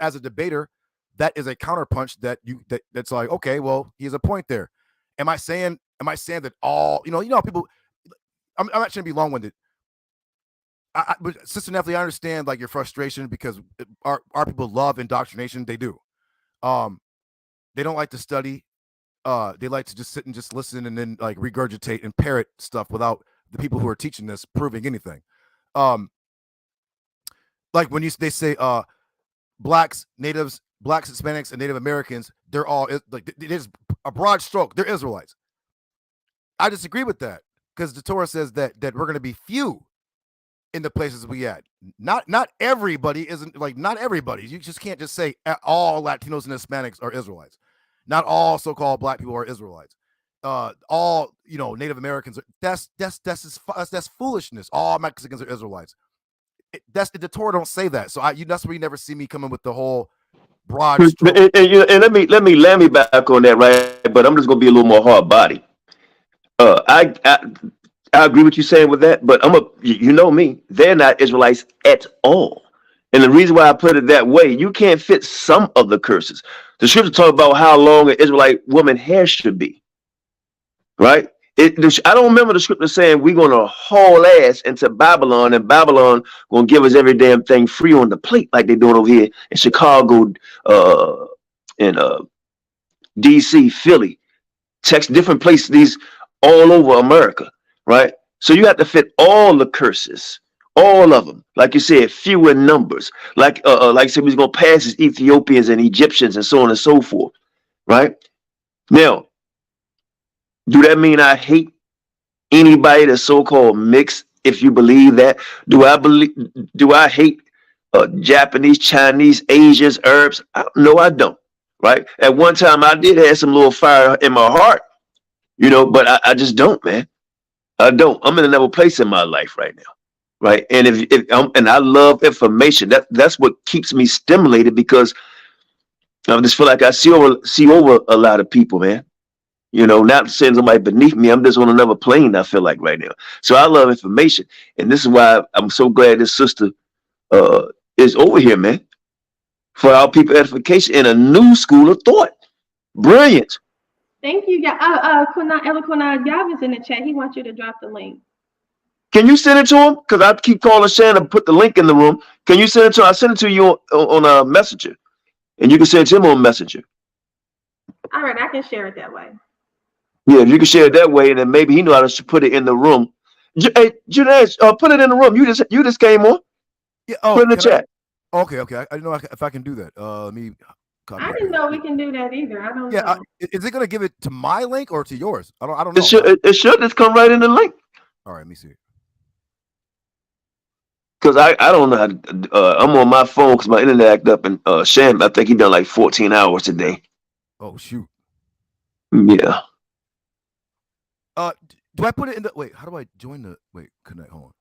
as a debater, that is a counterpunch that's like, okay, well, he has a point there. Am I saying that all people? I'm not trying to be long-winded. But Sister Naphtali, I understand like your frustration because our people love indoctrination. They do. They don't like to study. They like to just sit and just listen and then like regurgitate and parrot stuff without the people who are teaching this proving anything. Like when they say blacks, natives, blacks, Hispanics, and Native Americans, they're all like it is a broad stroke. They're Israelites. I disagree with that because the Torah says that we're going to be few in the places we at. Not everybody isn't like not everybody. You just can't just say all Latinos and Hispanics are Israelites. Not all so-called black people are Israelites. All Native Americans. That's foolishness. All Mexicans are Israelites. The Torah don't say that. So that's where you never see me coming with the whole broad stroke. And let me land me back on that, right? But I'm just gonna be a little more hard body. I agree with you saying with that, but me, they're not Israelites at all. And the reason why I put it that way, you can't fit some of the curses. The scripture talk about how long an Israelite woman hair should be, right? I don't remember the scripture saying we're going to haul ass into Babylon and Babylon going to give us every damn thing free on the plate like they're doing over here in Chicago, in DC, Philly, Texas, different places, these all over America, right? So you have to fit all the curses All of them, like you said, few in numbers. Like I said, we was gonna pass as Ethiopians and Egyptians and so on and so forth. Right now, do that mean I hate anybody that's so-called mixed? If you believe that, do I hate Japanese, Chinese, Asians, Arabs? No, I don't. Right? At one time, I did have some little fire in my heart, but I just don't, man. I don't. I'm in another place in my life right now. Right. And and I love information. That's what keeps me stimulated, because I just feel like I see over a lot of people, man. Not saying somebody beneath me. I'm just on another plane, I feel like right now. So I love information. And this is why I'm so glad this sister is over here, man. For our people edification in a new school of thought. Brilliant. Thank you. Yeah. Kunad Yavin's in the chat. He wants you to drop the link. Can you send it to him? Because I keep calling Shannon to put the link in the room. Can you send it to him? I send it to you on a messenger. And you can send it to him on messenger. All right, I can share it that way. Yeah, if you can share it that way, and then maybe he know how to put it in the room. Hey, Junaid, put it in the room. You just came on. Yeah. Put it in the chat. Okay. I don't know if I can do that. Let me. I didn't know we can do that either. I don't know. Yeah. Is it gonna give it to my link or to yours? I don't know. It should just come right in the link. All right, let me see. Because I don't know how to, I'm on my phone because my internet act up, and Shem, I think he done like 14 hours today. Oh shoot. Yeah. Do I put it in the wait? How do I join the connect? Hold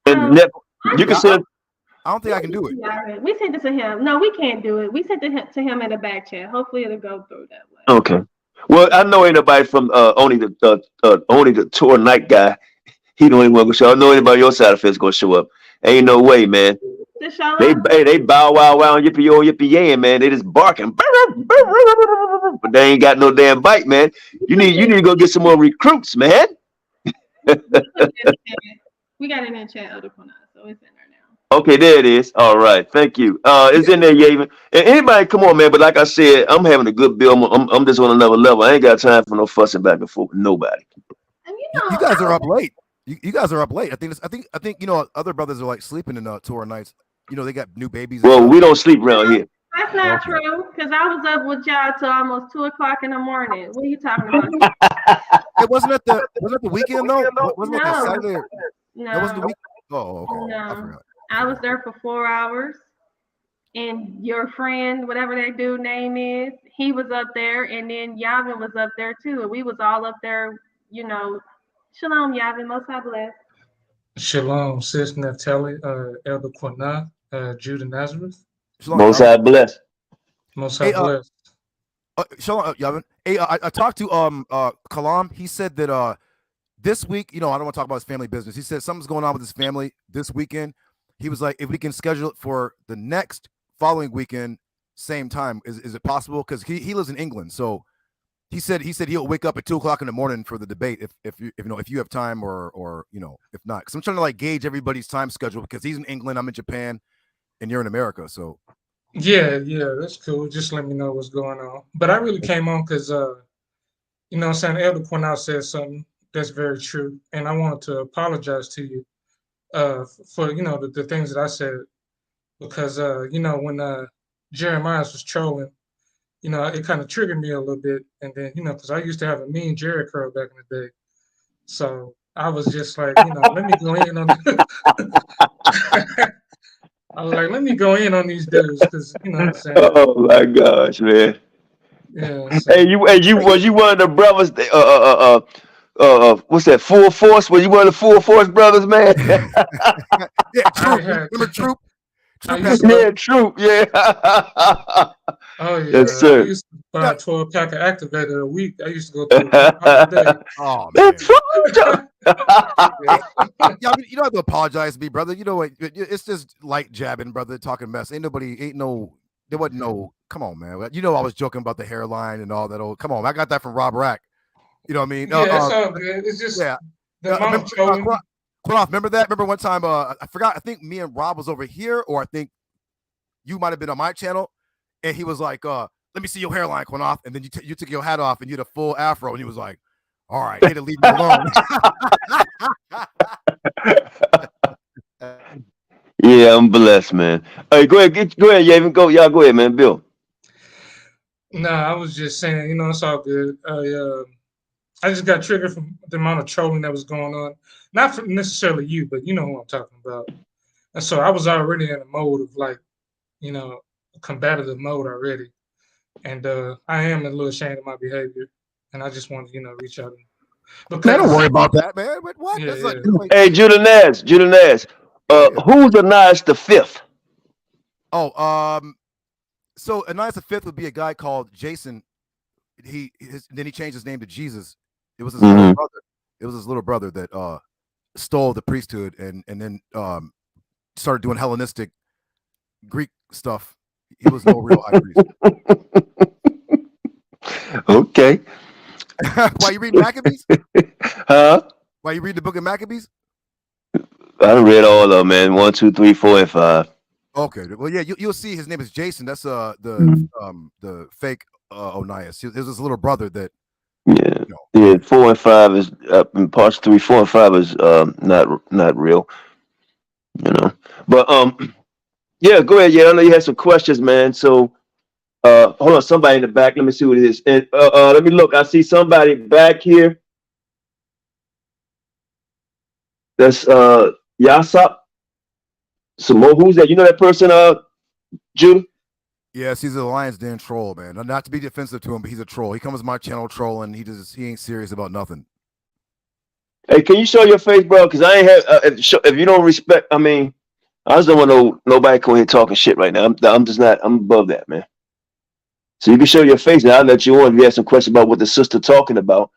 on. And you can send. I don't think I can do it. We sent it to him. No, we can't do it. We sent it to him in the back chat. Hopefully it'll go through that way. Okay. Well, I know ain't nobody from only the tour night guy. He don't even want to show. I know anybody on your side of it's gonna show up. Ain't no way, man. They bow wow and yippee yay, man. They just barking, but they ain't got no damn bite, man. You need to go get some more recruits, man. We got it in the chat, so it's in there now. Okay, there it is. All right, thank you. It's in there, Yaven. And anybody, come on, man. But like I said, I'm having a good bill. I'm just on another level. I ain't got time for no fussing back and forth with nobody. And you guys are up late. You guys are up late. I think other brothers are like sleeping in tour nights. They got new babies. Well, we don't sleep around here. That's not true, because I was up with y'all till almost 2:00 in the morning. What are you talking about? It wasn't at the weekend though. Wasn't it the Saturday? No. That wasn't the week. Oh, okay. No. I was there for 4 hours, and your friend, whatever that dude name is, he was up there, and then Yavin was up there too, and we was all up there. Shalom, Yavin. Most High bless. Shalom, sis Naphtali, Elder QANATH, Judah Nazareth. Shalom, Most High bless. Most High bless. Shalom, Yavin. Hey, I talked to Kalam. He said that this week, I don't want to talk about his family business. He said something's going on with his family this weekend. He was like, if we can schedule it for the next following weekend, same time, is it possible? Because he lives in England, so. He said he'll wake up at 2:00 in the morning for the debate if you have time or if not, because I'm trying to gauge everybody's time schedule, because he's in England, I'm in Japan, and you're in America. So yeah, that's cool. Just let me know what's going on. But I really came on because Elder QANATH said something that's very true, and I wanted to apologize to you for the things that I said, because when Jeremiah was trolling. It kind of triggered me a little bit. And then, because I used to have a mean Jerry curl back in the day. So I was just like, let me go in on I was like, let me go in on these dudes, because what I'm saying. Oh my gosh, man. Yeah. So. Hey, was you one of the brothers what's that, Full Force? Was you one of the Full Force brothers, man? Yeah, Troop. Remember Troop? Troop, yeah. Oh, yeah. Yes, sir. I used to buy a 12-pack of Activator a week. I used to go through a day. Oh, man. Yeah, you don't have to apologize to me, brother. You know what? It's just light jabbing, brother, talking mess. There wasn't no, come on, man. I was joking about the hairline and all that old, come on. I got that from Rob Rack. You know what I mean? Yeah, it's all good. It's just remember that? Remember one time, I forgot, I think me and Rob was over here, or I think you might have been on my channel, and he was like, let me see your hairline, QANATH, and then you took your hat off and you had a full afro, and he was like, all right, you had to leave me alone. Yeah, I'm blessed, man. Hey, go ahead, go ahead, Yaven. Y'all go ahead, man. Bill. No, I was just saying, it's all good. I just got triggered from the amount of trolling that was going on. Not for necessarily you, but you know who I'm talking about. And so I was already in a mode of like, a combative mode already. And I am a little ashamed of my behavior. And I just wanted, reach out. Man, don't worry about that, man. What? Yeah, Hey, Judah Nash. Who's Ananias the fifth? Oh, so Ananias the fifth would be a guy called Jason. Then he changed his name to Jesus. It was his little brother. It was his little brother that stole the priesthood and then started doing Hellenistic Greek stuff. He was no real high priest. Okay. Why you read Maccabees? Huh? Why you read the book of Maccabees? I done read all of them, man. 1, 2, 3, 4, and 5. Okay. Well, yeah, you'll see his name is Jason. That's the fake Onias. It was his little brother that. Yeah. 4 and 5 is in parts 3. 4 and 5 is not real. But yeah, go ahead. Yeah, I know you had some questions, man. So hold on, somebody in the back. Let me see what it is. And let me look. I see somebody back here. That's Yasop. Samo. Who's that? You know that person, Judah? Yes, he's a Lion's Den troll, man. Not to be defensive to him, but he's a troll. He comes to my channel trolling. He ain't serious about nothing. Hey, can you show your face, bro? Because I ain't have. If you don't respect, I mean, I just don't want nobody come here talking shit right now. I'm just not. I'm above that, man. So you can show your face, and I'll let you on if you have some questions about what the sister talking about.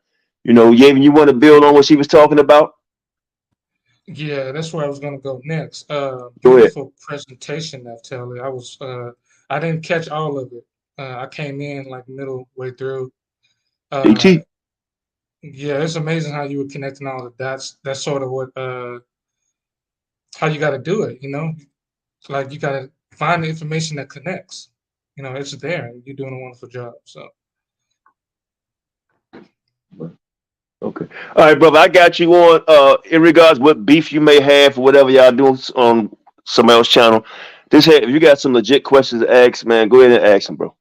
Yaven, you want to build on what she was talking about? Yeah, that's where I was gonna go next. Beautiful presentation, Naphtali. I didn't catch all of it. I came in like middle way through. Yeah, it's amazing how you were connecting all the dots. That's sort of what how you got to do it. Like you got to find the information that connects. It's there, and you're doing a wonderful job. So. Okay. All right, brother. I got you on in regards what beef you may have or whatever y'all doing on somebody else's channel. If you got some legit questions to ask, man, go ahead and ask them, bro.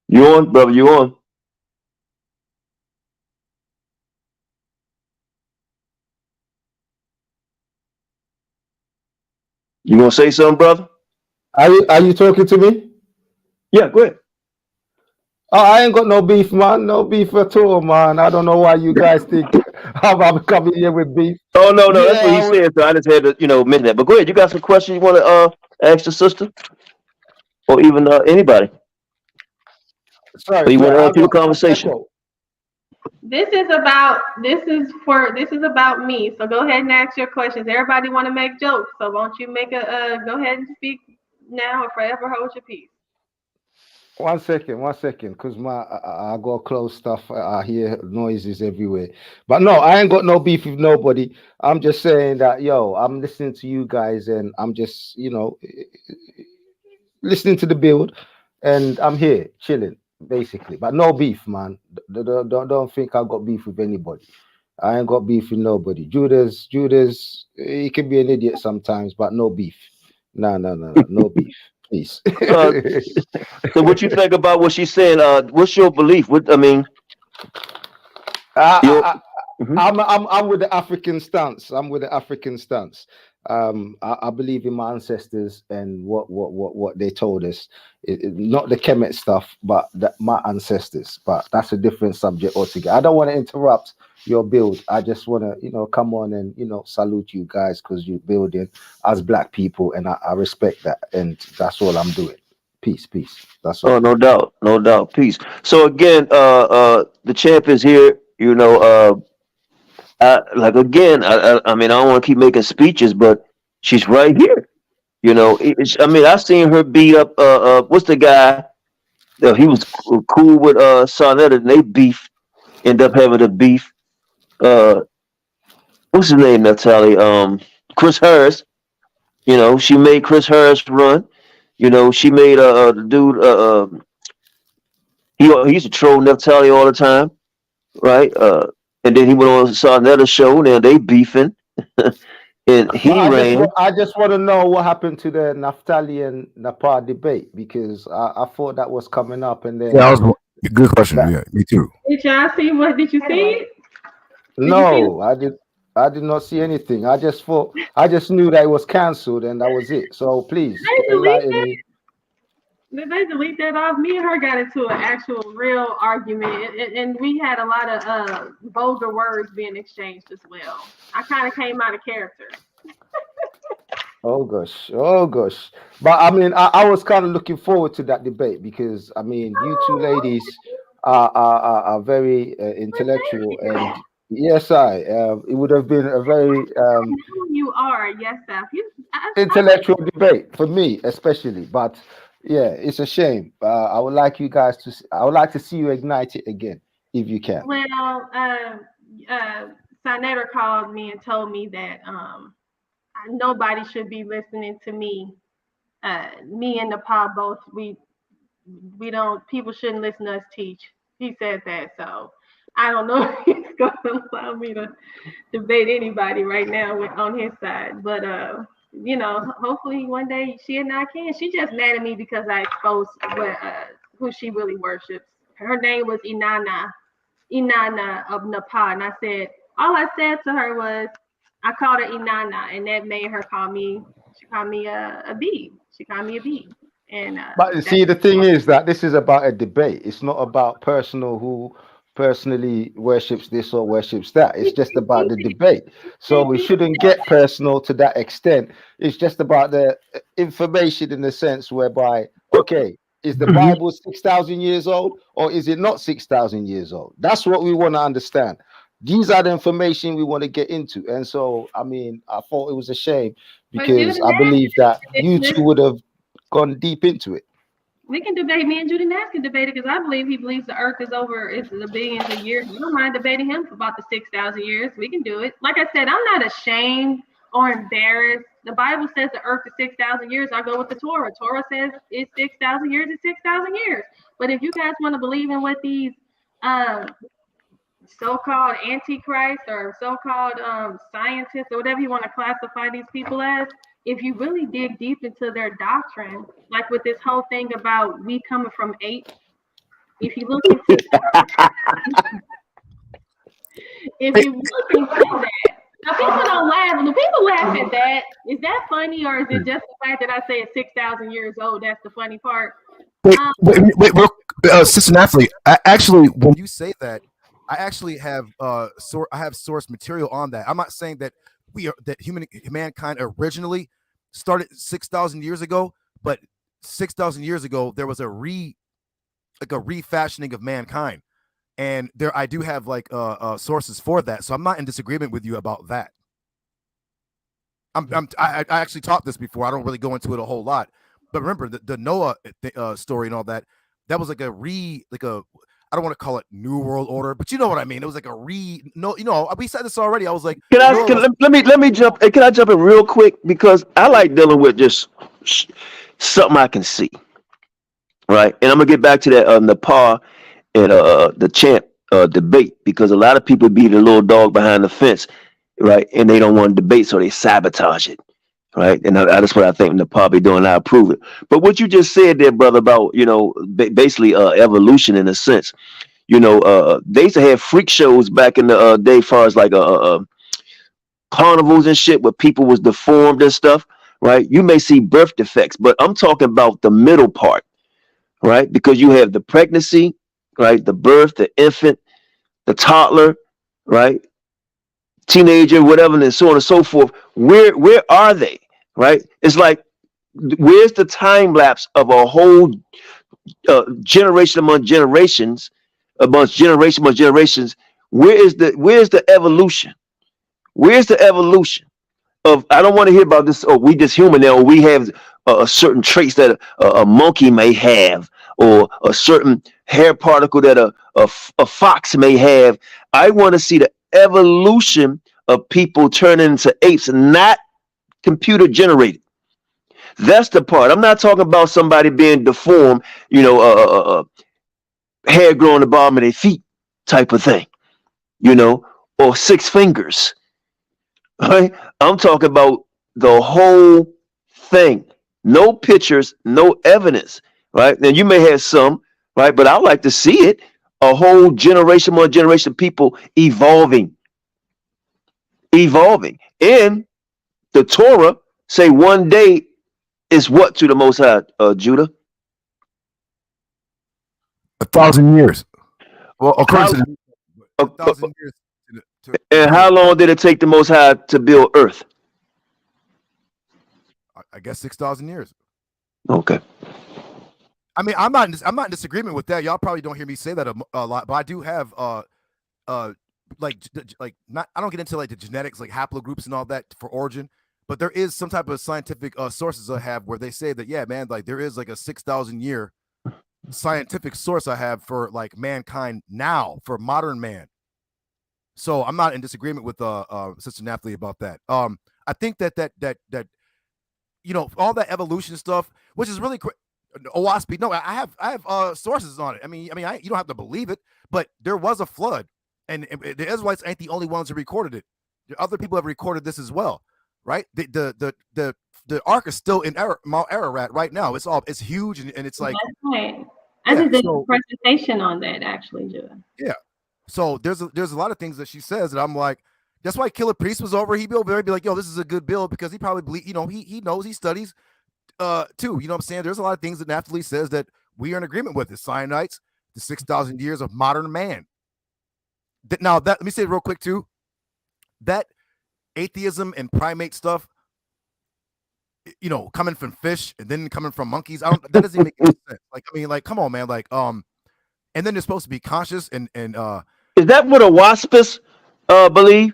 You on, brother? You on? You gonna say something, brother? Are you talking to me? Yeah, go ahead. Oh, I ain't got no beef, man. No beef at all, man. I don't know why you guys think I'm coming here with beef. Oh no, that's what he said. So I just had to mention that. But go ahead. You got some questions you want to ask the sister, or even anybody? Sorry, or you want to add to the conversation? This is about me. So go ahead and ask your questions. Everybody want to make jokes, so won't you make go ahead and speak now or forever hold your peace. 1 second, because I got close stuff. I hear noises everywhere. But no, I ain't got no beef with nobody. I'm just saying that, I'm listening to you guys, and I'm just, listening to the build, and I'm here chilling, basically. But no beef, man. Don't think I got beef with anybody. I ain't got beef with nobody. Judas, he can be an idiot sometimes, but no beef. No beef. Please. So what you think about what she's saying? What's your belief? I'm with the African stance. I believe in my ancestors and what they told us. Not the Kemet stuff, but my ancestors. But that's a different subject altogether. I don't want to interrupt your build. I just want to, come on and salute you guys because you're building as Black people, and I respect that, and that's all I'm doing. Peace. That's all. Oh, no doubt. Peace. So again, the champ is here. I mean, I don't want to keep making speeches, but she's right here. I mean, I've seen her beat up. What's the guy? He was cool with Sonetta, and they beef. End up having a beef. What's his name, Naphtali? Chris Harris. She made Chris Harris run. She made the dude. He used to troll Naphtali all the time, right? and then he went on saw another show. Now they beefing, and he ran. I just want to know what happened to the Naphtali and Napar debate, because I thought that was coming up, and then Yeah, that was a good question. Yeah, me too. Did y'all see what? Did you see it? No, I did not see anything. I just knew that it was canceled and that was it. So please enlighten me. Did they delete that off? Me and her got into an actual real argument, and we had a lot of vulgar words being exchanged as well. I kind of came out of character. Oh gosh. But I mean, I was kind of looking forward to that debate, because I mean, you two ladies are very intellectual, and yes, it would have been a very you are, yes, Seth. intellectual debate for me, especially. But yeah, it's a shame. I would like you guys to. I would like to see you ignite it again, if you can. Well, Senator called me and told me that nobody should be listening to me. Me and the pod both we don't. People shouldn't listen to us teach. He said that, so I don't know if he's going to allow me to debate anybody right now on his side, but you know, hopefully one day she and I can. She just mad at me because I exposed who she really worships. Her name was Inanna of Nepal, and all I said to her was, I called her Inanna, and that made her call me. She called me a bee. She called me a bee. And but see, the thing is that this is about a debate. It's not about who personally worships this or worships that. It's just about the debate. So we shouldn't get personal to that extent. It's just about the information, in the sense whereby, okay, is the Bible 6,000 years old, or is it not 6,000 years old? That's what we want to understand. These are the information we want to get into. And so, I mean, I thought it was a shame, because I believe that you two would have gone deep into it. We can debate. Me and Judy Nash can debate it, because I believe he believes the earth is over. It's the billions of years. I don't mind debating him for about the 6,000 years. We can do it. Like I said, I'm not ashamed or embarrassed. The Bible says the earth is 6,000 years. I go with the Torah. Torah says it's 6,000 years. It's 6,000 years. But if you guys want to believe in what these so-called antichrist or so-called scientists or whatever you want to classify these people as, if you really dig deep into their doctrine, like with this whole thing about we coming from apes, if you look into that, now people don't laugh. When people laugh at that, is that funny, or is it just the fact that I say it's 6,000 years old? That's the funny part. Wait, Sister Naphtali, actually, when you say that, I actually have I have source material on that. I'm not saying that mankind originally started 6,000 years ago, but 6,000 years ago there was a refashioning of mankind, and I do have sources for that. So I'm not in disagreement with you about that. I actually taught this before. I don't really go into it a whole lot, but remember the Noah story and all that. That was I don't want to call it New World Order, but you know what I mean. It was like we said this already. I was like, let me jump. Can I jump in real quick, because I like dealing with just something I can see, right? And I'm gonna get back to that Nepal and the champ debate, because a lot of people be the little dog behind the fence, right? And they don't want to debate, so they sabotage it. Right, and that's what I think Nepal be doing. I approve it. But what you just said there, brother, about basically evolution in a sense. They used to have freak shows back in the day, as far as carnivals and shit, where people was deformed and stuff. Right, you may see birth defects, but I'm talking about the middle part, right? Because you have the pregnancy, right, the birth, the infant, the toddler, right, teenager, whatever, and so on and so forth. Where are they? Right? It's like, where's the time lapse of a whole generation among generations, amongst generation among generations? Where's the evolution? Where's the evolution of? I don't want to hear about this. Oh, we just human now. Or we have certain traits that a monkey may have, or a certain hair particle that a fox may have. I want to see the evolution of people turning into apes, not computer generated. That's the part. I'm not talking about somebody being deformed, hair growing the bottom of their feet type of thing. or 6 fingers. Right? I'm talking about the whole thing. No pictures, no evidence. Right? Now you may have some, right? But I like to see it. A whole generation, more generation of people evolving. And the Torah say one day is what to the Most High, Judah? 1,000 years. Well, according to 1,000 years. And how long did it take the Most High to build Earth? I guess 6,000 years. Okay. I mean, I'm not in disagreement with that. Y'all probably don't hear me say that a lot, but I do have like not. I don't get into like the genetics, like haplogroups and all that for origin. But there is some type of scientific sources I have where they say that, yeah, man, like there is like a 6,000 year scientific source I have for like mankind now, for modern man. So I'm not in disagreement with Sister Naphtali about that. I think that you know, all that evolution stuff, which is really OWASP. No, I have sources on it. I mean, you don't have to believe it, but there was a flood, and the Israelites ain't the only ones who recorded it. Other people have recorded this as well, right? The ark is still in Mount Ararat right now. It's huge, and it's like. That's right. I just did a presentation on that actually, Judah. Yeah. So there's a lot of things that she says that I'm like, that's why Killer Priest was over. He'd be like, yo, this is a good bill, because he probably, you know, he knows, he studies too. You know what I'm saying? There's a lot of things that Naphtali says that we are in agreement with. The Sinaites, the 6,000 years of modern man. Now that, let me say it real quick too. That atheism and primate stuff, you know, coming from fish and then coming from monkeys, that doesn't make any sense. Like, I mean, like, come on, man. Like, and then they're supposed to be conscious and is that what a waspis believe?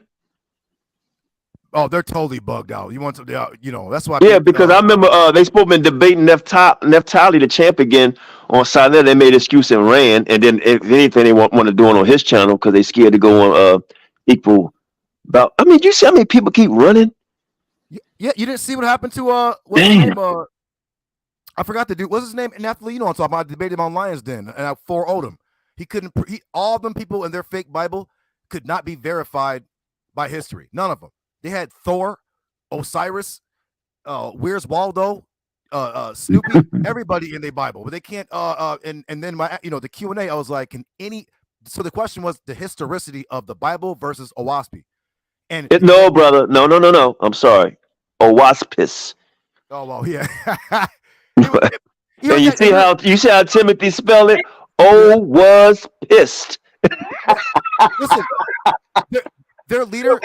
Oh, they're totally bugged out. You want to, you know, that's why. Yeah, because I remember they supposed to be debating Naphtali, the champ, again on Sunday. They made an excuse and ran, and then if anything, they want to do it on his channel because they scared to go on equal. About, I mean, you see how many people keep running? Yeah, you didn't see what happened to what's his name? I forgot the dude. What's his name? Naphtali, you know what I'm talking about. I debated him on Lions Den, and I 4-0'd him. He couldn't. All of them people in their fake Bible could not be verified by history. None of them. They had Thor, Osiris, Where's Waldo, Snoopy, everybody in their Bible, but they can't. And then my, you know, the Q&A, I was like, can any? So the question was the historicity of the Bible versus OWASP. And no, brother, no. I'm sorry, Owaspis. Oh well, yeah. And you see how Timothy spelled it? O was pissed. Listen, their leader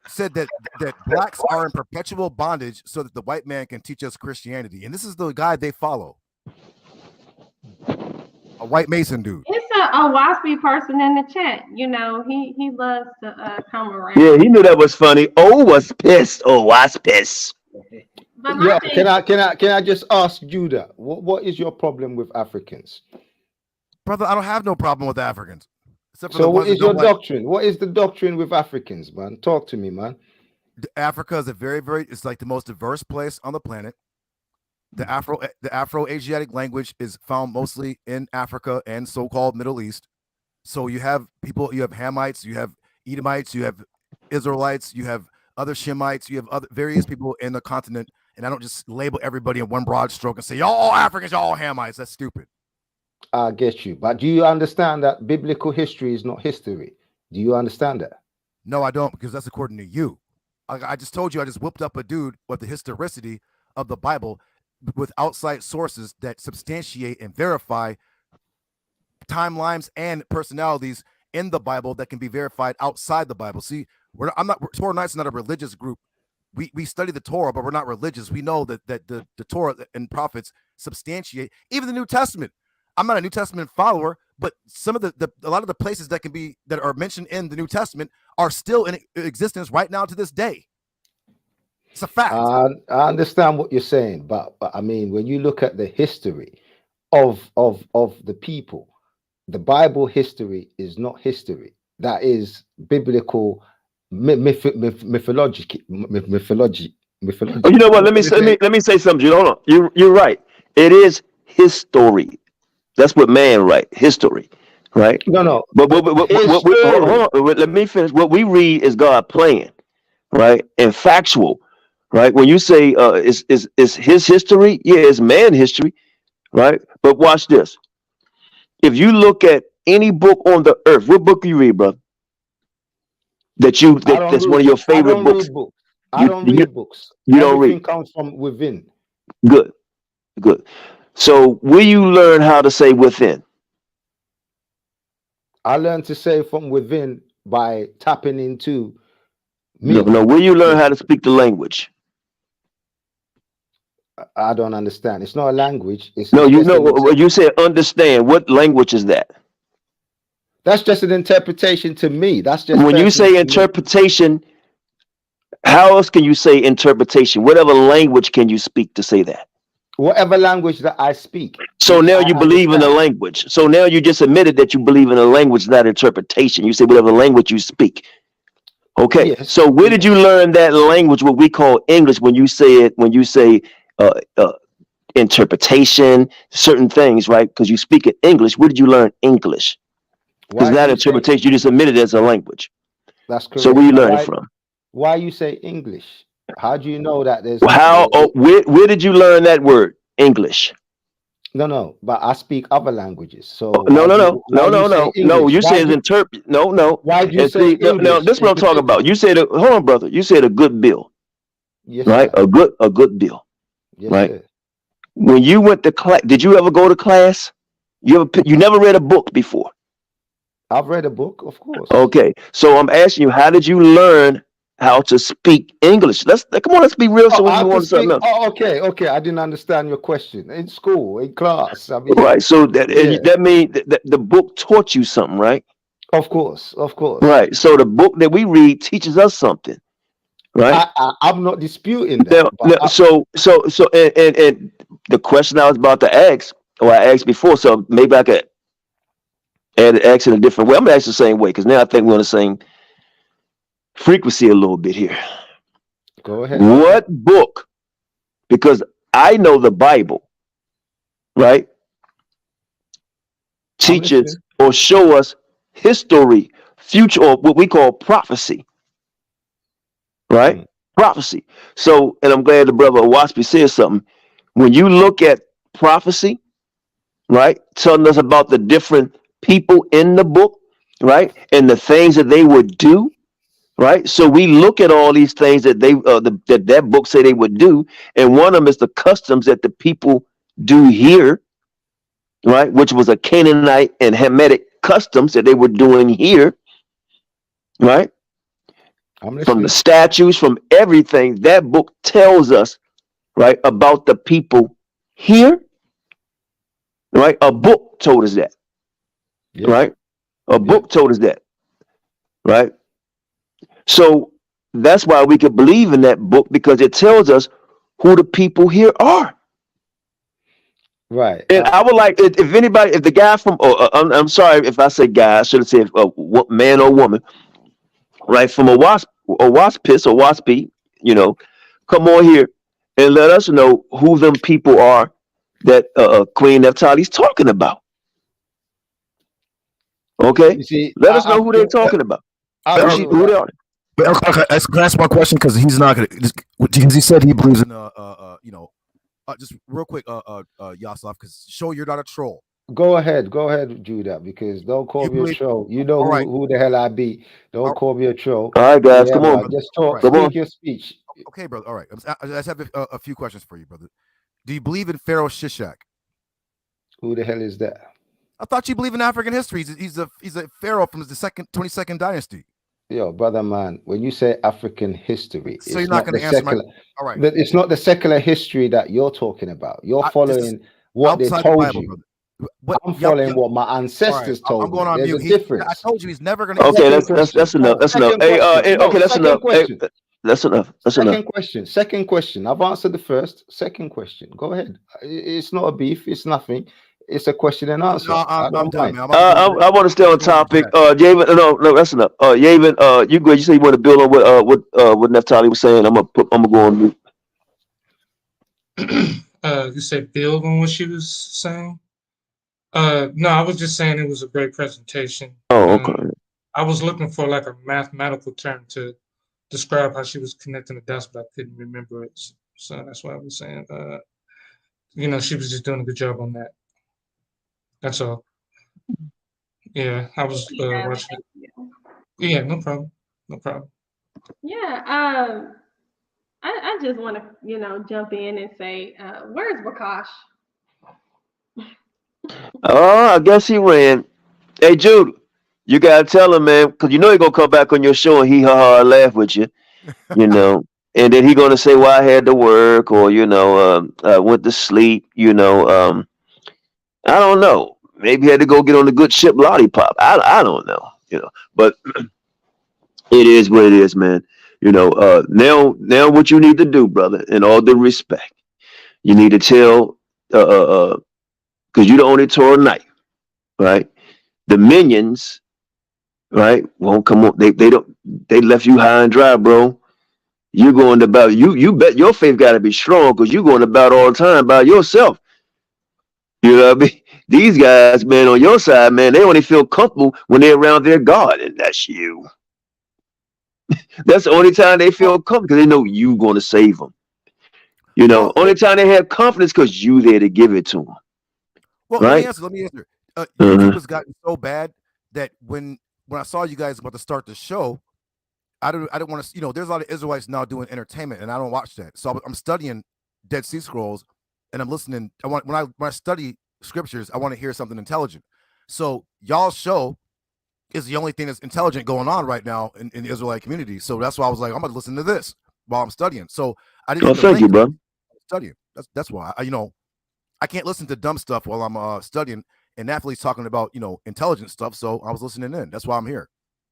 said that blacks are in perpetual bondage so that the white man can teach us Christianity, and this is the guy they follow. A white Mason dude. It's a waspy person in the chat. You know, he loves to come around. Yeah, he knew that was funny. O was pissed. O was pissed. Yeah, can I just ask Judah, what is your problem with Africans? Brother, I don't have no problem with Africans. So what is your doctrine? What is the doctrine with Africans, man? Talk to me, man. Africa is a very, it's like the most diverse place on the planet. The Afro-Asiatic language is found mostly in Africa and so-called Middle East. So you have people, you have Hamites, you have Edomites, you have Israelites, you have other Shemites, you have other various people in the continent. And I don't just label everybody in one broad stroke and say, y'all all Africans, y'all all Hamites. That's stupid. I get you. But do you understand that biblical history is not history? Do you understand that? No, I don't, because that's according to you. I just told you I just whipped up a dude with the historicity of the Bible with outside sources that substantiate and verify timelines and personalities in the Bible that can be verified outside the Bible. See, Torah Knights is not a religious group. We study the Torah, but we're not religious. We know that the Torah and prophets substantiate even the New Testament. I'm not a New Testament follower, but some of a lot of the places that are mentioned in the New Testament are still in existence right now to this day. It's a fact. I understand what you're saying, but I mean, when you look at the history of the people, the Bible history is not history. That is biblical mythology. You know what? Let me say something. Hold on. You're right. It is history. That's what man write. History. right? No. But hold on, let me finish. What we read is God plan, right, and factual, right? When you say is his history, yeah, it's man history, right? But watch this. If you look at any book on the earth, what book you read, brother? That's one of your favorite books. I don't read books. You don't Everything read. comes from within. Good. So will you learn how to say within? I learned to say from within by tapping into me. No. Will you learn how to speak the language? I don't understand. It's not a language. You said understand. What language is that? That's just an interpretation to me. That's just when you say interpretation. How else can you say interpretation? Whatever language can you speak to say that? Whatever language that I speak. So now you believe in a language. So now you just admitted that you believe in a language, not interpretation. You say whatever language you speak. Okay. Yes. So where did you learn that language, what we call English, when you say interpretation, certain things, right? Because you speak in English. Where did you learn English? Because not interpretation. You just admitted it as a language. That's correct. So where you learn it from? Why you say English? How do you know that there's where did you learn that word? English. No, but I speak other languages. So no. You say it's interpret. No. Why do you say English? No, this is what I'm talking about. You said hold on, brother. You said a good bill. Yes. Right? Sir. A good bill. Yes, right? Sir. When you went to class, did you ever go to class? You never read a book before? I've read a book, of course. Okay. So I'm asking you, how did you learn how to speak English? Let's be real. So you want something else. Okay. I didn't understand your question. In school, in class. I mean, right. So that means that the book taught you something, right? Of course. Right. So the book that we read teaches us something, right? I'm not disputing that. And the question I was about to ask, or I asked before, so maybe I could ask in a different way. I'm gonna ask the same way because now I think we're on the same frequency a little bit here. Go ahead. What book? Because I know the Bible, right? Teaches or show us history, future, or what we call prophecy, right? Prophecy. So, and I'm glad the brother Waspy said something. When you look at prophecy, right, telling us about the different people in the book, right, and the things that they would do. Right, so we look at all these things that that book say they would do, and one of them is the customs that the people do here, right? Which was a Canaanite and Hamitic customs that they were doing here, right? From the statues, from everything, that book tells us, right, about the people here, right? A book told us that, right? A book told us that, right? So that's why we could believe in that book, because it tells us who the people here are. Right. And I would like, if anybody, if the guy from, I'm sorry if I say guy, I should have said man or woman, right, from a waspis or waspy, come on here and let us know who them people are that Queen Naphtali's talking about. Okay? You see, let us know who they're talking about. Who they are. Can I ask one question? Because he's not going to. Because he said he believes in just real quick, Yaslav, because show you're not a troll. Go ahead, Judah, because don't call me a troll. You know who the hell I be. Don't call me a troll. All right, guys, come on. Just talk. Speak your speech. Okay, brother. All right. I just have a few questions for you, brother. Do you believe in Pharaoh Shishak? Who the hell is that? I thought you believe in African history. He's a pharaoh from the 22nd dynasty. Yo, brother, man, when you say African history, so you're not going to answer my. All right, it's not the secular history that you're talking about. You're following what they told you. I'm following what my ancestors told me. I'm going on mute. Difference. I told you he's never going to. Okay, that's enough. That's enough. Hey, okay, that's enough. That's enough. Second question. I've answered the first. Second question. Go ahead. It's not a beef. It's nothing. It's a question and answer. No, I'm done, man. I want to stay on topic. Yaven, no, that's enough. Yaven, you go. You say you want to build on what Naphtali was saying. I'm gonna go on mute. You said build on what she was saying. No, I was just saying it was a great presentation. Oh, okay. I was looking for like a mathematical term to describe how she was connecting the dots, but I couldn't remember it. So that's why I was saying, she was just doing a good job on that. That's all. Yeah, I was watching it. Yeah, no problem. No problem. Yeah. I just want to, jump in and say, where's Wakash? Oh, I guess he ran. Hey, Jude, you gotta tell him, man, because you know he gonna come back on your show and he ha ha laugh with you, and then he gonna say, "Well, I had to work," or I went to sleep. I don't know. Maybe he had to go get on the good ship lollipop. I don't know. But it is what it is, man. Now what you need to do, brother, in all due respect, you need to tell, because you're the only Torah knight, right? The minions, right, won't come on. They left you high and dry, bro. You going to battle. You bet your faith got to be strong because you going to battle all the time by yourself. You know what I mean? These guys, man, on your side, man, they only feel comfortable when they're around their God, and that's you. That's the only time they feel comfortable because they know you going to save them. Only time they have confidence because you there to give it to them. Well, right? let me answer. YouTube has gotten so bad that when I saw you guys about to start the show, I didn't want to. There's a lot of Israelites now doing entertainment, and I don't watch that. So I'm studying Dead Sea Scrolls, and I'm listening. When I study scriptures, I want to hear something intelligent. So y'all's show is the only thing that's intelligent going on right now in the Israelite community. So that's why I was like, I'm going to listen to this while I'm studying. So I didn't. Thank you, bro. Studying. That's why I can't listen to dumb stuff while I'm studying. And Naphtali's talking about intelligent stuff. So I was listening in. That's why I'm here.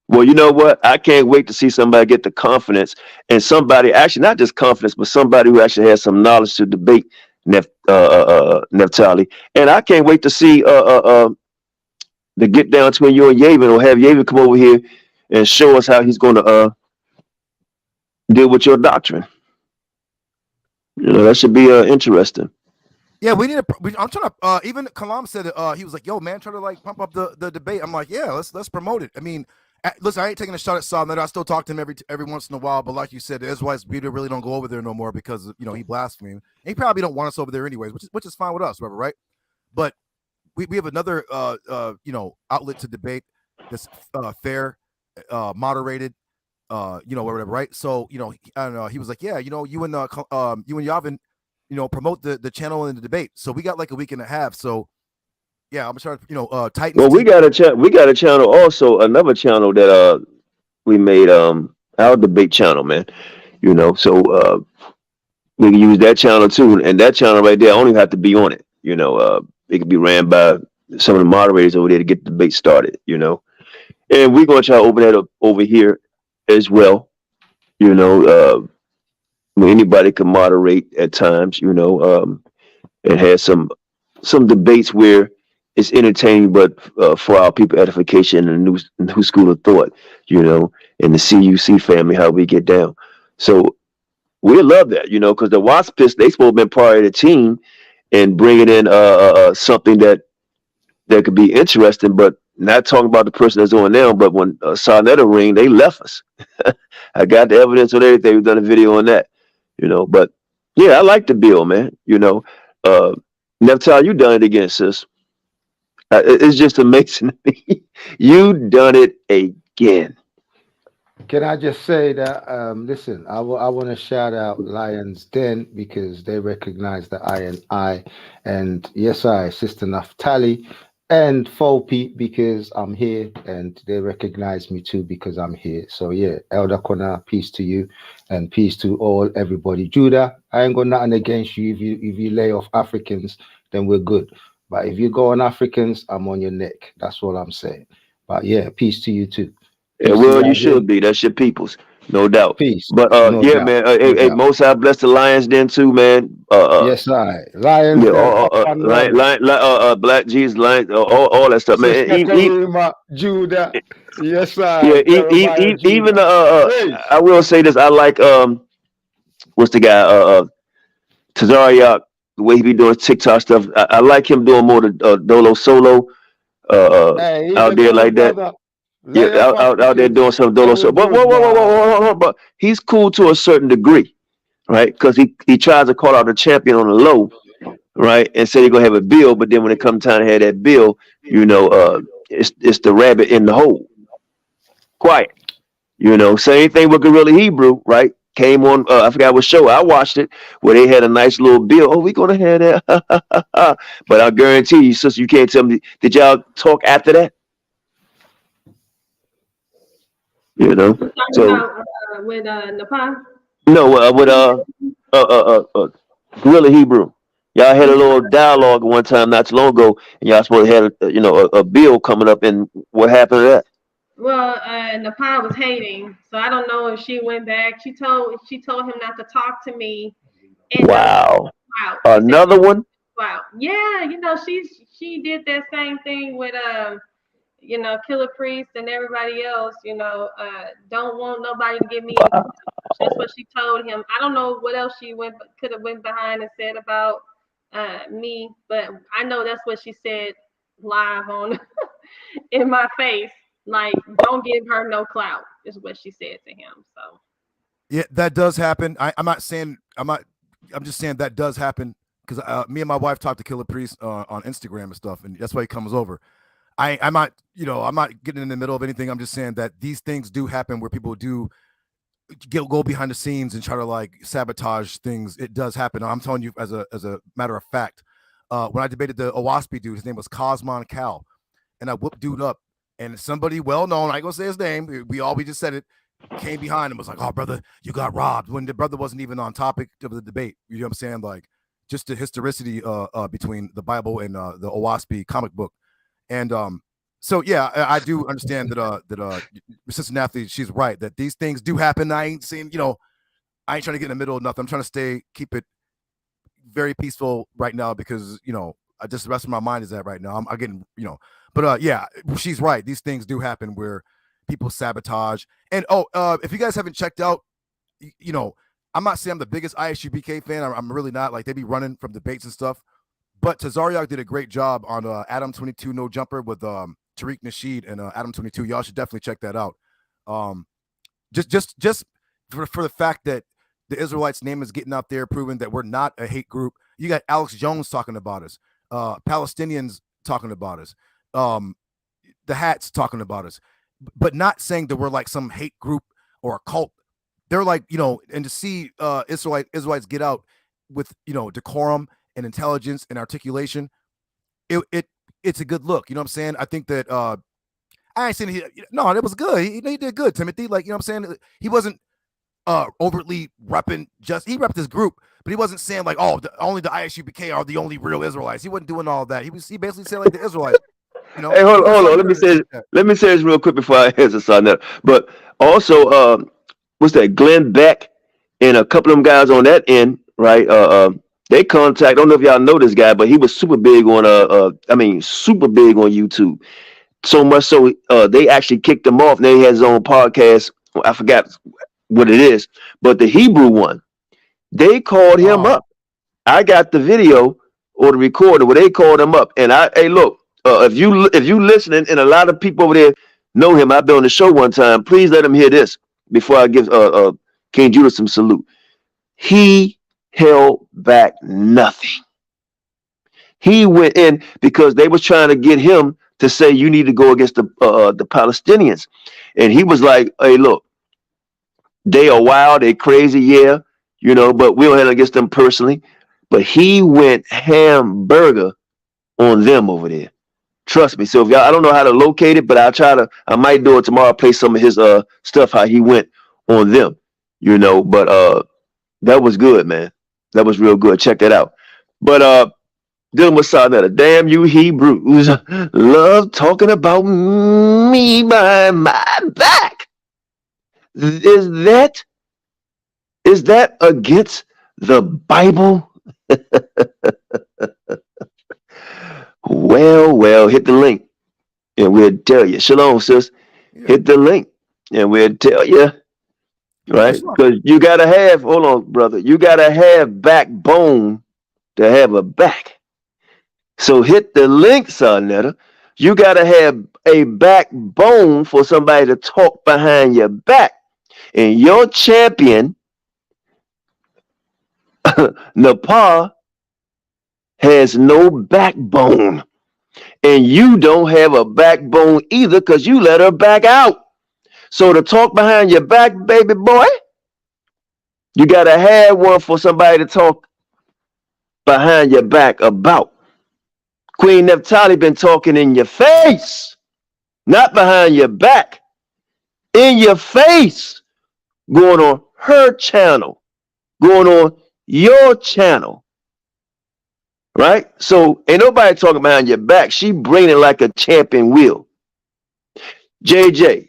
Well, you know what? I can't wait to see somebody get the confidence, and somebody actually not just confidence, but somebody who actually has some knowledge to debate Naphtali. And I can't wait to see the get down between you and Yavin, or have Yavin come over here and show us how he's going to deal with your doctrine. That should be interesting. Yeah, we need I'm trying to. Even Kalam said he was like, "Yo, man, try to like pump up the debate." I'm like, "Yeah, let's promote it." I mean, listen, I ain't taking a shot at Saul. I still talk to him every once in a while, but like you said, the Israelites really don't go over there no more because he blasphemed. He probably don't want us over there anyways, which is fine with us, whatever, right? But we have another outlet to debate that's fair, moderated, whatever, right? So I don't know. He was like, "Yeah, you and Yavin." Promote the channel and the debate. So we got like a week and a half. So yeah, I'm trying to, Titans. Well, we got a channel also, another channel that we made our debate channel, man. So we can use that channel too, and that channel right there, I don't even have to be on it. It could be ran by some of the moderators over there to get the debate started. And we're gonna try to open that up over here as well. Anybody can moderate at times, and have some debates where it's entertaining, but for our people edification and a new school of thought, and the CUC family, how we get down. So we love that, because the Waspists, they supposed to be part of the team and bringing in something that could be interesting, but not talking about the person that's on now. But when Sarnetta ring, they left us. I got the evidence on everything. We've done a video on that. But yeah, I like the bill, man. Naphtali, you done it again, sis. It's just amazing to me. You done it again. Can I just say that, listen, I want to shout out Lions Den because they recognize that I, and yes, Sister Naphtali, and F.O.P.E because I'm here, and they recognize me too because I'm here. So yeah, Elder Connor, peace to you, and peace to everybody. Judah, I ain't got nothing against you. If you lay off Africans, then we're good. But if you go on Africans, I'm on your neck. That's all I'm saying. But yeah, peace to you too. Yeah, well, you should be. That's your peoples, no doubt. Peace. But no yeah, doubt. man. No Hey, doubt. Most I bless the Lions Den too, man. Yes, Lions Den. Black Jesus, Lions, all that stuff, man. Sister Karima, Judah. Yes, Yeah, even I will say this. I like what's the guy? Tazariak the way he be doing TikTok stuff. I like him doing more the Dolo Solo Hey, out even there though, like that. brother, Yeah, lay off our out there feelings. doing some They Dolo were Solo. But good, man. but he's cool to a certain degree, right? Because he tries to call out the champion on the low, right? And say they're gonna have a bill, but then when it comes time to have that bill, it's the rabbit in the hole. Quiet. Same thing with Gorilla Hebrew, right? Came on, I forgot what show. I watched it where they had a nice little bill. Oh, we gonna have that. But I guarantee you, sister, you can't tell me. Did y'all talk after that? You talking So about with Nepal? no, with Gorilla Hebrew. Y'all had a Yeah. little dialogue one time not too long ago, and y'all supposed to have a bill coming up, and what happened to that? Well, Nepal was hating, so I don't know if she went back. She told him not to talk to me, and Wow, wow, she said, another one. wow, yeah, she did that same thing with Killer Priest and everybody else. Don't want nobody to get me in. That's what she told him. I don't know what else she could have went behind and said about me, but I know that's what she said live on in my face. Like, don't give her no clout, is what she said to him. So yeah, that does happen. I'm not saying I'm just saying that does happen because me and my wife talked to Killer Priest on Instagram and stuff, and that's why he comes over. I'm not getting in the middle of anything. I'm just saying that these things do happen where people do go behind the scenes and try to like sabotage things. It does happen. I'm telling you as a matter of fact. When I debated the Owaspi dude, his name was Cosmon Cal, and I whooped dude up. And somebody well known, I ain't gonna say his name. We just said it. Came behind him, was like, "Oh, brother, you got robbed." When the brother wasn't even on topic of the debate. You know what I'm saying? Like just the historicity between the Bible and the Owaspi comic book. And so yeah, I do understand that Sister Naphtali, she's right that these things do happen. I ain't saying, I ain't trying to get in the middle of nothing. I'm trying to keep it very peaceful right now because I just the rest of my mind is at right now. I'm getting but yeah, she's right. These things do happen where people sabotage. And if you guys haven't checked out, I'm not saying I'm the biggest ISUBK fan. I'm really not. Like they be running from debates and stuff. But Tazariak did a great job on Adam 22 No Jumper with Tariq Nasheed and Adam 22. Y'all should definitely check that out. Just for the fact that the Israelites' name is getting out there, proving that we're not a hate group. You got Alex Jones talking about us, Palestinians talking about us, the Hats talking about us, but not saying that we're like some hate group or a cult. They're like, and to see Israelites get out with decorum and intelligence and articulation, it's a good look. You know what I'm saying? I think that I ain't saying it was good. He did good, Timothy. Like, you know what I'm saying? He wasn't overtly repping he repped his group, but he wasn't saying like, oh, only the ISUBK are the only real Israelites. He wasn't doing all that. He basically saying like the Israelites. Hey, hold on. Let me say this real quick before I answer something else. But also, what's that? Glenn Beck and a couple of them guys on that end, right? They contact. I don't know if y'all know this guy, but he was super big on super big on YouTube. So much so, they actually kicked him off. Now he has his own podcast. I forgot what it is, but the Hebrew one, they called him up. I got the video or the recorder where they called him up, and hey, look, if you listening, and a lot of people over there know him. I've been on the show one time. Please let him hear this before I give King Judah some salute. He held back nothing. He went in because they was trying to get him to say you need to go against the Palestinians, and he was like, "Hey, look, they are wild, they crazy, yeah, but we don't have against them personally." But he went hamburger on them over there. Trust me. So if y'all, I don't know how to locate it, but I might do it tomorrow. Play some of his stuff how he went on them, But that was good, man. That was real good. Check that out. But dealing with Sarnetta, damn you Hebrews, love talking about me by my back. Is that against the Bible? Well, hit the link and we'll tell you. Shalom, sis. Yeah. Hit the link and we'll tell you. Right? Because you got to have, hold on, brother. You got to have backbone to have a back. So hit the link, Sarnetta. You got to have a backbone for somebody to talk behind your back. And your champion, Nepal, has no backbone. And you don't have a backbone either because you let her back out. So to talk behind your back, baby boy, you got to have one for somebody to talk behind your back about. Queen Naphtali been talking in your face, not behind your back, in your face, going on her channel, going on your channel, right? So ain't nobody talking behind your back. She bringing it like a champion will. JJ,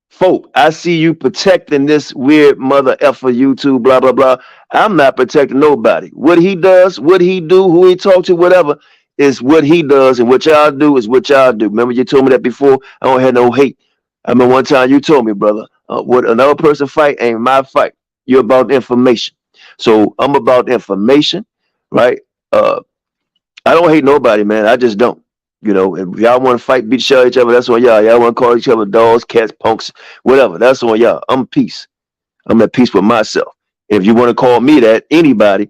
F.O.P.E, I see you protecting this weird mother effer YouTube, blah, blah, blah. I'm not protecting nobody. What he does, what he do, who he talk to, whatever, is what he does, and what y'all do is what y'all do. Remember you told me that before? I don't have no hate. I mean, one time you told me, brother, what another person fight ain't my fight. You're about information. So I'm about information, right? I don't hate nobody, man. I just don't. You know, if y'all want to fight, beat, shell each other, that's on y'all. Y'all want to call each other dogs, cats, punks, whatever. That's on y'all. I'm peace. I'm at peace with myself. If you want to call me that, anybody,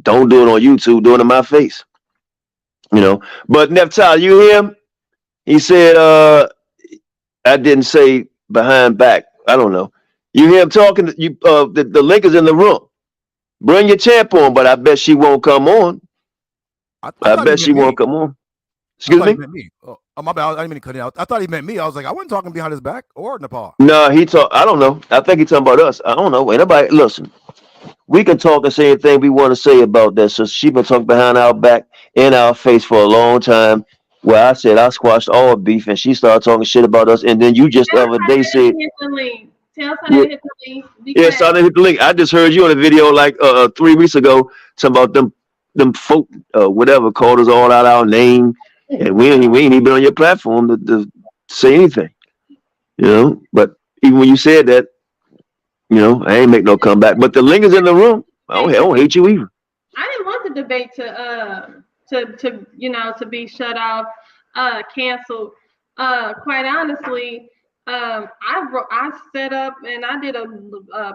don't do it on YouTube. Do it in my face. You know. But Naphtali, you hear him? He said, I didn't say behind back. I don't know. You hear him talking? You the link is in the room. Bring your champ on, but I bet she won't come on. I bet she won't come on. Excuse me? Me. Oh, my bad. I didn't mean to cut it out. I thought he meant me. I was like, I wasn't talking behind his back or Nepal. No, he talk. I don't know. I think he's talking about us. I don't know. Ain't nobody listen. We can talk and say anything we want to say about that. So she been talking behind our back, in our face for a long time. Where I said I squashed all beef, and she started talking shit about us. And then you just the other day said, Tell Sonny to hit the link. "Yeah, Sonny hit the link." I just heard you on a video like 3 weeks ago, talking about them folk, whatever, called us all out our name. And we ain't even been on your platform to say anything, you know. But even when you said that, you know, I ain't make no comeback. But the link is in the room. I don't hate you either. I didn't want the debate to be shut off, canceled. Quite honestly, I set up and I did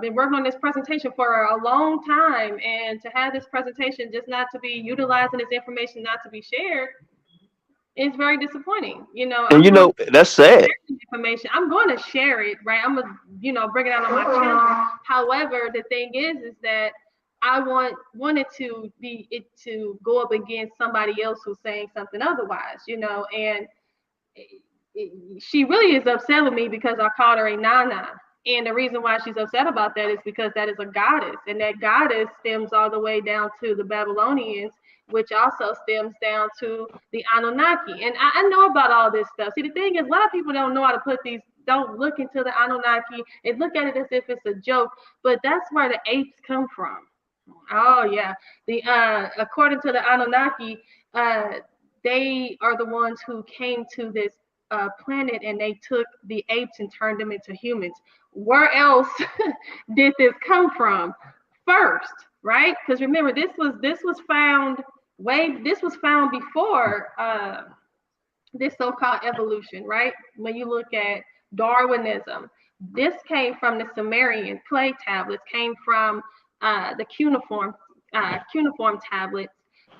been working on this presentation for a long time, and to have this presentation just not to be utilizing this information, not to be shared, is very disappointing. You know, and that's sad. Information. I'm going to share it, right? I'm gonna, bring it out on my channel. However, the thing is that I wanted to be it to go up against somebody else who's saying something otherwise, and she really is upset with me because I called her a nana. And the reason why she's upset about that is because that is a goddess, and that goddess stems all the way down to the Babylonians, which also stems down to the Anunnaki. And I know about all this stuff. See, the thing is, a lot of people don't know how to don't look into the Anunnaki and look at it as if it's a joke, but that's where the apes come from. Oh yeah, according to the Anunnaki, they are the ones who came to this planet, and they took the apes and turned them into humans. Where else did this come from first, right? Because remember, this was found before this so-called evolution, right? When you look at Darwinism, this came from the Sumerian clay tablets, came from the cuneiform tablets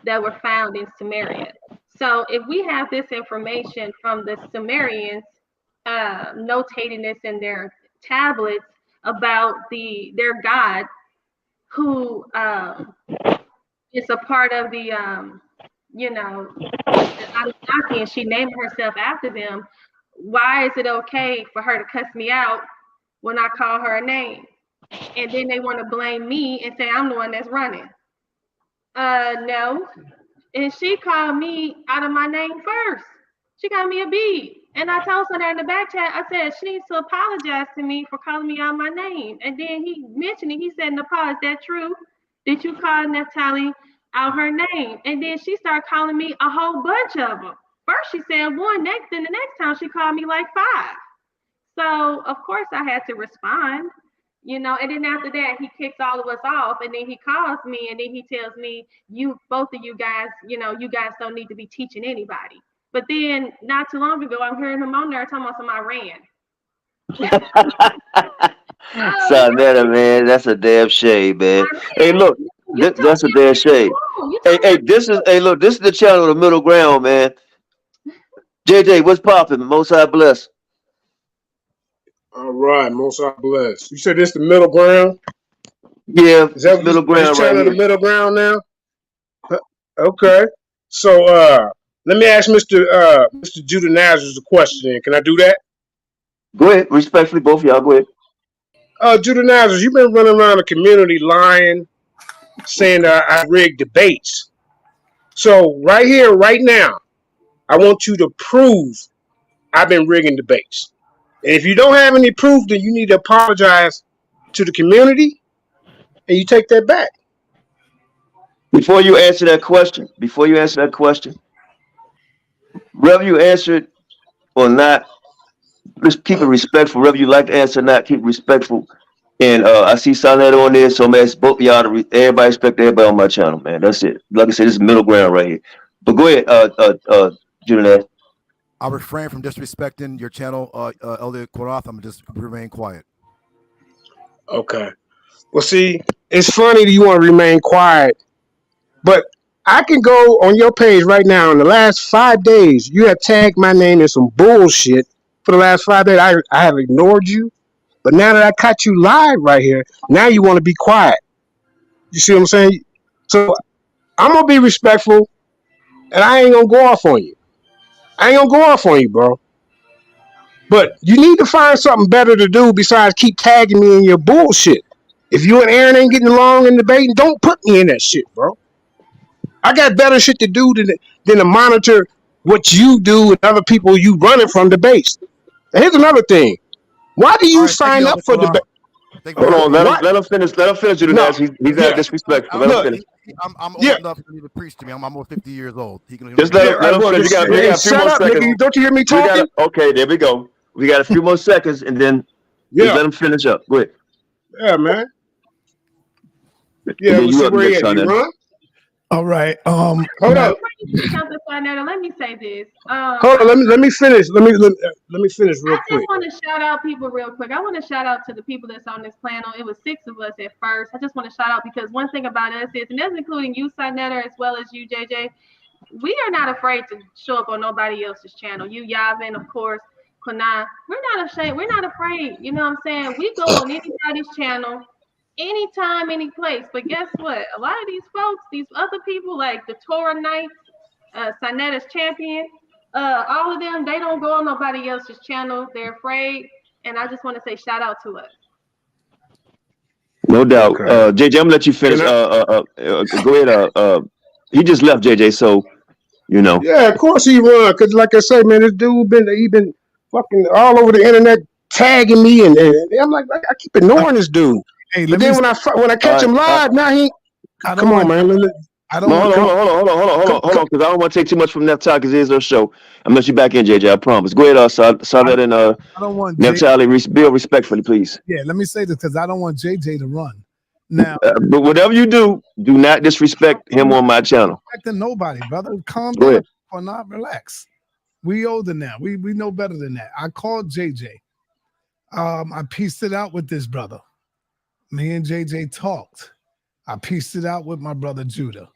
that were found in Sumeria. So if we have this information from the Sumerians notating this in their tablets about their god, who is a part of the Anunnaki, and she named herself after them, why is it okay for her to cuss me out when I call her a name? And then they want to blame me and say I'm the one that's running. No. And she called me out of my name first. She called me a bee. And I told her in the back chat, I said, she needs to apologize to me for calling me out my name. And then he mentioned it. He said, Nepal, is that true? Did you call Naphtali out her name? And then she started calling me a whole bunch of them. First she said one, then the next time she called me like 5. So of course I had to respond. You know, and then after that, he kicks all of us off, and then he calls me, and then he tells me, both of you guys, you know, you guys don't need to be teaching anybody. But then not too long ago, I'm hearing him on there talking about I ran. Sonetta, man, that's a damn shame, man. Hey, look, that's a damn shame. Hey, this is the channel, the middle ground, man. JJ, what's popping? Most High bless. All right, Most High bless. You said this the middle ground? Yeah, is that middle ground this right channel here. The middle ground now? Okay. So let me ask Mr. Judah Nazareth a question. Can I do that? Go ahead, respectfully, both of y'all. Go ahead. Judah Nazareth, you've been running around the community lying, saying that I rigged debates. So right here, right now, I want you to prove I've been rigging debates. And if you don't have any proof, then you need to apologize to the community, and you take that back. Before you answer that question, whether you answer it or not, just keep it respectful. Whether you like to answer or not, keep it respectful. And I see Sonetta on there, so I'm asking both of y'all to everybody respect everybody on my channel, man. That's it. Like I said, this is middle ground right here. But go ahead, Judah. I'll refrain from disrespecting your channel, Elder QANATH. I'm just remain quiet. Okay. Well, see, it's funny that you want to remain quiet, but I can go on your page right now. In the last 5 days, you have tagged my name in some bullshit. For the last 5 days, I have ignored you. But now that I caught you live right here, now you want to be quiet. You see what I'm saying? So I'm going to be respectful, and I ain't going to go off on you. Bro. But you need to find something better to do besides keep tagging me in your bullshit. If you and Aaron ain't getting along in debating, don't put me in that shit, bro. I got better shit to do than to monitor what you do and other people you running from debates. And here's another thing. Why do you sign up for debate? Hold on, let him finish. Let him finish. He's not disrespectful. Let him finish. I'm old enough for him to preach to me. I'm almost 50 years old. He can just let him finish. You got a few more seconds. Nigga, don't you hear me talking? Okay, there we go. We got a few more seconds, and then just let him finish up. Go ahead. Yeah, man. Yeah, we'll see where he at. You run? All right. Hold up. Let me say this. Hold on. Let me finish. Let me finish real quick. I just want to shout out people real quick. I want to shout out to the people that's on this panel. It was 6 of us at first. I just want to shout out because one thing about us is, and that's including you, Sonetta, as well as you, JJ, we are not afraid to show up on nobody else's channel. You, Yavin, of course, QANATH. We're not ashamed. We're not afraid. You know what I'm saying? We go on anybody's channel, anytime, any place. But guess what? A lot of these folks, these other people like the Torah Knights, Sonetta's Champion, all of them, they don't go on nobody else's channel. They're afraid. And I just want to say shout out to us. No doubt. Okay. JJ, I'm gonna let you finish. Go ahead. He just left, JJ, so you know. Yeah, of course he run. Cause like I say, man, this dude been fucking all over the internet tagging me, and I'm like, I keep ignoring this dude. Hey, but then when I catch him live, now he come on, man. Hold on, because I don't want to take too much from Naphtali because it is our show. I'm let you back in, JJ. I promise. Go ahead, saw that in I don't want Naphtali. Build respectfully, please. Yeah, let me say this because I don't want JJ to run. Now, but whatever you do not disrespect him on my channel. Disrespecting nobody, brother. Calm down or not. Relax. We older now. We know better than that. I called JJ. I pieced it out with this brother. Me and JJ talked. I pieced it out with my brother Judah.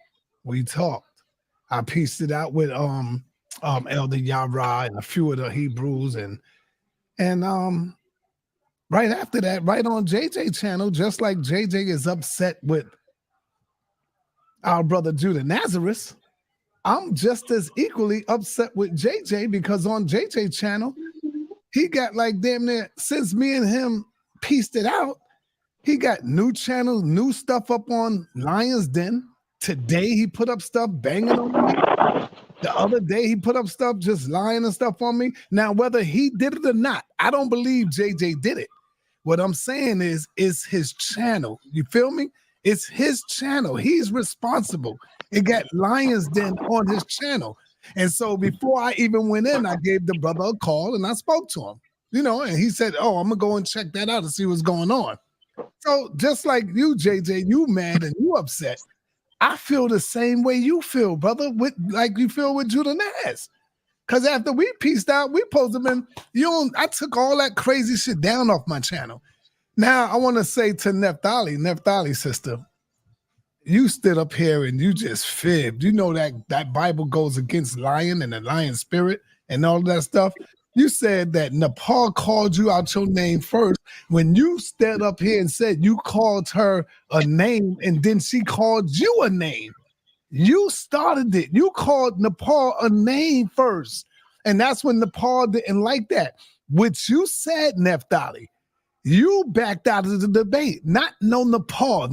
We talked. I pieced it out with Elder Yara and a few of the Hebrews and right after that, right on JJ channel, just like JJ is upset with our brother Judah Nazareth, I'm just as equally upset with JJ because on JJ channel, he got like damn near, since me and him pieced it out, he got new channels, new stuff up on Lion's Den. Today he put up stuff banging on me. The other day he put up stuff just lying and stuff on me. Now, whether he did it or not, I don't believe JJ did it. What I'm saying is his channel. You feel me? It's his channel. He's responsible. It got Lion's Den on his channel. And so before I even went in, I gave the brother a call and I spoke to him. You know, and he said, oh, I'm going to go and check that out and see what's going on. So just like you, JJ, you mad and you upset. I feel the same way you feel, brother, with like you feel with Judah Naz. Because after we pieced out, we posted them in, I took all that crazy shit down off my channel. Now I want to say to Naphtali sister, you stood up here and you just fibbed. You know that Bible goes against lying and the lying spirit and all that stuff. You said that Nepal called you out your name first when you stood up here and said you called her a name and then she called you a name. You started it. You called Nepal a name first. And that's when Nepal didn't like that. Which you said, Naphtali, you backed out of the debate, not no Nepal,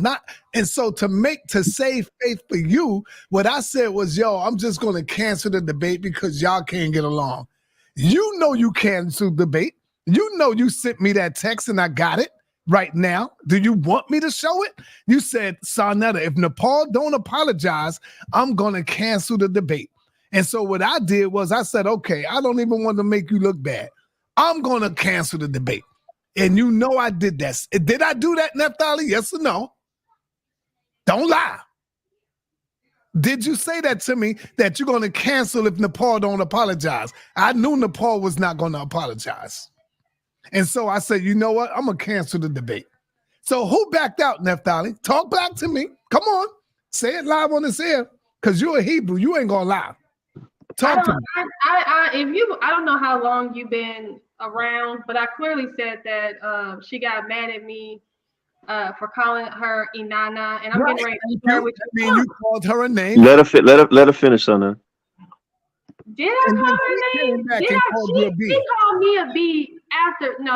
and so to save faith for you, what I said was, yo, I'm just going to cancel the debate because y'all can't get along. You know you canceled the debate. You know you sent me that text and I got it right now. Do you want me to show it? You said, Sarnetta, if Nepal don't apologize, I'm going to cancel the debate. And so what I did was I said, okay, I don't even want to make you look bad. I'm going to cancel the debate. And you know I did that. Did I do that, Naphtali? Yes or no? Don't lie. Did you say that to me, that you're going to cancel if Nepal don't apologize? I knew Nepal was not going to apologize. And so I said, you know what? I'm going to cancel the debate. So who backed out, Naphtali? Talk back to me. Come on. Say it live on this air because you're a Hebrew. You ain't going to lie. Talk to me. I don't know how long you've been around, but I clearly said that she got mad at me for calling her Inanna, and I'm getting ready to share with you. You called her a name. Let her finish on that. Did I call her name? She called me a B after. No.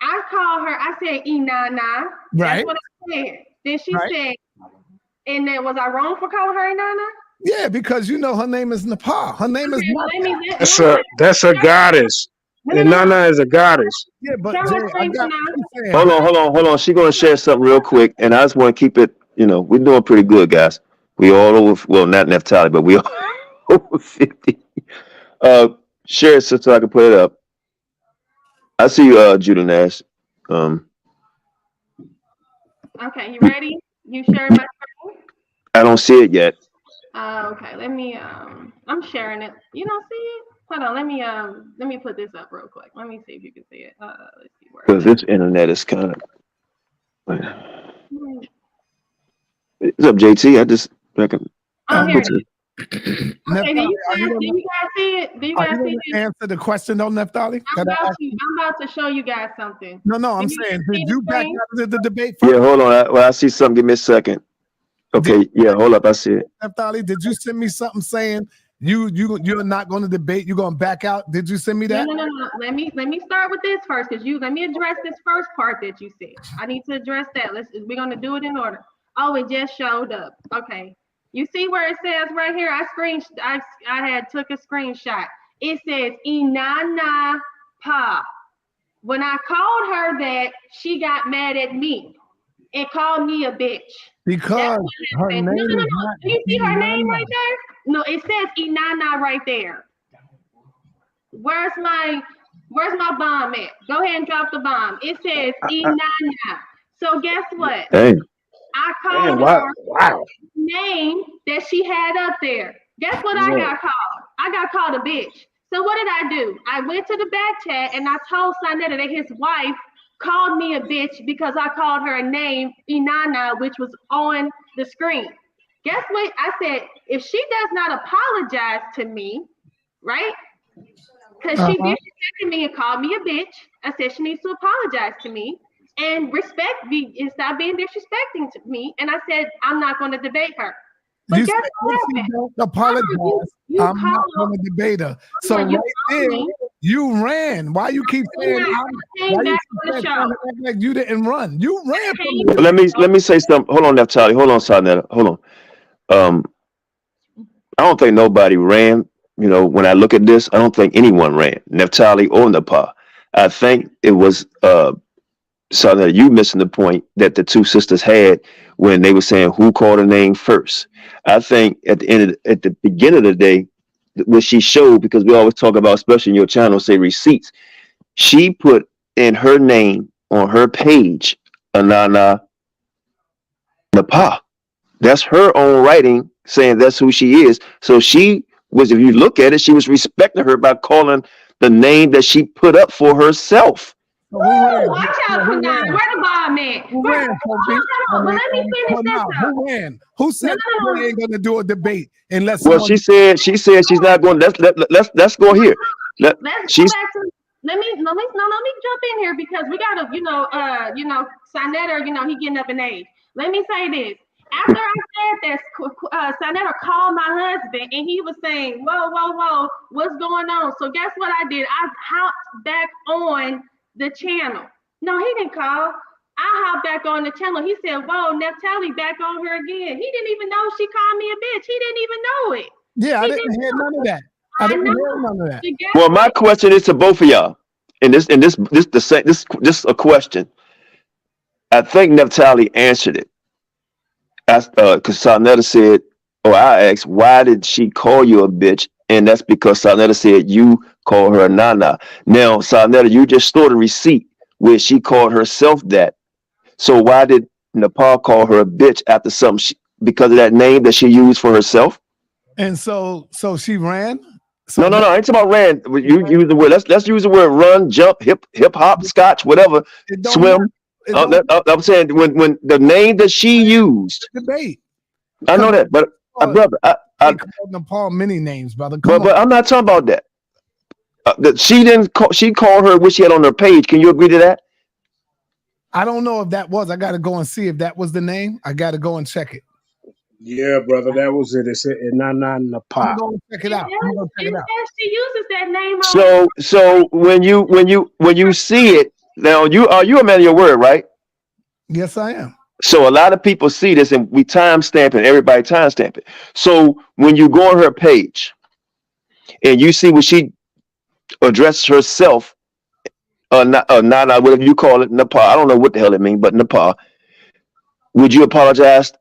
I called her. I said Inanna. Right. That's what I said. Then she said, and then was I wrong for calling her Inanna? Yeah, because you know her name is Nepal. Her name is That's a goddess. Inanna is a goddess. Yeah, but hold on. She's gonna share something real quick, and I just want to keep it. You know, we're doing pretty good, guys. We all over. Well, not Naphtali, but we all over 50. Share it so I can put it up. I see you, Judah Nash. Okay, you ready? You sharing my screen? I don't see it yet. Okay, let me I'm sharing it. You don't see it? Hold on, let me put this up real quick. Let me see if you can see it. Let's see where. Because this internet is kind of. What's up, JT? I just reckon. Oh, here it is. Okay, do you guys see it? Do you guys see it? Answer the question on Naphtali? I'm about to show you guys something. No, I'm saying, did you back out of the debate first? Yeah, hold on. I see something. Give me a second. Okay, hold up. I see it. Naphtali, did you send me something saying you're not going to debate? You're going to back out? Did you send me that? No. Let me start with this first, because let me address this first part that you said. I need to address that. We're going to do it in order. Oh, it just showed up. Okay. You see where it says right here? I had took a screenshot. It says Inanna Pa. When I called her that, she got mad at me and called me a bitch. Because her name is Do you see her name right there? No, it says Inanna right there. Where's my bomb at? Go ahead and drop the bomb. It says Inanna. So guess what? Dang. I called her name that she had up there. Guess what I got called? I got called a bitch. So what did I do? I went to the back chat and I told Sarnetta that his wife called me a bitch because I called her a name, Inanna, which was on the screen. Guess what? I said, if she does not apologize to me, right? Because she disrespected me and called me a bitch. I said she needs to apologize to me and respect me and stop being disrespecting to me. And I said, I'm not going to debate her. But guess what happened? Don't apologize. I'm not going to debate her. So right there, you ran. Why you keep saying like you didn't run? You ran from me. Let me say something. Hold on, Naphtali. Hold on, Sarnetta. Hold on. I don't think nobody ran. You know, when I look at this, I don't think anyone ran, Naphtali or Nepal. I think it was Sarnetta, you missing the point that the two sisters had when they were saying who called her name first. I think at the beginning of the day, what she showed, because we always talk about, especially in your channel, say receipts. She put in her name on her page Anana Napa. That's her own writing saying that's who she is. So she was, if you look at it, she was respecting her by calling the name that she put up for herself. Woo, watch out, Kanai. Where the bomb at? Who ran? Well, let me finish this up. Who ran? Who said we ain't gonna do a debate unless? Well, she said she's not going. Let's go here. Let's go back to. Let me jump in here because we gotta, Sinetta, he getting up in age. Let me say this. After I said that, Sinetta called my husband and he was saying, whoa, what's going on? So guess what I did? I hopped back on the channel. No, he didn't call. I hopped back on the channel. He said, whoa, Naphtali back on her again. He didn't even know she called me a bitch. He didn't even know it. Yeah, I didn't hear none of that. I didn't hear none of that. Well, my question is to both of y'all. And this a question. I think Naphtali answered it. Because Sarnetta said, I asked, why did she call you a bitch? And that's because Sarnetta said you called her a nana. Now, Sarnetta, you just stored a receipt where she called herself that. So why did Nepal call her a bitch after something because of that name that she used for herself? And so she ran. No, I ain't talking about ran. You use the word. Let's use the word run, jump, hip hop, scotch, whatever, swim. I'm saying when the name that she used. Debate. I know that, but brother, I called Nepal many names, brother. But I'm not talking about that. That she didn't. She called her what she had on her page. Can you agree to that? I don't know if that was. I got to go and see if that was the name. I got to go and check it. Yeah, brother, that was it. It said Nana Napa. I'm going to check it out. She uses that name. So when you see it now, are you a man of your word, right? Yes, I am. So a lot of people see this, and we timestamp it. Everybody timestamp it. So when you go on her page and you see what she addressed herself, Nana, whatever you call it, Nepal. I don't know what the hell it means, but Nepal. Would you apologize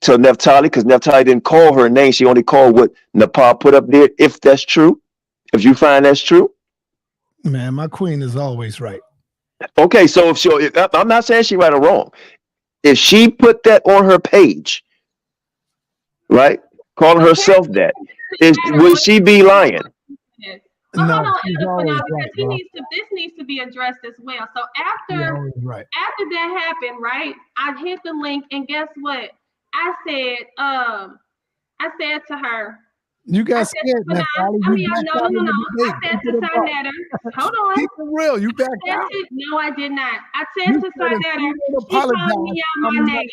to Naphtali? Because Naphtali didn't call her name. She only called what Nepal put up there. If that's true, if you find that's true, man, my queen is always right. Okay, so I'm not saying she right or wrong. If she put that on her page, right, calling herself that, would she be lying? Hold on, because this needs to be addressed as well. So after that happened, right, I hit the link, and guess what? I said to her, you got scared, no. I said to Sinetta, hold on. Keep it real. You back out. No, I did not. I said to Sinetta, she called me out my name.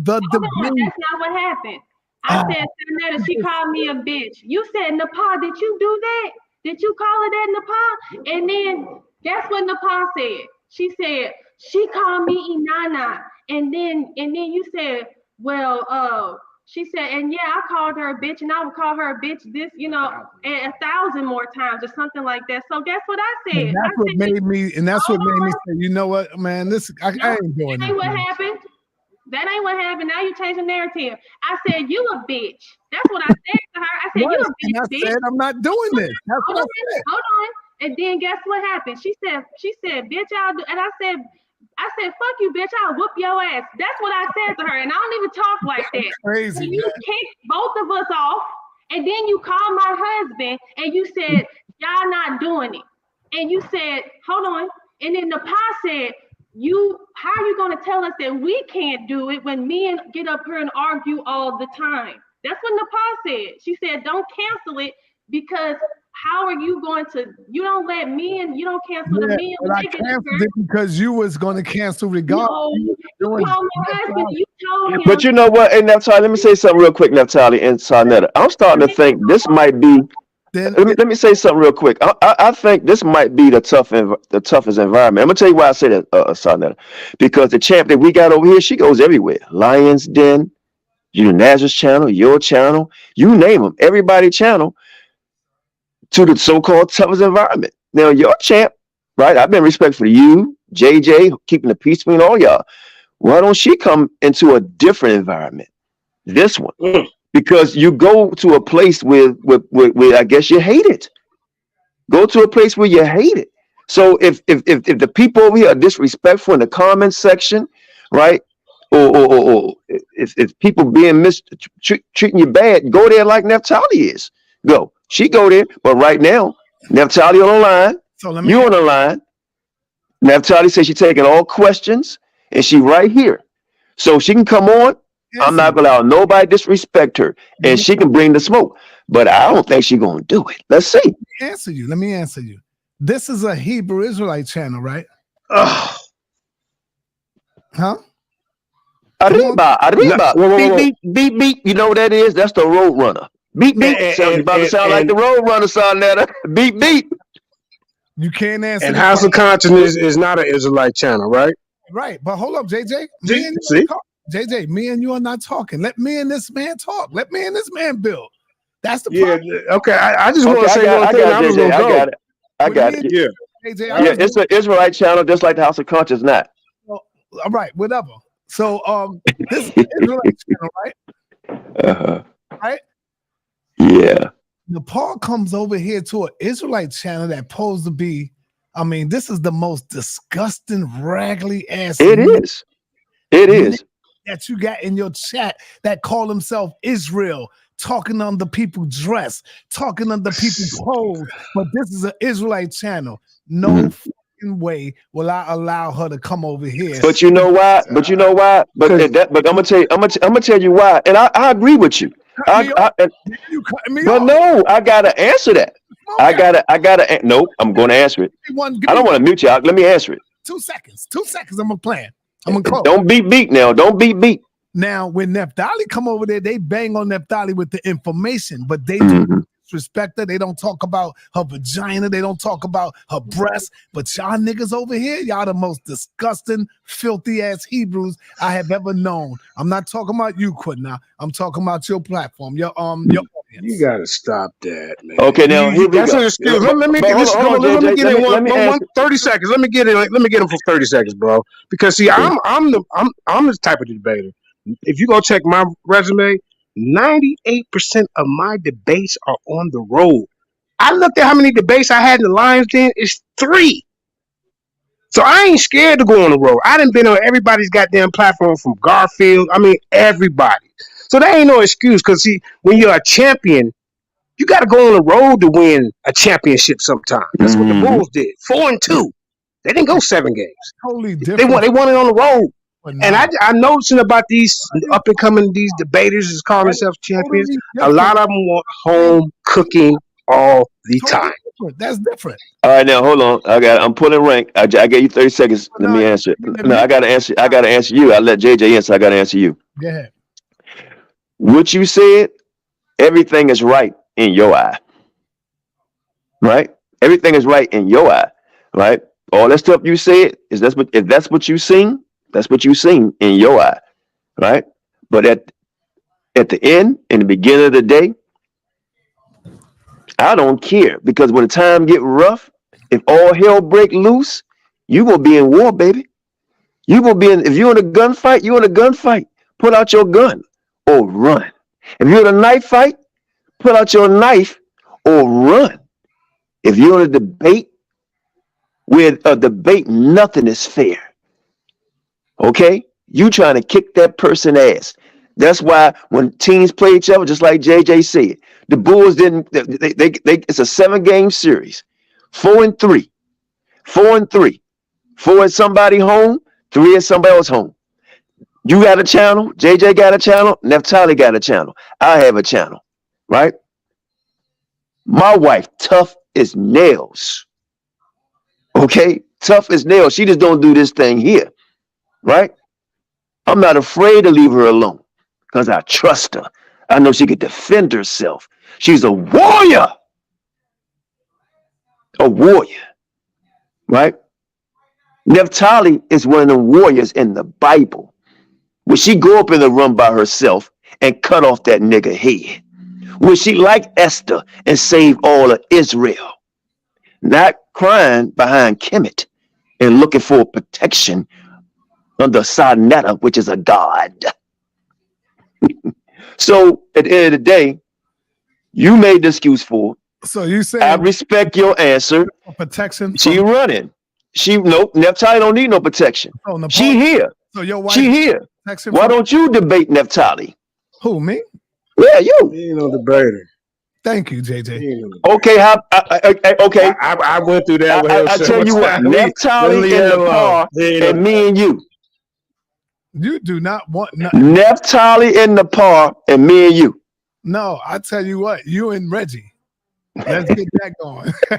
That's not what happened. I said, Sinetta, she called me a bitch. You said, Nepal, did you do that? Did you call her that, Nepal? And then guess what Nepal said? She said, she called me Inanna. And then you said, well, she said, and yeah, I called her a bitch, and I would call her a bitch this, 1,000 more times or something like that. So guess what I said? And that's what made me say, you know what, man, I ain't doing that. Ain't what happened. That ain't what happened. Now you change the narrative. I said, you a bitch. That's what I said to her. I said, you a bitch. I said, I'm not doing this. That's what I said. Hold on. And then guess what happened? She said, bitch, I'll do. And I said, fuck you, bitch. I'll whoop your ass. That's what I said to her. And I don't even talk like that. Crazy. So you kicked both of us off. And then you called my husband and you said, y'all not doing it. And you said, hold on. And then the pa said, how are you going to tell us that we can't do it when men get up here and argue all the time? That's what Nepal said. She said, don't cancel it because how are you going to, you don't let men, you don't cancel the men. But I canceled it because you was going to cancel regardless. But you know what, hey, Naphtali, let me say something real quick, Naphtali and Sarnetta. I'm starting to think this might be, let me say something real quick. I think this might be the toughest environment. I'm gonna tell you why I say that, Sarnetta. Because the champ that we got over here, she goes everywhere. Lions Den, Nazareth's channel, your channel, you name them, everybody channel to the so-called toughest environment. Now your champ, right? I've been respectful to you, JJ, keeping the peace between all y'all. Why don't she come into a different environment? This one. Because you go to a place where I guess you hate it. Go to a place where you hate it. So if the people over here are disrespectful in the comment section, right? Or if people being treating you bad, go there like Naphtali is. Go. She go there, but right now, Naphtali on the line. So You on the line. Naphtali says she's taking all questions, and she right here. So she can come on. I'm not gonna allow nobody disrespect her, and she can bring the smoke. But I don't think she's gonna do it. Let's see. Let me answer you. This is a Hebrew Israelite channel, right? Ugh. Huh? Arriba. Beep, beep, beep. You know what that is? That's the road runner. Beep, beep. Sounds about to sound like the road runner, Sonetta. Beep, beep. You can't answer. And House of Consciousness is not an Israelite channel, right? Right, but hold up, JJ. JJ, me and you are not talking. Let me and this man talk. Let me and this man build. That's the problem. Okay. I just want to say one thing. I got it. Yeah. JJ, it's an Israelite channel, just like the House of Conscience, not. Well, all right, whatever. So this is Israelite channel, right? Right? Yeah. Nepal comes over here to an Israelite channel that posed to be, I mean, this is the most disgusting, raggedy ass. It is. That you got in your chat that call himself Israel, talking on the people dress, talking on the people pose. But this is an Israelite channel. No fucking way will I allow her to come over here. But you know why? But I'm gonna tell you why. And I agree with you. But no, I gotta answer that. Nope, I'm gonna answer it. I don't want to mute you out. Let me answer it. 2 seconds. 2 seconds. I'm gonna plan. I'm gonna call. Don't beat now. Don't beat. Now, when Naphtali come over there, they bang on Naphtali with the information, but they do disrespect her. They don't talk about her vagina. They don't talk about her breasts. But y'all niggas over here, y'all the most disgusting, filthy ass Hebrews I have ever known. I'm not talking about you, QANATH. I'm talking about your platform, your audience. You gotta stop that, man. Okay, now here we go. Let me get in 30 seconds. Let me get in for 30 seconds, bro. Because see, I'm this type of debater. If you go check my resume, 98% of my debates are on the road. I looked at how many debates I had in the Lions Den. It's 3. So I ain't scared to go on the road. I done been on everybody's goddamn platform from Garfield. I mean, everybody. So that ain't no excuse. Because see, when you're a champion, you got to go on the road to win a championship sometime. That's what the Bulls did. 4-2. They didn't go 7 games. Totally different. They won it on the road. And I noticing about these up and coming these debaters is calling themselves champions. A lot of them want home cooking all the time. That's different. All right, now hold on. I'm pulling rank. I gave you 30 seconds. Let me answer it. No, I gotta answer you. I let JJ answer. I gotta answer you. Go ahead. What you said, everything is right in your eye. Right? Everything is right in your eye. Right? All that stuff you said if that's what you seen. That's what you seen in your eye, right? But at the end, in the beginning of the day, I don't care, because when the time get rough, if all hell break loose, you gonna be in war, baby. You gonna be if you're in a gunfight, you're in a gunfight. Pull out your gun or run. If you're in a knife fight, pull out your knife or run. If you're in a debate, with a debate, nothing is fair. Okay, you trying to kick that person ass. That's why when teams play each other, just like JJ said, the Bulls didn't. It's a 7-game series, 4-3, 4-3, 4 at somebody home, 3 at somebody else home. You got a channel, JJ got a channel, Naphtali got a channel. I have a channel, right? My wife, tough as nails. Okay, tough as nails. She just don't do this thing here. Right? I'm not afraid to leave her alone because I trust her. I know she can defend herself. She's a warrior. A warrior. Right? Naphtali is one of the warriors in the Bible. Will she go up in the room by herself and cut off that nigga head? Will she, like Esther, and save all of Israel? Not crying behind Kemet and looking for protection under Sonetta, which is a god. So at the end of the day, you made the excuse for. So you say I respect your answer. protection. She running. Nope. Naphtali don't need no protection. Oh, she here. So your wife. She here. Why don't you debate Naphtali? Who, me? Yeah, you. He ain't no debater. Thank you, JJ. Okay, okay. I went through that with him. I tell you what, Naphtali in the par and me and you. You do not want Naphtali in the par and me and you. No, I tell you what, you and Reggie. Let's get that going. I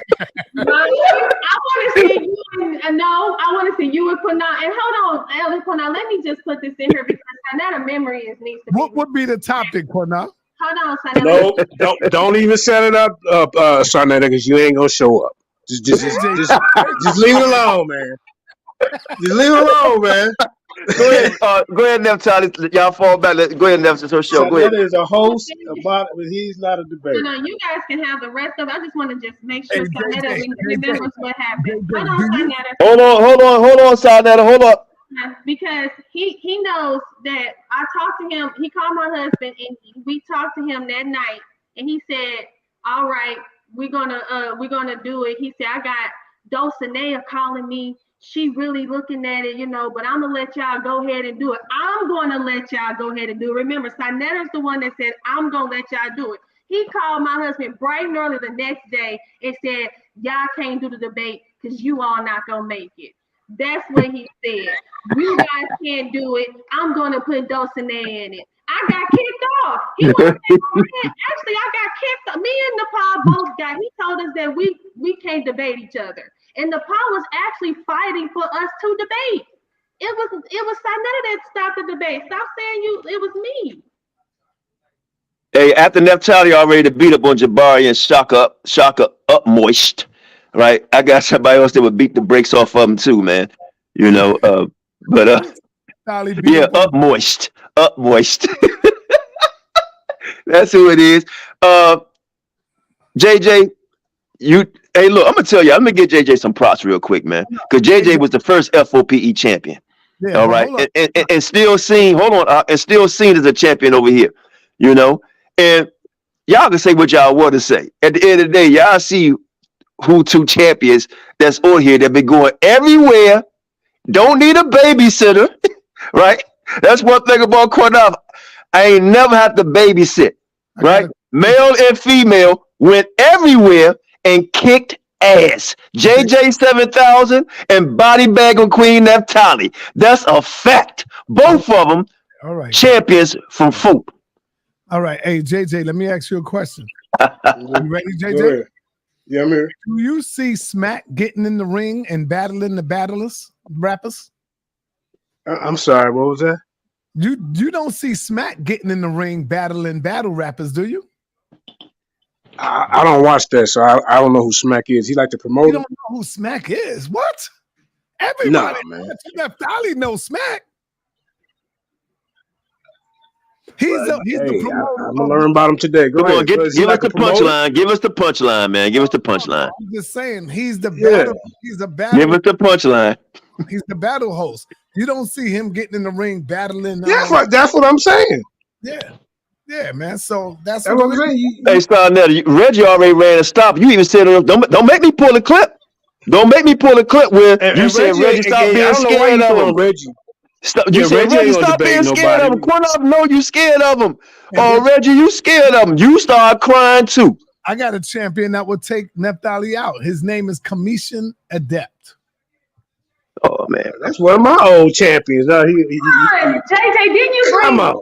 want to see you and I want to see you and QANATH. And hold on, Elder QANATH, let me just put this in here because QANATH memory needs to be. What would be the topic, QANATH? Hold on, Sonetta. No, don't even set it up, Sonetta, because you ain't gonna show up. Just leave it alone, man. Just leave it alone, man. Go ahead, Naphtali. Y'all fall back. Go ahead, Naphtali. So show. Go ahead. Sonetta is a host, but he's not a debater. No, you guys can have the rest of it. I just want to just make sure Sonetta remembers what happened. Hold on, Sonetta. Hold on, Sonetta. Hold up. Because he knows that I talked to him. He called my husband and we talked to him that night, and he said, "All right, we're gonna do it." He said, "I got Dulcinea calling me. She really looking at it, but I'm gonna let y'all go ahead and do it. I'm gonna let y'all go ahead and do it." Remember, Sonetta's the one that said, "I'm gonna let y'all do it." He called my husband bright and early the next day and said, "Y'all can't do the debate because you all not gonna make it." That's what he said. "You guys can't do it. I'm gonna put Dulcinea in it." I got kicked off. He wasn't actually, I got kicked off. Me and Nepal both got. He told us that we can't debate each other. And Nepal was actually fighting for us to debate. It was Sonetta that stopped the debate. Stop saying it was me. Hey, after Naphtali already beat up on Jabari and Shaka up moist, right? I got somebody else that would beat the brakes off of him too, man. But up moist. That's who it is. JJ, hey, look, I'm gonna tell you, I'm gonna give JJ some props real quick, man, because JJ was the first F.O.P.E champion. Yeah, all right, and still seen. Hold on, and still seen as a champion over here. And y'all can say what y'all want to say. At the end of the day, y'all see who two champions that's on here that been going everywhere. Don't need a babysitter, right? That's one thing about QANATH. I ain't never had to babysit, right? Male and female went everywhere and kicked ass. JJ 7000 and body bag on Queen Naphtali. That's a fact. Both of them champions from F.O.P.E. All right. Hey, JJ, let me ask you a question. You ready, JJ? Yeah, I'm here. Do you see Smack getting in the ring and battling the rappers? I'm sorry, what was that? You don't see Smack getting in the ring battling battle rappers, do you? I don't watch that, so I don't know who Smack is. He like to promote. You don't know who Smack is? What? Everybody, man. Naphtali knows Smack. He's the promoter. I'm gonna learn about him today. Go ahead. Give us the punchline. Give us the punchline, man. Give us the punchline. I'm just saying, he's the battle. He's the battle. Give us the punchline. He's the battle host. You don't see him getting in the ring battling. That's what I'm saying. Yeah, man. So that's what I'm saying. Hey, Sonetta, Reggie already ran a stop. You even said, "Don't make me pull a clip. Don't make me pull a clip where you said Reggie stop being scared of him." Reggie. You said Reggie stop being scared of him. QANATH, no, you scared of him. Reggie, you scared of him. You start crying too. I got a champion that will take Naphtali out. His name is Commission Adept. Oh man, that's one of my old champions. JJ, didn't you bring him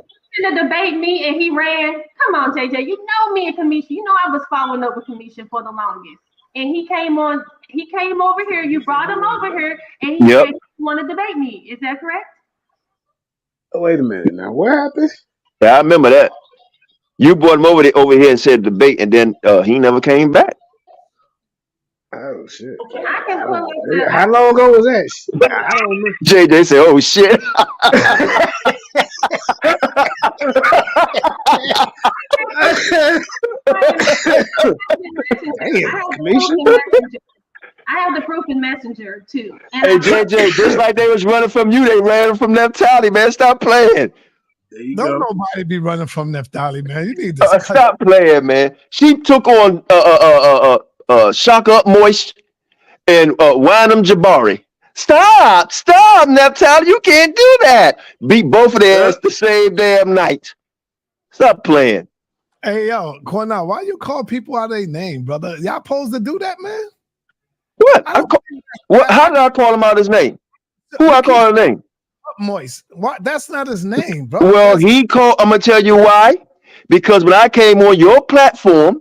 to debate me and he ran? Come on, JJ. You know me and Commission. You know I was following up with Commission for the longest. And he came over here. You brought him over here, and he said he wanted to debate me. Is that correct? Oh, wait a minute. Now, what happened? Yeah, I remember that. You brought him over here and said debate, and then he never came back. Oh shit! I can pull up how long ago was that? I don't remember. JJ said, "Oh shit." I have the proof in Messenger too. And hey JJ, just like they was running from you, they ran from Naphtali, man. Stop playing. Don't nobody be running from Naphtali, man. You need to stop playing, man. She took on Shaka up moist and Wynham Jabari. Stop, Naphtali, you can't do that. Beat both of their ass the same damn night. Stop playing. Hey, yo, QANATH, why you call people out of their name, brother? Y'all supposed to do that, man? What? How did I call him out his name? Who I call his name? Moist. What? That's not his name, bro. Well, I'm gonna tell you why. Because when I came on your platform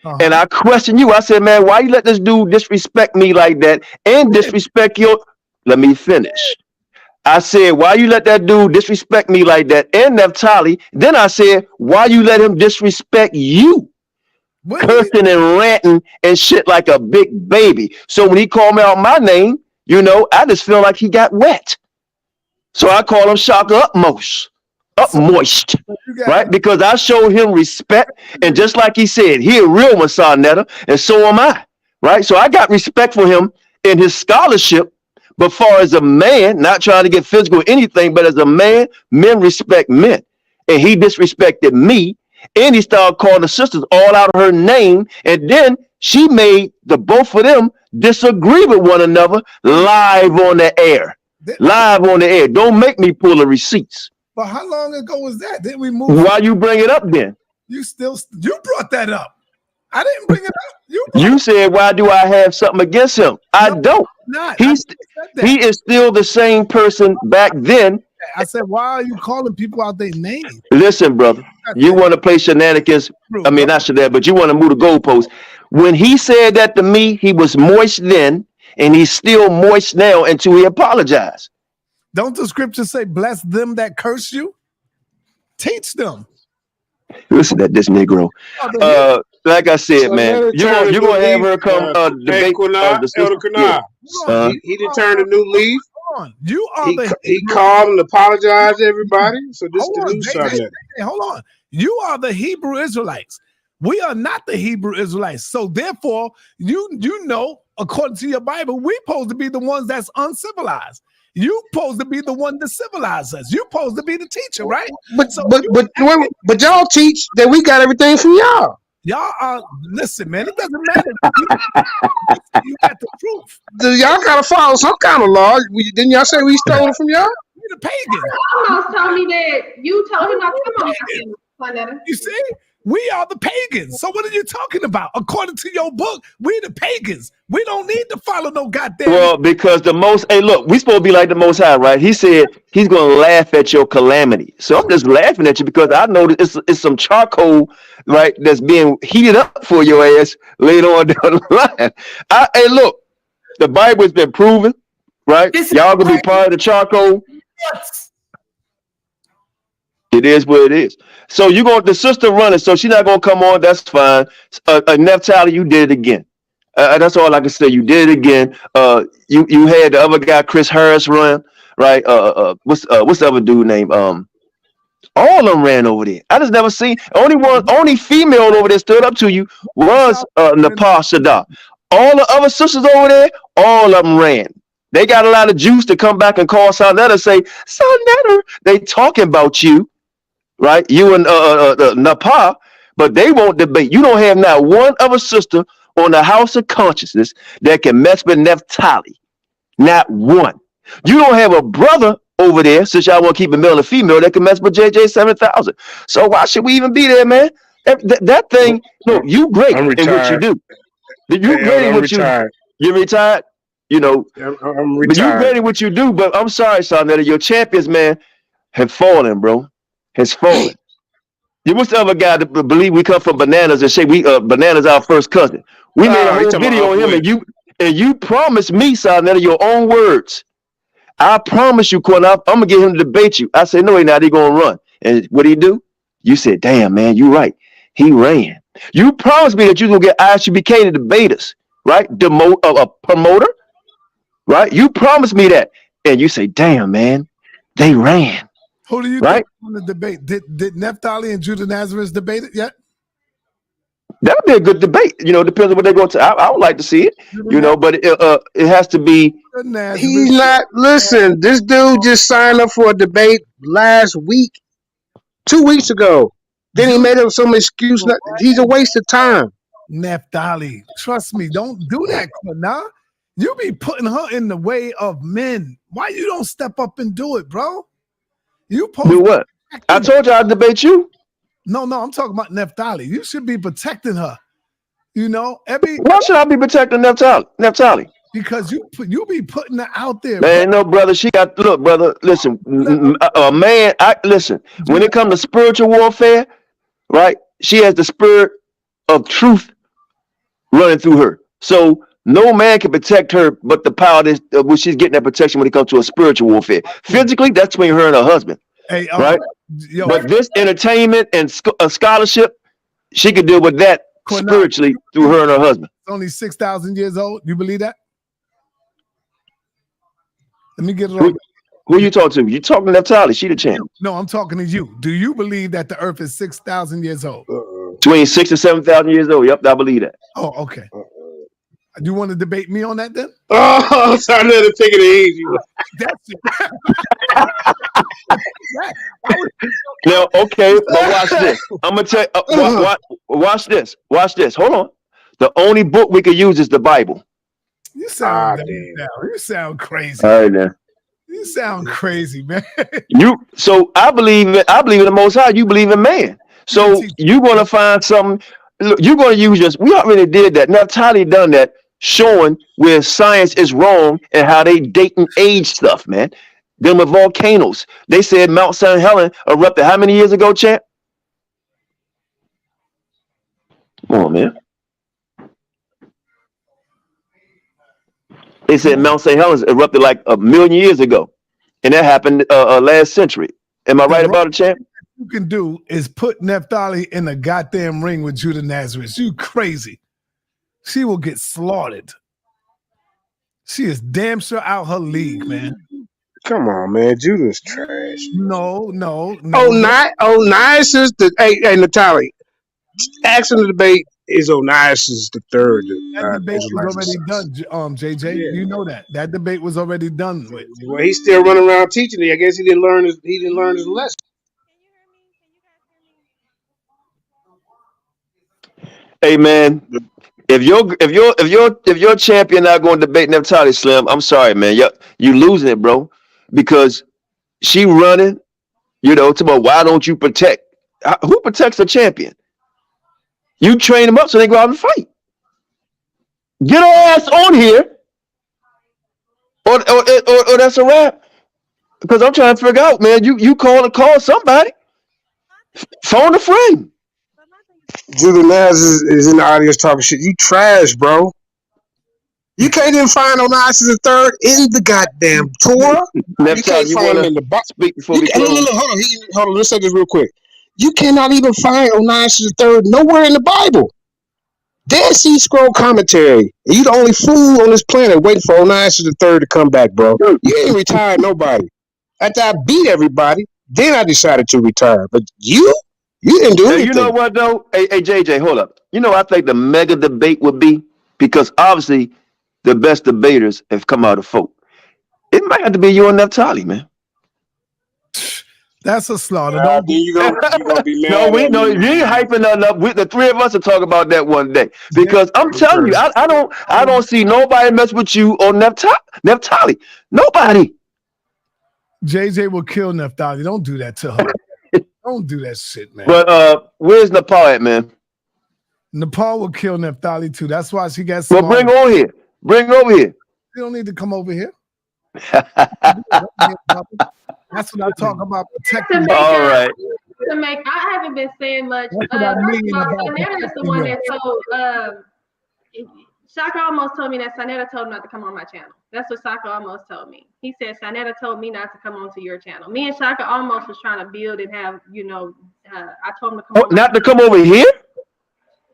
and I questioned you, I said, man, why you let this dude disrespect me like that and disrespect your... Let me finish. I said, why you let that dude disrespect me like that and Naphtali? Then I said, why you let him disrespect you? Cursing and ranting and shit like a big baby. So when he called me out my name, you know, I just feel like he got wet. So I call him Shaka Upmost. Moist, right? Because I showed him respect, and just like he said, he a real Masonetta, and so am I, right? So I got respect for him in his scholarship, but far as a man, not trying to get physical or anything, but as a man, men respect men, and he disrespected me, and he started calling the sisters all out of her name, and then she made the both of them disagree with one another live on the air. Live on the air. Don't make me pull the receipts. But how long ago was that? Didn't we move? Why you bring it up then? You brought that up. I didn't bring it up. You said, why do I have something against him? I don't. He is still the same person back then. I said, why are you calling people out their name? Listen, brother, you want to play shenanigans. I mean, not shenanigans, but you want to move the goalposts. When he said that to me, he was moist then, and he's still moist now until he apologized. Don't the scripture say, bless them that curse you? Teach them. Listen to this Negro. Like I said, so man, you're going to have her come debate. Elder QANATH. He did turn a new leaf. Hold on. You are he called and apologized to everybody. So this is the new subject. Hold on. You are the Hebrew Israelites. We are not the Hebrew Israelites. So therefore, you know, according to your Bible, we're supposed to be the ones that's uncivilized. You supposed to be the one to civilize us. You supposed to be the teacher, right? But y'all teach that we got everything from y'all. Y'all are, listen, man, it doesn't matter. You got the proof. Y'all gotta follow some kind of law. Didn't y'all say we stole it from y'all? We the pagans. Almost told me that you told him not to come on. You see? We are the pagans. So what are you talking about? According to your book, we the pagans. We don't need to follow no goddamn. Well, because the most, hey, look, we supposed to be like the Most High, right? He said he's going to laugh at your calamity. So I'm just laughing at you because I know that it's some charcoal, right, that's being heated up for your ass later on down the line. Hey, look, the Bible has been proven, right? Y'all going to be part of the charcoal. It is what it is. So you going the sister running, so she's not gonna come on. That's fine. Naphtali, you did it again. That's all I can say. You did it again. You had the other guy, Chris Harris, run right. What's the other dude name? All of them ran over there. I just never seen only female over there stood up to you was Nepal Shadar. All the other sisters over there, all of them ran. They got a lot of juice to come back and call Sonetta and say, Sonetta, they talking about you. Right, you and Nepal, but they won't debate. You don't have not one other sister on the House of Consciousness that can mess with Naphtali. Not one. You don't have a brother over there, since y'all want to keep a male and female, that can mess with JJ 7000. So why should we even be there, man? That thing, look, you great in what you do. You great in what you do. You retired? You know, I'm retired. But you great in what you do, but I'm sorry, Sonetta, your champions, man, have fallen, bro. Has fallen. You was the other guy to believe we come from bananas and say bananas our first cousin. We made a whole video on him, and you promised me, Sonetta, your own words. I promise you, QANATH, I'm gonna get him to debate you. I said, no, he's not. He gonna run. And what did he do? You said, damn, man, you right. He ran. You promised me that you was gonna get ISUBK to debate us, right? A promoter, right? You promised me that, and you say, damn, man, they ran. Who do you think on the debate? Did Naphtali and Judah Nazareth debate it yet? That'd be a good debate. You know, depends on what they're going to. I would like to see it. You know, but it has to be. He's not. Listen, this dude just signed up for a debate last week, 2 weeks ago. Then he made up some excuse. He's a waste of time. Naphtali, trust me, don't do that, QANATH. You be putting her in the way of men. Why you don't step up and do it, bro? You do what? I told you I'd debate you. No, I'm talking about Naphtali. You should be protecting her. You know, why should I be protecting Naphtali? Because you be putting her out there. Man, no, brother. She got look, brother. Listen, a man. Listen. When it comes to spiritual warfare, right? She has the spirit of truth running through her. So no man can protect her, but the power that which she's getting that protection when it comes to a spiritual warfare. Physically, that's between her and her husband, right? But this entertainment and scholarship, she could deal with that spiritually through her and her husband. It's only 6,000 years old. You believe that? Let me get it on. Who you talking to? You talking to Naphtali? She the champ. No, I'm talking to you. Do you believe that the earth is 6,000 years old? Between 6,000 and 7,000 years old. Yep, I believe that. Oh, okay. Do you want to debate me on that then? Oh, so I let it take it easy. That's it. Now, okay, but watch this. I'm gonna tell you. Watch this. Watch this. Hold on. The only book we could use is the Bible. You sound you sound crazy. All right, then. You sound crazy, man. So I believe in the Most High. You believe in man. So you're gonna find something. Look, you're gonna use this. We already did that. Naphtali done that, showing where science is wrong and how they date and age stuff, man. Them with volcanoes. They said Mount St. Helens erupted how many years ago, champ? Come on, man. They said Mount St. Helens erupted like 1,000,000 years ago, and that happened last century. Am I right about it, champ? You can do is put Naphtali in a goddamn ring with Judah Nazareth. You crazy. She will get slaughtered. She is damn sure out her league, man. Come on, man. Judah's trash. No. Onias is the hey Naphtali. Asking the debate is Onias the third. That debate was already done, JJ. Yeah. You know that. That debate was already done with. Well, he's still running around teaching it. I guess he didn't learn his lesson. Hey man, if your champion not going to debate Naphtali Slim, I'm sorry, man. You losing it, bro. Because she running, it's about why don't you protect? Who protects a champion? You train them up so they go out and fight. Get her ass on here, or that's a wrap. Because I'm trying to figure out, man. You call somebody. Phone a friend. Judah Naz is in the audience talking shit. You trash, bro. You can't even find Onias the third in the goddamn Torah. You can't find him in the box. Hold on. Let's say this real quick. You cannot even find Onias the third nowhere in the Bible. Dead Sea Scroll commentary. And you the only fool on this planet waiting for Onias the third to come back, bro. You ain't retired nobody. After I beat everybody, then I decided to retire. But you didn't do anything. You know what though? Hey, JJ, hold up. I think the mega debate would be, because obviously the best debaters have come out of F.O.P.E. It might have to be you and Naphtali, man. That's a slaughter. You gonna be mad? No, you ain't hyping nothing up. The three of us will talk about that one day. Because I'm telling you, I don't see nobody mess with you or Naphtali. Nobody. JJ will kill Naphtali. Don't do that to her. Don't do that shit, man. But where's Nepal at, man? Nepal will kill Naphtali too. That's why she got. Well, bring over here. Bring over here. You don't need to come over here. That's what I talk about. Protecting. All right. I haven't been saying much. Sanetta is the one that told. Shaka almost told me that Sanetta told him not to come on my channel. That's what Shaka almost told me. He said Sanetta told me not to come onto your channel. Me and Shaka almost was trying to build and have, I told him to come. Not to come over here?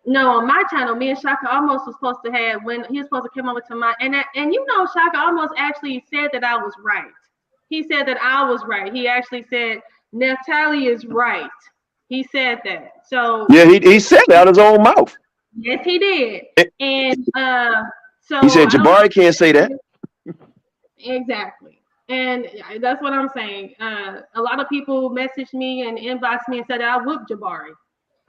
No, on my channel, me and Shaka almost was supposed to have when he was supposed to come over to my and Shaka almost actually said that I was right. He said that I was right. He actually said Naphtali is right. He said that. So yeah, he said it out of his own mouth. Yes, he did. And so he said Jabari can't say that. Exactly. And that's what I'm saying. A lot of people messaged me and inboxed me and said that I whooped Jabari.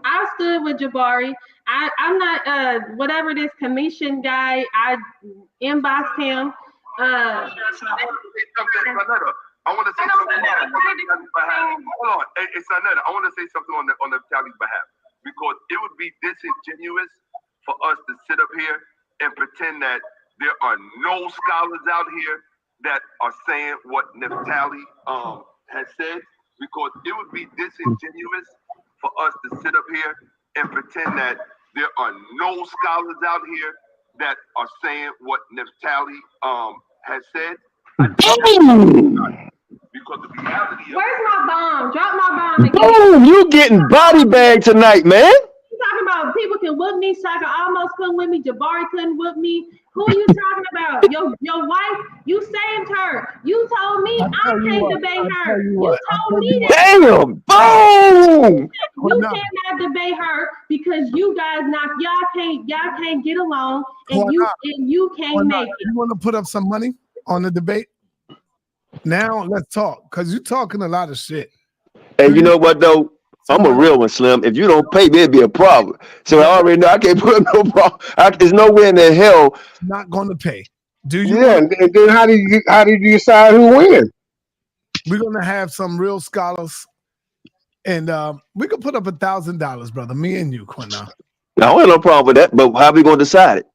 I stood with Jabari. I'm not whatever this commission guy. I inboxed him. I want to say something on Naftali's behalf. Hold on, it's another. I want to say something on Naftali's behalf because it would be disingenuous for us to sit up here and pretend that there are no scholars out here that are saying what Naphtali has said, because it would be disingenuous for us to sit up here and pretend that there are no scholars out here that are saying what Naphtali has said. Because the reality of where's my bomb? Drop my bomb again. Boom! You getting body bagged tonight, man. You talking about people can whoop me? Shaka almost couldn't whip me. Jabari couldn't whoop me. Who are you talking about? Your wife? You saved her. You told me I can't debate her. You told me that. Damn! Boom! You cannot debate her because you guys y'all can't get along and you can't make it. You want to put up some money on the debate? Now let's talk, because you're talking a lot of shit. And you know what though? I'm a real one, Slim. If you don't pay me, it'd be a problem. So I already know I can't put up no problem. There's nowhere in the hell. Not going to pay. Do you? Yeah, and then how did you decide who wins? We're gonna have some real scholars, and we could put up $1,000, brother. Me and you, Quina. I don't have no problem with that. But how we gonna decide it?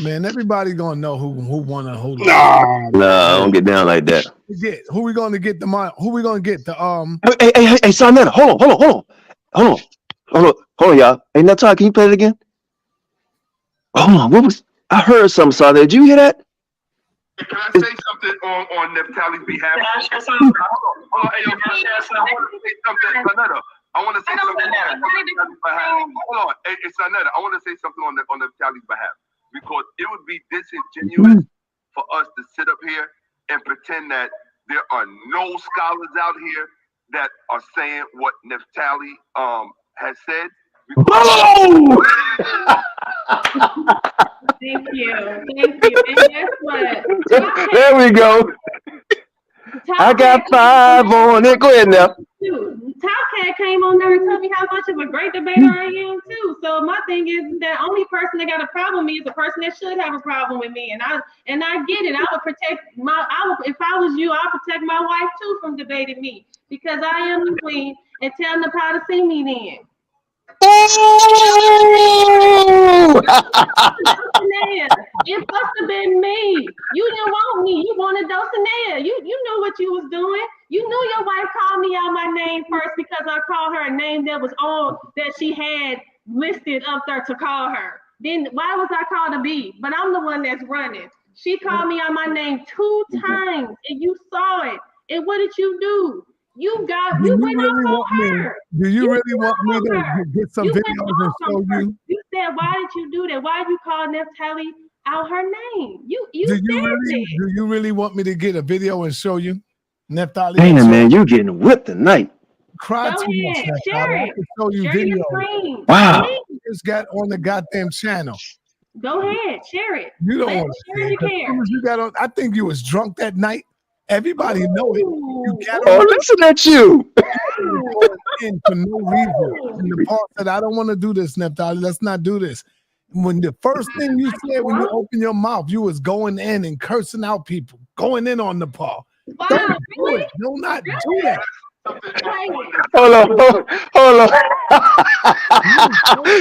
Man, everybody gonna know who won and who lost. Nah, I don't get down like that. Who we gonna get the money? Who we gonna get the Hey, son, hold on, y'all. Hey, Naftali, can you play it again? Hold on, I heard something, son. Did you hear that? Can I say something on Naftali's behalf? Can I share something? Hold on, hey, yo, can I share something? I want to say something on Naftali's behalf. Hold on, it's another. I want to say something on Naftali's behalf. Because it would be disingenuous for us to sit up here and pretend that there are no scholars out here that are saying what Naphtali has said. Thank you. And guess what? There we go. I got 5 on it. Go ahead now. Top came on there and told me how much of a great debater I am too. So my thing is that only person that got a problem with me is the person that should have a problem with me. And I get it. I would protect if I was you, I'd protect my wife too from debating me because I am the queen and tell them how to see me then. It must have been me. You didn't want me. You wanted Dulcinea. You knew what you was doing. You knew your wife called me out my name first because I called her a name that was on that she had listed up there to call her. Then why was I called a B? But I'm the one that's running. She called me out my name 2 times and you saw it. And what did you do? You went off on her. Do you really want me to get some videos and show you? You said, why did you do that? Why did you call Naphtali out her name? Do you really want me to get a video and show you? Naphtali. Damn, man, you're getting whipped tonight. Cry too much. Share it. Show you video. Wow. It's got on the goddamn channel. Go ahead, share it. You don't want to share it. You got on. I think you was drunk that night. Everybody know it. You got listen at you. For no reason. And the Paul said, I don't want to do this, Naphtali. Let's not do this. When the first thing you said when you open your mouth, you was going in and cursing out people, going in on Nepal. Wow, don't do it. Do not do that. Hold on.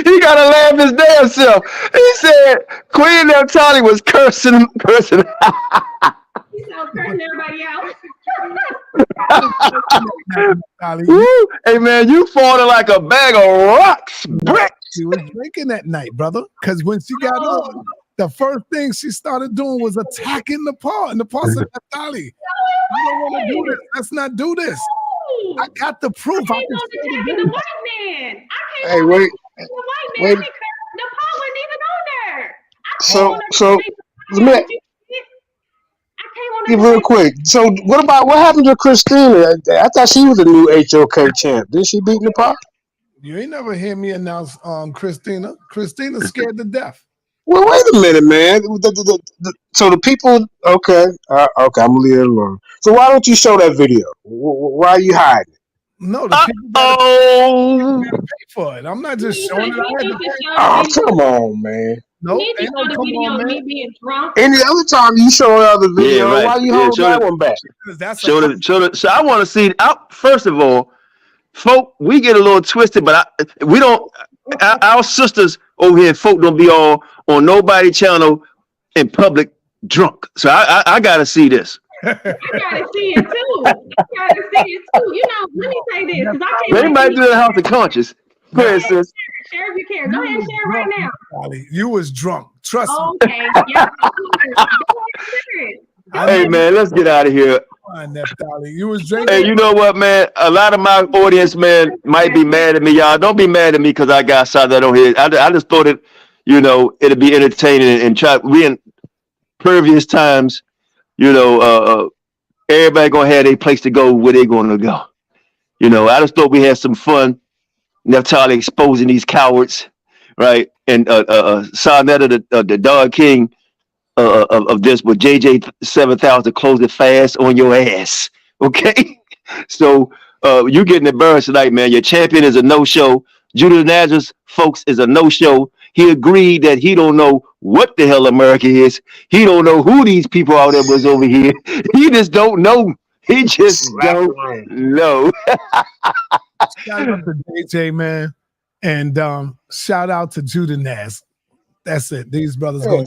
He gotta laugh his damn self. He said Queen Naphtali was cursing. He's cursing everybody out. Hey man, you falling like a bag of rocks, bricks. She was drinking that night, brother. Because when she got on, the first thing she started doing was attacking Nepal. And Nepal said, Naphtali, I don't want to do this. Let's not do this. I got the proof. I was attacking the white man. Hey, wait. The white man. Nepal wasn't even on there. So let me real quick. So what happened to Christina? I thought she was a new HOK champ. Did she beat Nepal? You ain't never hear me announce Christina. Christina's scared to death. Well, wait a minute, man. So the people, okay, I'm gonna leave it alone. So why don't you show that video? Why are you hiding? No, the people gotta pay for it. I'm not just showing it. Oh, come on, man. No, You need to show the video of me being drunk. Any other time you show another video, right. why you hold that one back? So I want to see. First of all, folk, we get a little twisted, but we don't. Our sisters over here, folk, don't be all on nobody channel in public drunk. So I gotta see this. I gotta see it too. You know, let me say this because I can't. They might do the House of Conscious. Go ahead, sis. Share if you care. Go ahead and share right now. You was drunk. Trust me. Okay. Yeah. Hey man, let's get out of here. Naphtali, you was drinking. Hey, you know what, man? A lot of my audience, man, might be mad at me, y'all. Don't be mad at me because I got shot that on here. I just thought it, you know, it'd be entertaining and try. We in previous times, you know, everybody gonna have their place to go where they gonna go. You know, I just thought we had some fun. Naphtali exposing these cowards, right? And Sonetta, the dog king of this, with JJ 7000 close it fast on your ass. Okay, so you getting embarrassed tonight, man. Your champion is a no-show. Judah Nazareth, folks, is a no-show. He agreed that he don't know what the hell America is. He don't know who these people out there was over here. He just don't know. He just don't know. Shout out to JJ, man, and shout out to Judah Naz. That's it. These brothers Hey, going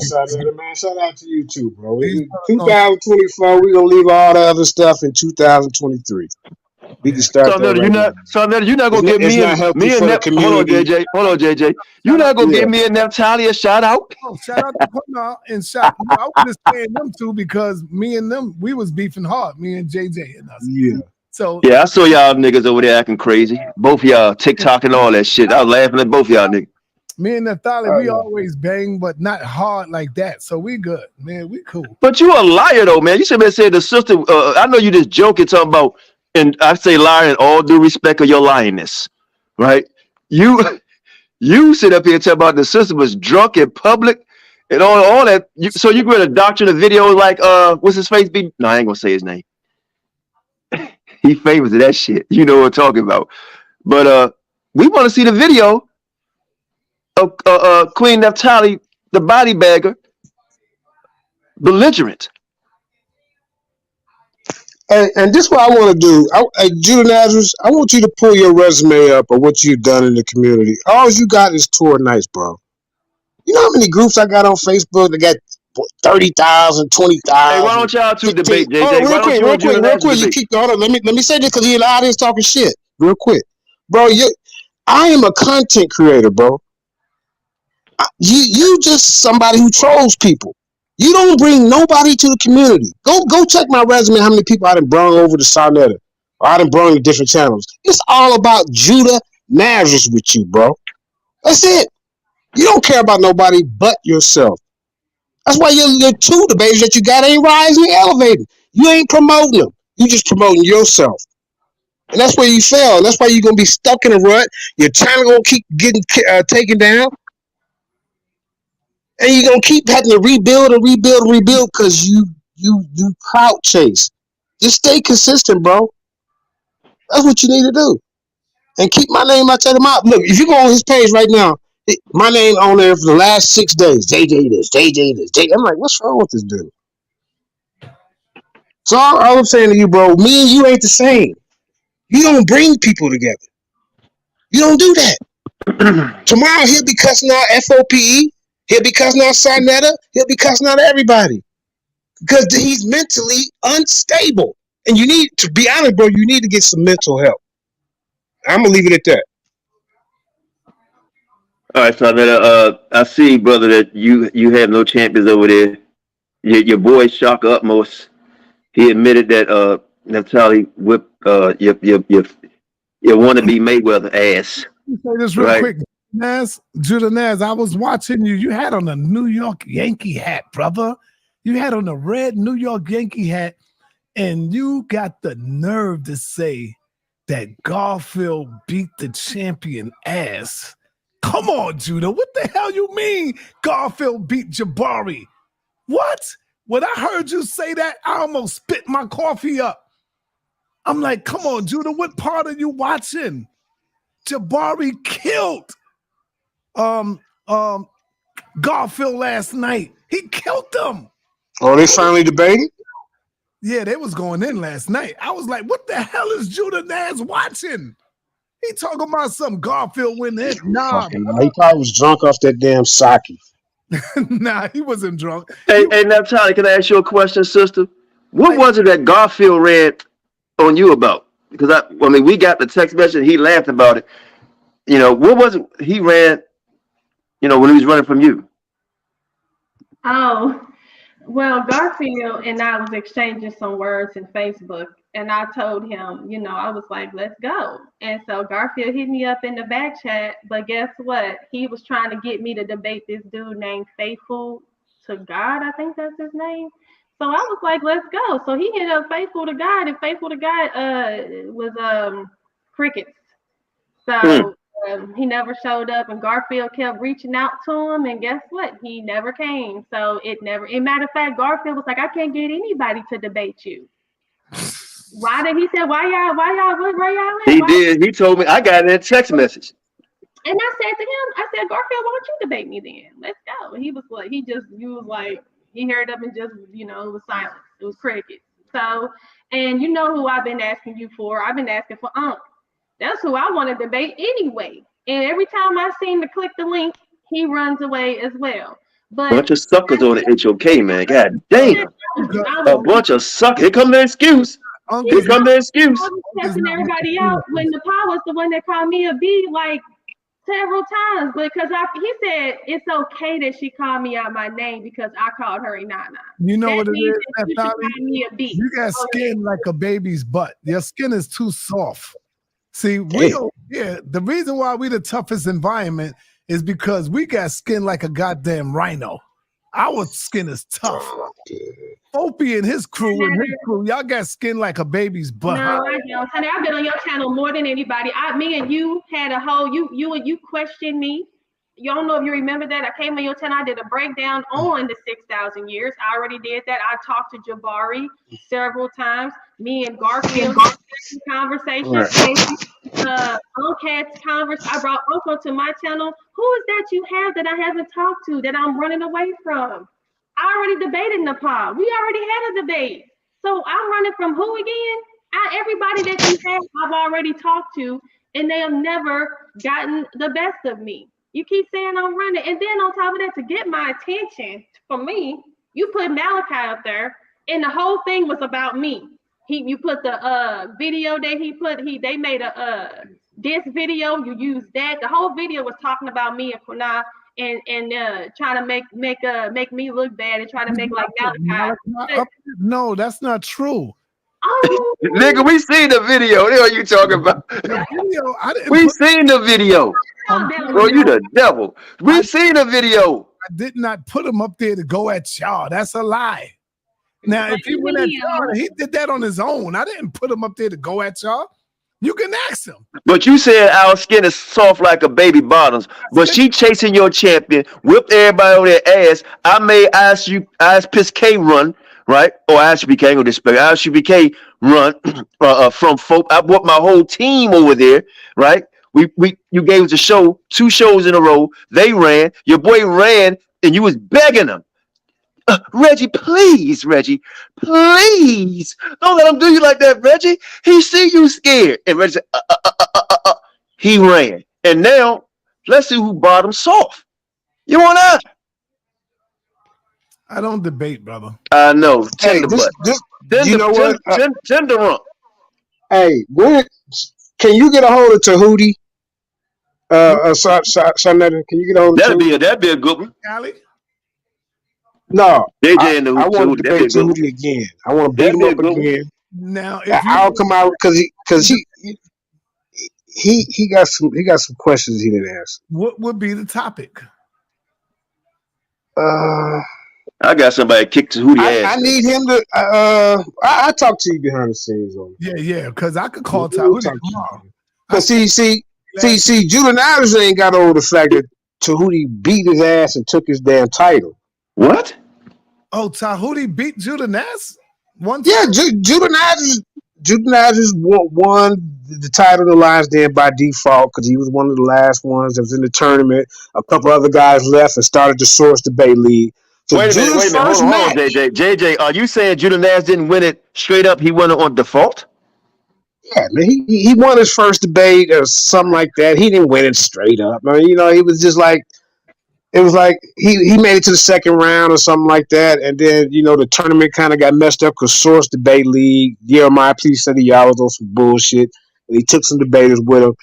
man, shout out to you too, bro. 2024, we're gonna leave all the other stuff in 2023. We can start. You're not gonna give me and hold on, JJ. You're not gonna give me and Naphtali a shout out. Oh, shout out to and shout. I was just saying them two because me and them, we was beefing hard. Me and JJ and us. Yeah. So yeah, I saw y'all niggas over there acting crazy. Both y'all TikTok and all that shit. I was laughing at both y'all niggas. Me and Naphtali, we always bang, but not hard like that. So we good, man. We cool. But you a liar though, man. You should have said the sister. I know you just joking, talking about, and I say liar in all due respect of your lyingness, right? You sit up here talking about the sister was drunk in public and all that. So you going to doctrine a video like what's his face? No, I ain't gonna say his name. He famous of that shit. You know what I'm talking about. But we want to see the video of Queen Naphtali, the body bagger, belligerent. And this is what I want to do. Judah Nazareth, I want you to pull your resume up of what you've done in the community. All you got is tour nights, bro. You know how many groups I got on Facebook that got 30,000, 20,000? Hey, why don't y'all two debate, JJ? Oh, real quick. You keep on. Let me say this because he in the audience talking shit. Real quick, bro. I am a content creator, bro. You just somebody who trolls people. You don't bring nobody to the community. Go check my resume. How many people I done brung over to Sonetta, or I done brung to different channels. It's all about Judah Nazareth with you, bro. That's it. You don't care about nobody but yourself. That's why your two debates that you got ain't rising and elevating. You ain't promoting them. You just promoting yourself. And that's where you fail. That's why you're going to be stuck in a rut. Your channel going to keep getting taken down. And you're going to keep having to rebuild because you crowd chase. Just stay consistent, bro. That's what you need to do. And keep my name out your mouth. Look, if you go on his page right now, my name on there for the last 6 days. JJ this, JJ this, JJ. I'm like, what's wrong with this dude? So all I'm saying to you, bro, me and you ain't the same. You don't bring people together. You don't do that. Tomorrow he'll be cussing out F.O.P.E. He'll be cussing out Sonetta. He'll be cussing out everybody. Because he's mentally unstable. And you need, to be honest, bro, you need to get some mental help. I'm going to leave it at that. All right, Sonetta, I see, brother, that you have no champions over there. Your boy, Shock Utmost, he admitted that Naphtali whipped your wannabe Mayweather ass. Let me say this real quick. Judah Naz, I was watching you. You had on a New York Yankee hat, brother. You had on a red New York Yankee hat, and you got the nerve to say that Garfield beat the champion ass. Come on, Judah. What the hell you mean Garfield beat Jabari? What? When I heard you say that, I almost spit my coffee up. I'm like, come on, Judah, what part are you watching? Jabari killed Garfield last night. He killed them. Oh, they finally debated? Yeah, they was going in last night. I was like, what the hell is Judah Naz watching? He talking about some Garfield win it. Nah, He probably was drunk off that damn sake. nah, he wasn't drunk. Hey, Naphtali, can I ask you a question, sister? What was it that Garfield read on you about? Because I mean, we got the text message. He laughed about it. You know, what was it he ran? You know, when he was running from you. Oh, well, Garfield and I was exchanging some words in Facebook, and I told him, you know, I was like, let's go. And so Garfield hit me up in the back chat, but guess what? He was trying to get me to debate this dude named Faithful to God. I think that's his name. So I was like, let's go. So he hit up Faithful to God, and Faithful to God was crickets. So he never showed up, and Garfield kept reaching out to him, and guess what? He never came. So it never. In matter of fact, Garfield was like, I can't get anybody to debate you. Why did he say where y'all at? He did. He told me. I got that text message. And I said to him, I said, Garfield, why don't you debate me then? Let's go. And he was like, you was like, he heard up and just, you know, it was silence. It was crickets. So, and you know who I've been asking you for? I've been asking for Unc. That's who I want to debate anyway. And every time I seem to click the link, he runs away as well. But bunch of suckers on the HOK, man. God damn. A bunch of suckers. Here come the excuse. Here come the excuse. I was testing everybody out when the Paul was the one that called me a B like several times, because he said it's okay that she called me out my name because I called her a nana. You know what it is, Naphtali? You got skin like a baby's butt. Your skin is too soft. See, the reason why we the toughest environment is because we got skin like a goddamn rhino. Our skin is tough. F.O.P.E and his crew, y'all got skin like a baby's butt. No, I don't. Honey, I've been on your channel more than anybody. Me and you had a whole, you questioned me. You don't know if you remember that. I came on your channel. I did a breakdown on the 6,000 years. I already did that. I talked to Jabari several times. Me and Garfield conversation. Unc had conversation. I brought Uncle to my channel. Who is that you have that I haven't talked to that I'm running away from? I already debated Nepal. We already had a debate. So I'm running from who again? Everybody that you have, I've already talked to, and they have never gotten the best of me. You keep saying I'm running. And then on top of that, to get my attention for me, you put Malachi up there, and the whole thing was about me. You put the video that they made a this video, you used that. The whole video was talking about me and QANATH and trying to make me look bad and try to make like Malachi. No, that's not true. Oh, nigga, we seen the video. What are you talking about? We seen the video. Bro, you the devil. We seen the video. I did not put him up there to go at y'all. That's a lie. Now, if he went at y'all, he did that on his own. I didn't put him up there to go at y'all. You can ask him. But you said our skin is soft like a baby bottoms. But she chasing your champion, whipped everybody on their ass. I made ISPK run, right? Or ISPK, ain't gonna disrespect. ISPK run from F.O.P.E. I brought my whole team over there, right? You gave us a show, 2 shows in a row. They ran. Your boy ran, and you was begging them. Reggie, please, Reggie, please. Don't let him do you like that, Reggie. He see you scared. And Reggie said, he ran. And now, let's see who bottom soft. You want that? I don't debate, brother. I know. Hey, you know what? Tender rump. Hey, can you get a hold of Tahuti? Can you get a hold of Tahuti? That'd be a good one. Allie? No, JJ and the I want to debate Tahuti again. I want to beat him up again. Now, I'll come out because he got some questions he didn't ask. What would be the topic? I got somebody kicked Tahuti ass. I need him to. I talk to you behind the scenes on. Yeah, because I could call Tahuti tomorrow. But see, Judah Naz ain't got over the fact that Tahuti beat his ass and took his damn title. What? Oh, Tahuti beat Judah Naz? Yeah, Judah Naz Judah Nazareth won the title of the Lions Den by default because he was one of the last ones that was in the tournament. A couple other guys left and started the Source Debate League. So Wait a minute. Hold on, JJ. JJ, are you saying Judah Nash didn't win it straight up? He won it on default? Yeah, man, he won his first debate or something like that. He didn't win it straight up. I mean, he was just like, it was like he made it to the second round or something like that, and then the tournament kind of got messed up because Source Debate League, Jeremiah, please say y'all was on some bullshit, and he took some debaters with him.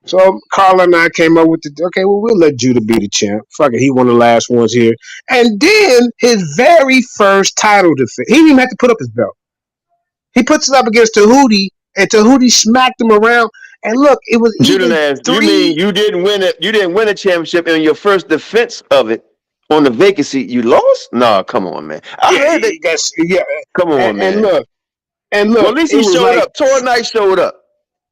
So Carla and I came up with we'll let Judah be the champ. Fuck it, he won the last ones here, and then his very first title defense, he didn't even have to put up his belt. He puts it up against Tahuti, and Tahuti smacked him around. And look, it was Judah Nash, you mean you didn't win it? You didn't win a championship in your first defense of it on the vacancy. You lost? Nah, come on, man. I heard that. Come on, man. And look. Well, at least he showed up. Tor Knight showed up.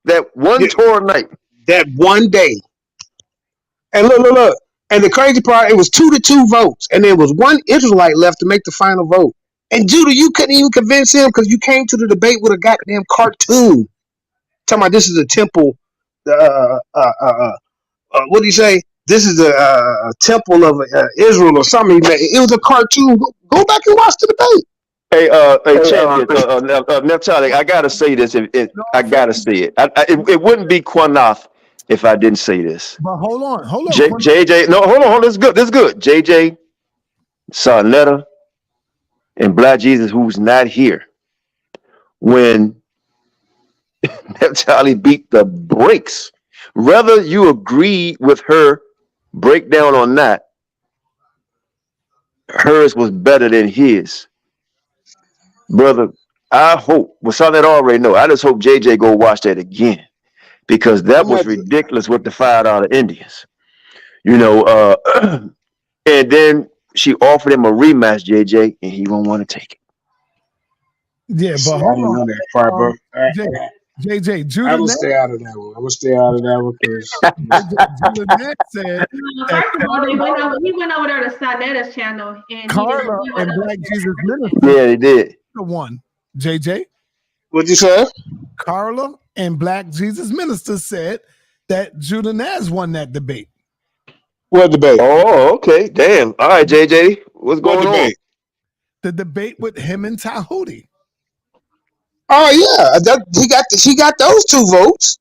That one Tor Knight. That one day. And look. And the crazy part, it was 2-2 votes, and there was one Israelite left to make the final vote. And Judah, you couldn't even convince him because you came to the debate with a goddamn cartoon. Talking about this is a temple. What do you say? This is a temple of Israel or something. It was a cartoon. Go back and watch the debate. Hey, champion, Naphtali, I gotta say this. I gotta say it. It wouldn't be QANATH if I didn't say this. But hold on. JJ, no, hold on. This is good. JJ, Sarnetta, and Black Jesus, who's not here, when Naphtali beat the brakes. Whether you agree with her breakdown or not, hers was better than his. Brother, I hope, well, some that already know, I just hope JJ go watch that again, because that was ridiculous with the $5 Indians. And then she offered him a rematch, JJ, and he won't want to take it. Yeah, but I didn't know that part, bro. JJ, Judah I will stay out of that one. Because Judah Nash said first of all, he went over there to Sanetta's channel and Carla and Black Jesus Minister. Yeah, they did. The one, JJ. What'd you say? Carla and Black Jesus Minister said that Judah Nash won that debate. What debate? Oh, okay. Damn. All right, JJ. What's going on? The debate with him and Tahuti. Oh yeah, he got those 2 votes,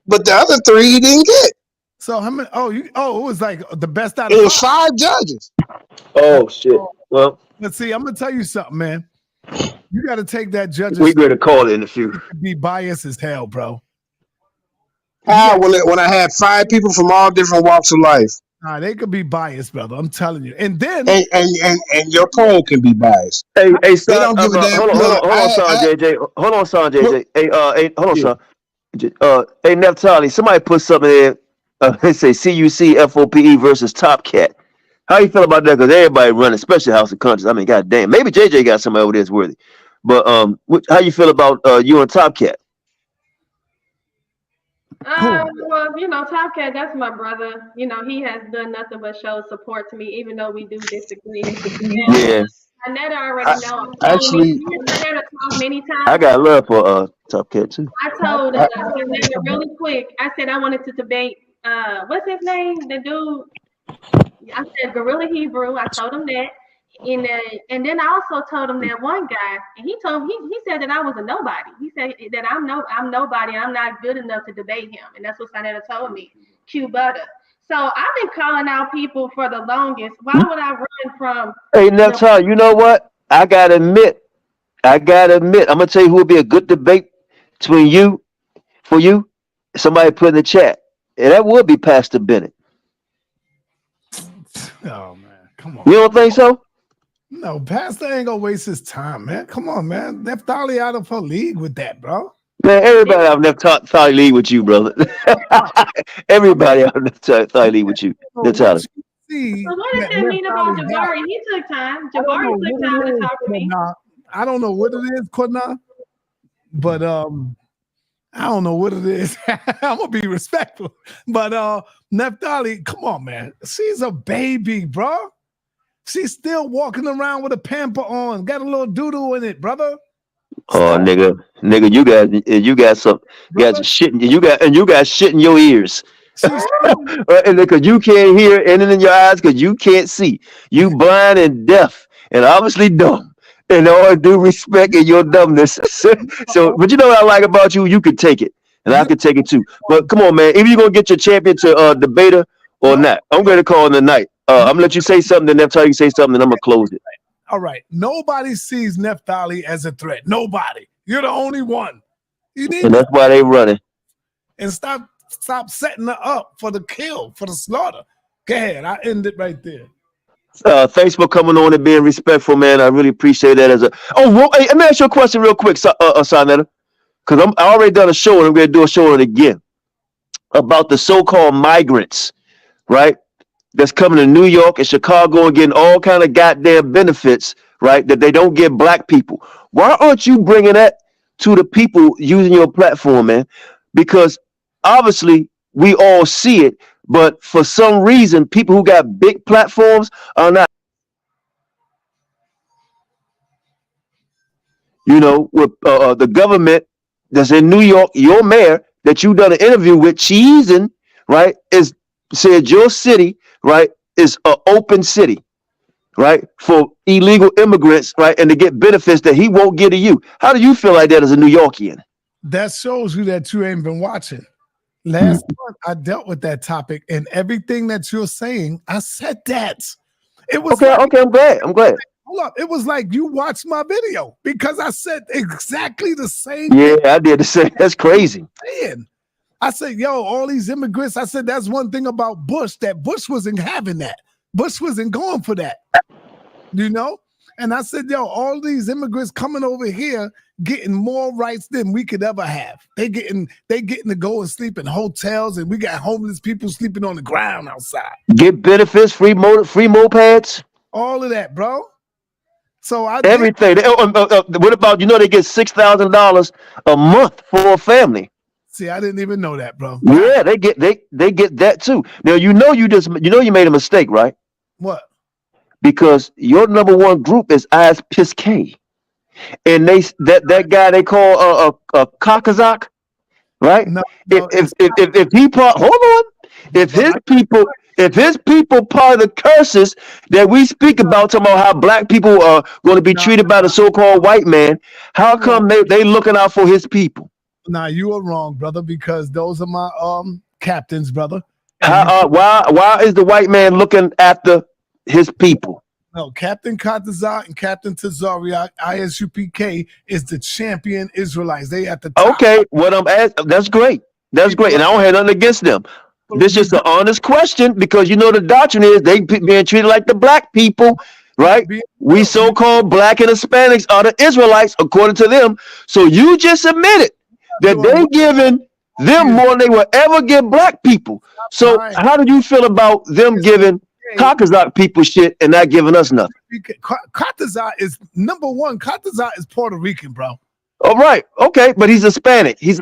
but the other 3 he didn't get. So how many? It was like the best out of. It was 5 judges. Oh shit. Well, let's see. I'm gonna tell you something, man. You got to take that judges. We're gonna call it in the future. Be biased as hell, bro. How will it when I had 5 people from all different walks of life? Nah, they could be biased, brother. I'm telling you. And then and your poll can be biased. Hey, they don't give a damn. Hold on, son, JJ. Hold on, son, JJ. Hey, hold on, son. Hey, Naphtali, somebody put something there. They say CUC F.O.P.E versus Top Cat. How you feel about that? Because everybody running, especially House of Conscience. I mean, goddamn. Maybe JJ got somebody over there that's worthy. But how you feel about you and Top Cat? Well, Top Cat, that's my brother. He has done nothing but show support to me, even though we do disagree. Yeah. Anetta already know. Actually, many times. I got love for Top Cat too. I told Anetta really quick. I said I wanted to debate. What's his name? The dude. I said Gorilla Hebrew. I told him that. And then I also told him that one guy, and he said that I was a nobody. He said that I'm nobody, and I'm not good enough to debate him, and that's what Sanetta told me. Q Butter. So I've been calling out people for the longest. Why would I run from? Hey, Naphtali, you know what? I gotta admit, I'm gonna tell you who would be a good debate between you. Somebody put in the chat, and that would be Pastor Bennett. Oh man, come on. You don't think so? No, Pastor ain't gonna waste his time, man. Come on, man. Naphtali out of her league with that, bro. Man, everybody out of Naphtali league with you, brother. Everybody out of Naphtali league with you. Naphtali. So what does that mean about Jabari? He took time. Jabari took time to talk to me. I don't know what it is, QANATH, but I don't know what it is. I'm gonna be respectful, but Naphtali, come on, man. She's a baby, bro. She's still walking around with a pamper on, got a little doodle in it, brother. Oh, nigga, you got some, you got shit in your ears. And because you can't hear anything in your eyes because you can't see. You blind and deaf and obviously dumb. And all due respect in your dumbness. So, but you know what I like about you? You could take it. And I could take it too. But come on, man. If you're going to get your champion to debater or not, I'm going to call in the night. I'm going to let you say something, then Naphtali say something, and I'm going to close it. All right. Nobody sees Naphtali as a threat. Nobody. You're the only one. You need and that's why they running. And stop setting her up for the kill, for the slaughter. Go ahead. I end it right there. Thanks for coming on and being respectful, man. I really appreciate that. Hey, let me ask you a question real quick, Sonetta, because I already done a show and I'm going to do a show on it again about the so-called migrants, right? That's coming to New York and Chicago and getting all kind of goddamn benefits, right? That they don't give black people. Why aren't you bringing that to the people using your platform, man? Because obviously we all see it, but for some reason, people who got big platforms are not, with the government that's in New York, your mayor that you done an interview with, cheesing, right, said your city, right, is an open city, right, for illegal immigrants, right, and to get benefits that he won't give to you. How do you feel like that as a New Yorkian? That shows you that you ain't been watching. Last month, I dealt with that topic, and everything that you're saying, I said that. It was okay. I'm glad. Hold up. It was like you watched my video because I said exactly the same thing. Yeah, I did the same. That's crazy. I said, yo, all these immigrants, I said, that's one thing about Bush, that Bush wasn't having that. Bush wasn't going for that, And I said, yo, all these immigrants coming over here getting more rights than we could ever have. They getting to go and sleep in hotels, and we got homeless people sleeping on the ground outside. Get benefits, free mopeds. All of that, bro. So everything. What about they get $6,000 a month for a family? See, I didn't even know that, bro. Yeah, they get that too. Now you made a mistake, right? What? Because your number one group is ISPK, and that guy they call a Kakazak, right? No, if he if his people part of the curses that we speak about, talking about how black people are going to be treated by the so-called white man, how come they looking out for his people? Nah, you are wrong, brother, because those are my captains, brother. Why is the white man looking after his people? No, Captain Katazar and Captain Tazariak, ISUPK, is the champion Israelites. They at the top. Okay, what I'm asking, that's great. That's great. And I don't have nothing against them. This is just an honest question because the doctrine is they being treated like the black people, right? We so-called black and Hispanics are the Israelites according to them. So you just admitted that they giving them more than they will ever give black people. So how do you feel about them giving Kakazak people shit and not giving us nothing? Katazak is number one. Katazak is Puerto Rican, bro. All right, okay, but he's Hispanic. He's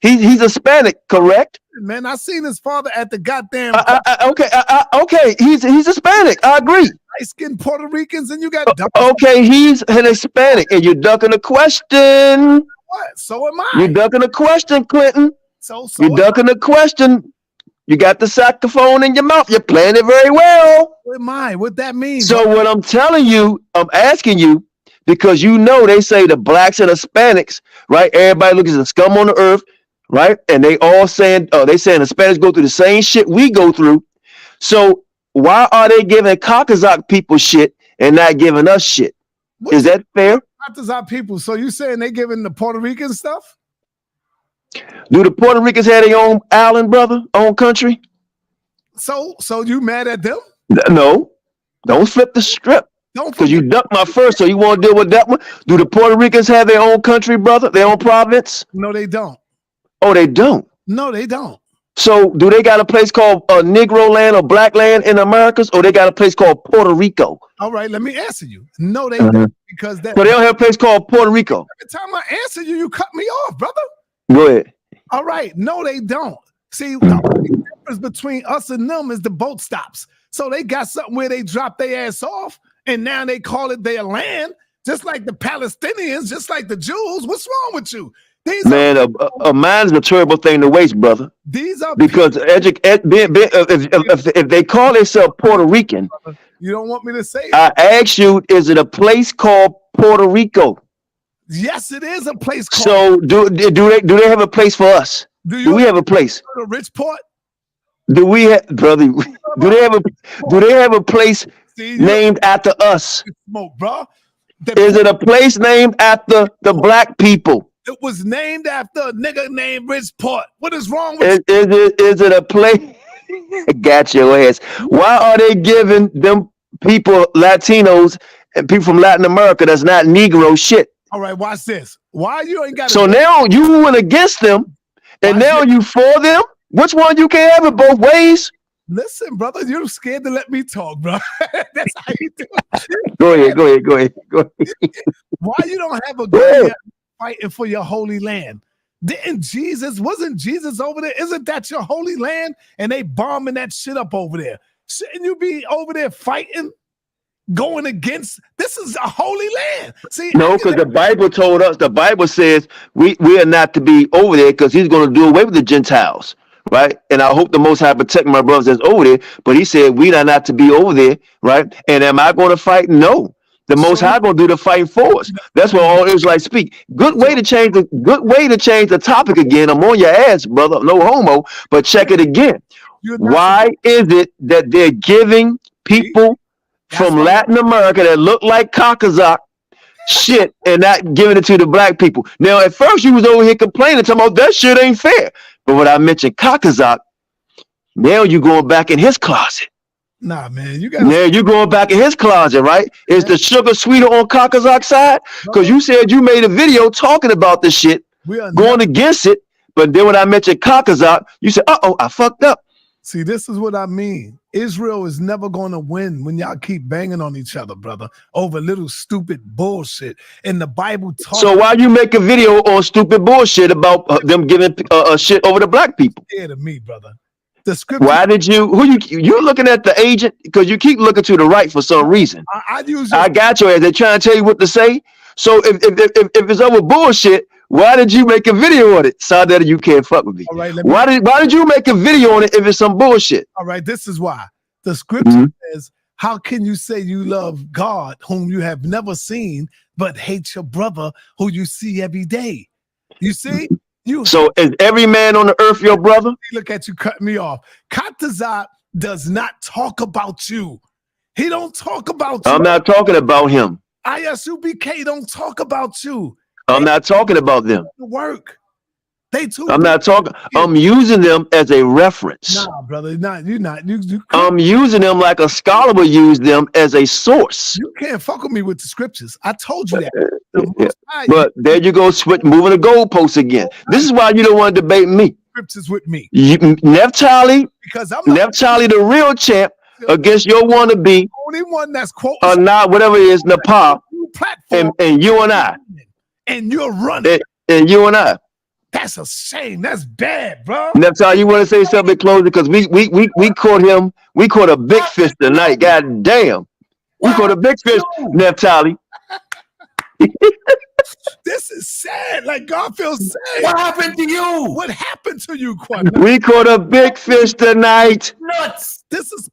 Hispanic, correct? Man, I seen his father at the goddamn. Okay, he's Hispanic. I agree. Light-skinned Puerto Ricans, and you got. Okay, he's an Hispanic, and you're ducking the question. What? So am I. You're ducking the question, Clinton. So you're ducking the question. You got the saxophone in your mouth. You're playing it very well. What am I? What that means? So what I'm telling you, I'm asking you, because they say the blacks and Hispanics, right? Everybody looks at the scum on the earth, right? And they all saying, Hispanics go through the same shit we go through. So why are they giving Kakazak people shit and not giving us shit? Is that fair? Kakazak people. So you saying they giving the Puerto Rican stuff? Do the Puerto Ricans have their own island, brother? Own country? So you mad at them? No. Don't flip the script. Because you ducked my first, so you want to deal with that one? Do the Puerto Ricans have their own country, brother? Their own province? No, they don't. Oh, they don't? No, they don't. So do they got a place called Negro land or black land in Americas, or they got a place called Puerto Rico? All right, let me answer you. No, they don't. Because so they don't have a place called Puerto Rico. Every time I answer you, you cut me off, brother. Go ahead. All right. No, they don't. See, the only difference between us and them is the boat stops. So they got something where they drop their ass off, and now they call it their land. just like the Palestinians, just like the Jews. What's wrong with you? These Man, a mind is a terrible thing to waste, brother. These are because if they call themselves Puerto Rican, you don't want me to say it. I ask you, is it a place called Puerto Rico? Yes, it is a place called. So do they have a place for us? Do we have a place? Richport? Do we have, brother? Do they have a place named after us? Smoke, bro. Is it a place named after the black people? It was named after a nigga named Richport. What is wrong with is it a place? Got your ass. Why are they giving them people, Latinos and people from Latin America that's not Negro shit? All right, watch this. Why you ain't got? So now you went against them, and now you for them. Which one? You can't have it both ways. Listen, brother, you're scared to let me talk, bro. That's how you do it. Go ahead. Why you don't have a guy fighting for your holy land? Wasn't Jesus over there? Isn't that your holy land? And they bombing that shit up over there. Shouldn't you be over there fighting, going against? This is a holy land. See, no, because the Bible told us. The Bible says we are not to be over there because he's going to do away with the Gentiles, right? And I hope the Most High protect my brothers that's over there. But he said we are not to be over there, right? And am I going to fight? No. The Most High going to do the fighting for us. That's what all Israelites speak. Good way to change the topic again. I'm on your ass, brother. No homo. But check it again. Why is it that they're giving people from Latin America that look like Kakazak shit and not giving it to the black people? Now, at first you was over here complaining, talking about that shit ain't fair. But when I mentioned Kakazak, now you going back in his closet. Nah, man, you got. Yeah, you going back in his closet, right? Is the sugar sweeter on Kakazak's side? Because you said you made a video talking about this shit, going against it. But then when I mentioned Kakazak, you said, I fucked up. See, this is what I mean. Israel is never going to win when y'all keep banging on each other, brother, over little stupid bullshit. And the Bible talks. So why you make a video on stupid bullshit about them giving shit over to black people? Scared of me, brother. The scripture. Why did you? You looking at the agent because you keep looking to the right for some reason. I got your ass. They're trying to tell you what to say. So if it's over bullshit, why did you make a video on it? Saw that you can't fuck with me. All right, why did you make a video on it if it's some bullshit? All right, this is why. The scripture says, how can you say you love God whom you have never seen, but hate your brother who you see every day? You see? So is every man on the earth your brother? Look at you cutting me off. Katazat does not talk about you. He don't talk about you. I'm not talking about him. ISUBK don't talk about you. I'm not talking about them. Work. I'm not talking. I'm using them as a reference. Nah, brother, you're not. I'm using them like a scholar would use them as a source. You can't fuck with me with the scriptures. I told you that. But there you go, moving the goalposts again. This is why you don't want to debate me. Scriptures with me. Naphtali, because I'm Naphtali, the real champ, against your wannabe. Only one that's quote or not, whatever it is, Nepal, and you and I. And you're running. And you and I. That's a shame. That's bad, bro. Naphtali, you want to say something in closing? Because we caught him. We caught a big fish tonight. God damn. We caught a big fish, Naphtali. This is sad. Like God feels sad. What happened to you? What happened to you, QANATH? We caught a big fish tonight. Nuts. This is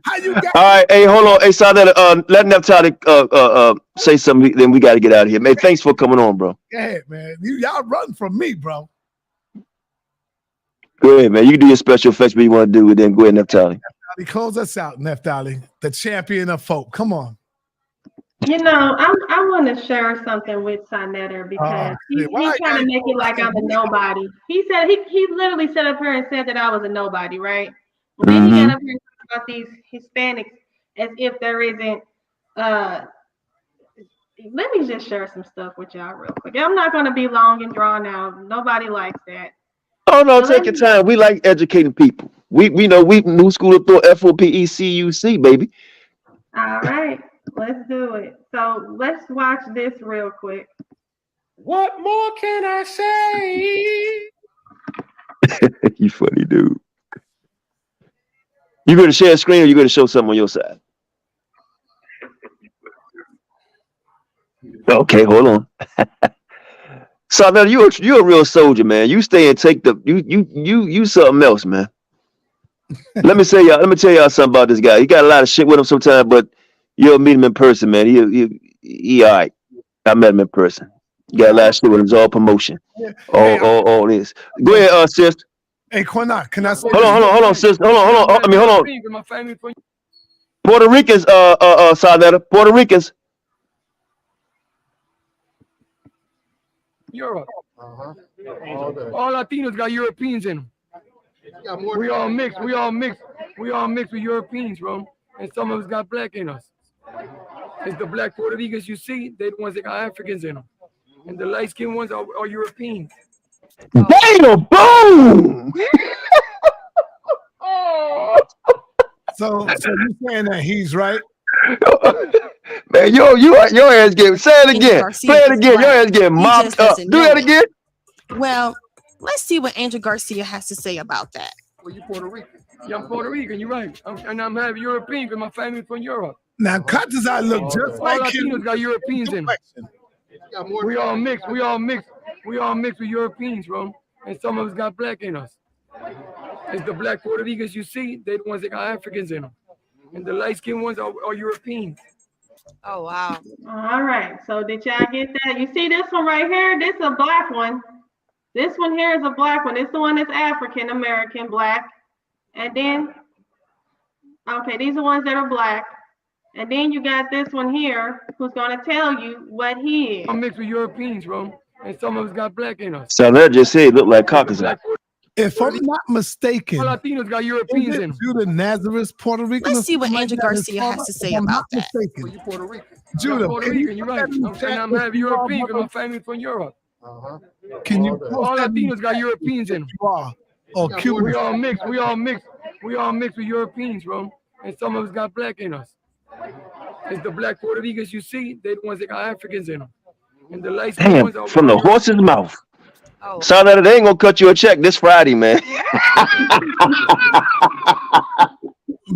how you got. All right, hey, hold on. Hey, saw that. Let Naphtali say something. Then we got to get out of here, man. Thanks for coming on, bro. Go ahead, man. Y'all run from me, bro. Go ahead, man. You can do your special effects, what you want to do, and then go ahead, Naphtali. Naphtali, close us out, Naphtali, the champion of folk. Come on. You know, I want to share something with Sanetter because he's trying to make it like I'm a nobody. He said he literally sat up here and said that I was a nobody, right? And then he got up here and talked about these Hispanics as if there isn't. Let me just share some stuff with y'all real quick. I'm not going to be long and drawn out. Nobody likes that. Oh no, so take your time. We like educating people. We know we new school of thought F.O.P.E. CUC, baby. All right. Let's do it. So let's watch this real quick. What more can I say? You funny dude. You going to share a screen or you going to show something on your side? Okay, hold on. So now you a real soldier, man. You stay and take the you something else, man. Let me tell y'all something about this guy. He got a lot of shit with him sometimes, but you'll meet him in person, man. He all right. I met him in person. He got a lot of shit with him. It's all promotion. All this. Go ahead, sis. Hey, QANATH, can I say Hold on, sis. Hold on. I mean, hold on. Puerto Ricans, Salnetta. Puerto Ricans. Europe. All Latinos got Europeans in them. We all mixed with Europeans, bro. And some of us got black in us. It's the black Puerto Ricans you see, they're the ones that got Africans in them. And the light-skinned ones are Europeans. Damn, boom! So you saying that he's right? Man, your ass get say it again. Play it again. Your ass get mopped up. Do that again. Well, let's see what Angel Garcia has to say about that. Well, you Puerto Rican. Yeah, I'm Puerto Rican. You're right. I'm half European because my family's from Europe. Now, cut does I look just all like Latinos him. Got Europeans in them. We all mixed with Europeans, bro. And some of us got black in us. It's the black Puerto Ricans you see, they're the ones that got Africans in them. And the light-skinned ones are Europeans. Oh, wow. All right. So did y'all get that? You see this one right here? This is a black one. This one here is a black one. It's the one that's African American black. And then, okay, these are ones that are black. And then you got this one here who's going to tell you what he is. I'm mixed with Europeans, bro. And some of us got black in us. So that just said look like Caucasus. If I'm not mistaken, all Latinos got Europeans in them. Judah Nazareth, Puerto Rican. Let's see what Angel Garcia has to say about that. Well, you Puerto Rican. Judah, Puerto Rican, you're right. I'm half European because my family's from Europe. Can you all Latinos got Europeans in them. Oh, Cuban. We all mixed with Europeans, bro. And some of us got black in us. It's the black Puerto Ricans you see, they're the ones that got Africans in them. And the light ones are from the horse's mouth. Oh. So that they ain't gonna cut you a check this Friday, man.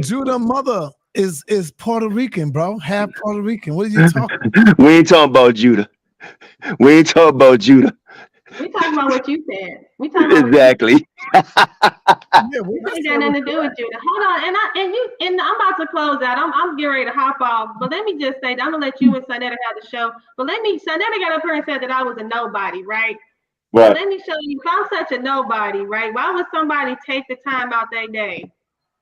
Judah mother is Puerto Rican, bro. Half Puerto Rican. What are you talking about? We ain't talking about Judah. We ain't talking about Judah. We talking about what you said. We talking about exactly. Yeah, we ain't got nothing to do with Judah. Hold on, and I'm about to close out. I'm getting ready to hop off, but let me just say that I'm gonna let you and Sonetta have the show. But Sonetta got up here and said that I was a nobody, right? Right. So let me show you. If I'm such a nobody, right? Why would somebody take the time out their day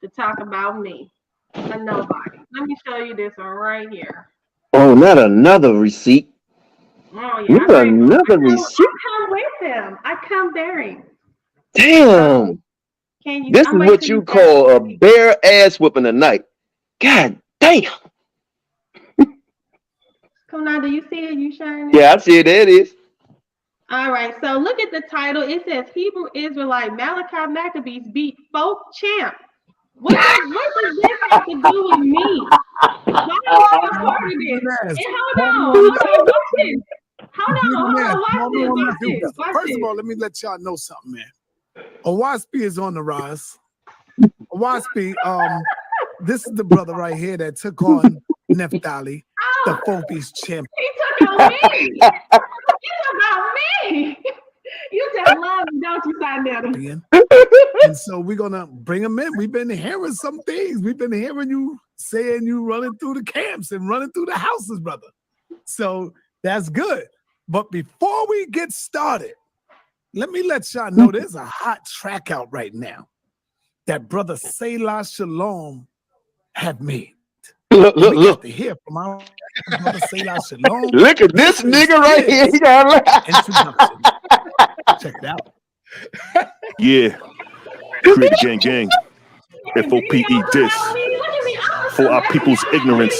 to talk about me, a nobody? Let me show you this one right here. Oh, not another receipt. Oh yeah, another receipt. I come with him. I come bearing. Damn. This is what you call a bare ass whooping tonight. God damn. Come on, do you see it? You shining? Yeah, I see it. There it is. All right, so look at the title. It says Hebrew Israelite Malachi Maccabees beat F.O.P.E champ. What does this have to do with me? Why am I a part of this? And hold on, watch this. Watch this. First of all, let me let y'all know something, man. Owaspi is on the rise. Owaspi, this is the brother right here that took on Naphtali, the F.O.P.E's champ. He took on me. It's about me. You just love me, don't you, Sonetta? And so we're gonna bring him in. We've been hearing some things. We've been hearing you saying you running through the camps and running through the houses, brother. So that's good. But before we get started, let me let y'all know there's a hot track out right now that brother Selah Shalom have made. Look. To hear from our brother Selah Shalom. Look at this nigga right here. He got introduction. Check it out. Yeah. Create gang gang. F.O.P.E. this. For our people's ignorance.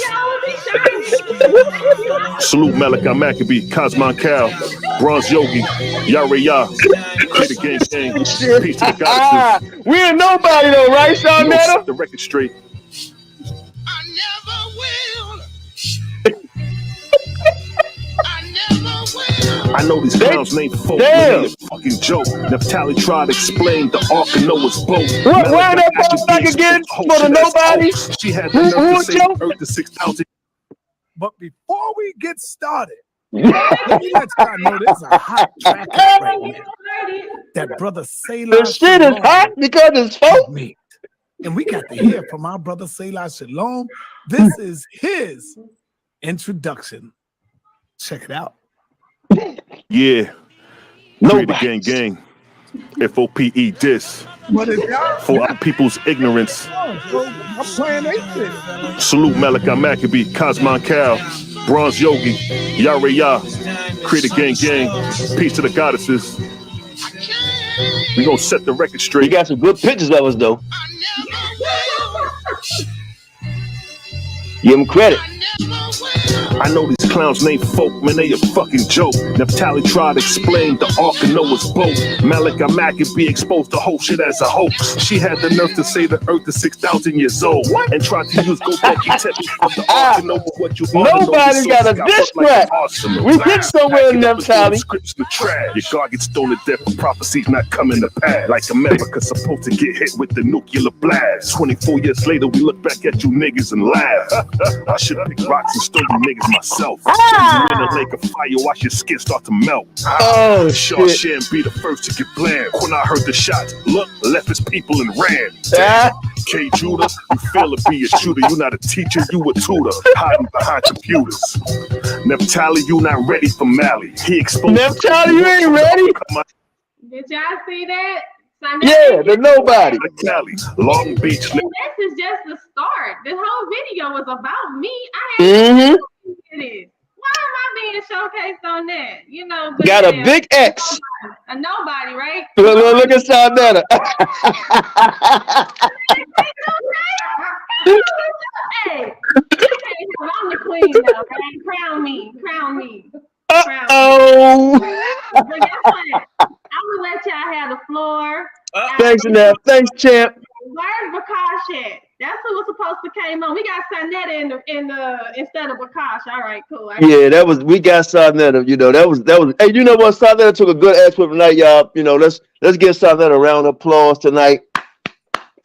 Salute Malachi Maccabee, Cosmon Cal, Bronze Yogi, Yareya. Create a gang gang. Peace to the goddesses. We ain't nobody though, right, Sonetta? The record straight. I know these clowns ain't folk. A fucking joke. Naphtali tried to explain the Ark of Noah's boat. Why that come back again for the nobody? She had the nerve to say Earth to 6,000. But before we get started, Let me let y'all know there's a hot track right now. That brother Selah The shit is hot because it's F.O.P.E. And we got to hear from our brother Selah Shalom. This is his introduction. Check it out. Yeah. Create a gang. F.O.P.E. this. For our people's ignorance. I'm playing that shit. Salute Malachi Maccabee, Cosmon Cal, Bronze Yogi, Yareya. Create a gang. Peace to the goddesses. We gonna set the record straight. You got some good pictures of us though. Give them credit. I know these clowns named folk, man, they a fucking joke. Naphtali tried to explain the Ark of Noah's boat. Malachi Maccabee exposed the whole shit as a hoax. She had the nerve to say the earth is 6,000 years old. And tried to use Gobekli Tepe of the Ark of Noah. What you Nobody got a diss track. We get somewhere in Naphtali. Your God gets stolen to death for prophecies not coming to pass. Like America's supposed to get hit with the nuclear blast. 24 years later, we look back at you niggas and laugh. I should pick rocks and stone you niggas myself. You in a lake of fire, watch your skin start to melt. Oh, Sure, Shem be the first to get blamed. When I heard the shots, look, left his people and ran. K. Judah, you fail to be a shooter. You not a teacher, you a tutor, hiding behind computers. Naphtali, you not ready for Mali. He exposed. Naphtali, you ain't ready. Did y'all see that? Yeah, there's nobody. Long Beach. And this is just the start. This whole video was about me. I Mm-hmm. it is. Why am I being showcased on that? You know, but Got a big X. A nobody, right? Look at Sarnetta. Hey, I'm the queen now, right? Crown me. Oh. But guess what? I'm gonna let y'all have the floor. Thanks, Nap. Thanks, champ. Where's Bakash at? That's who was supposed to came on. We got Sarnetta in the instead of Bakash. All right, cool. Yeah, we got Sarnetta. You know, that was. Hey, you know what? Sarnetta took a good ass whip tonight, y'all. You know, let's give Sarnetta a round of applause tonight.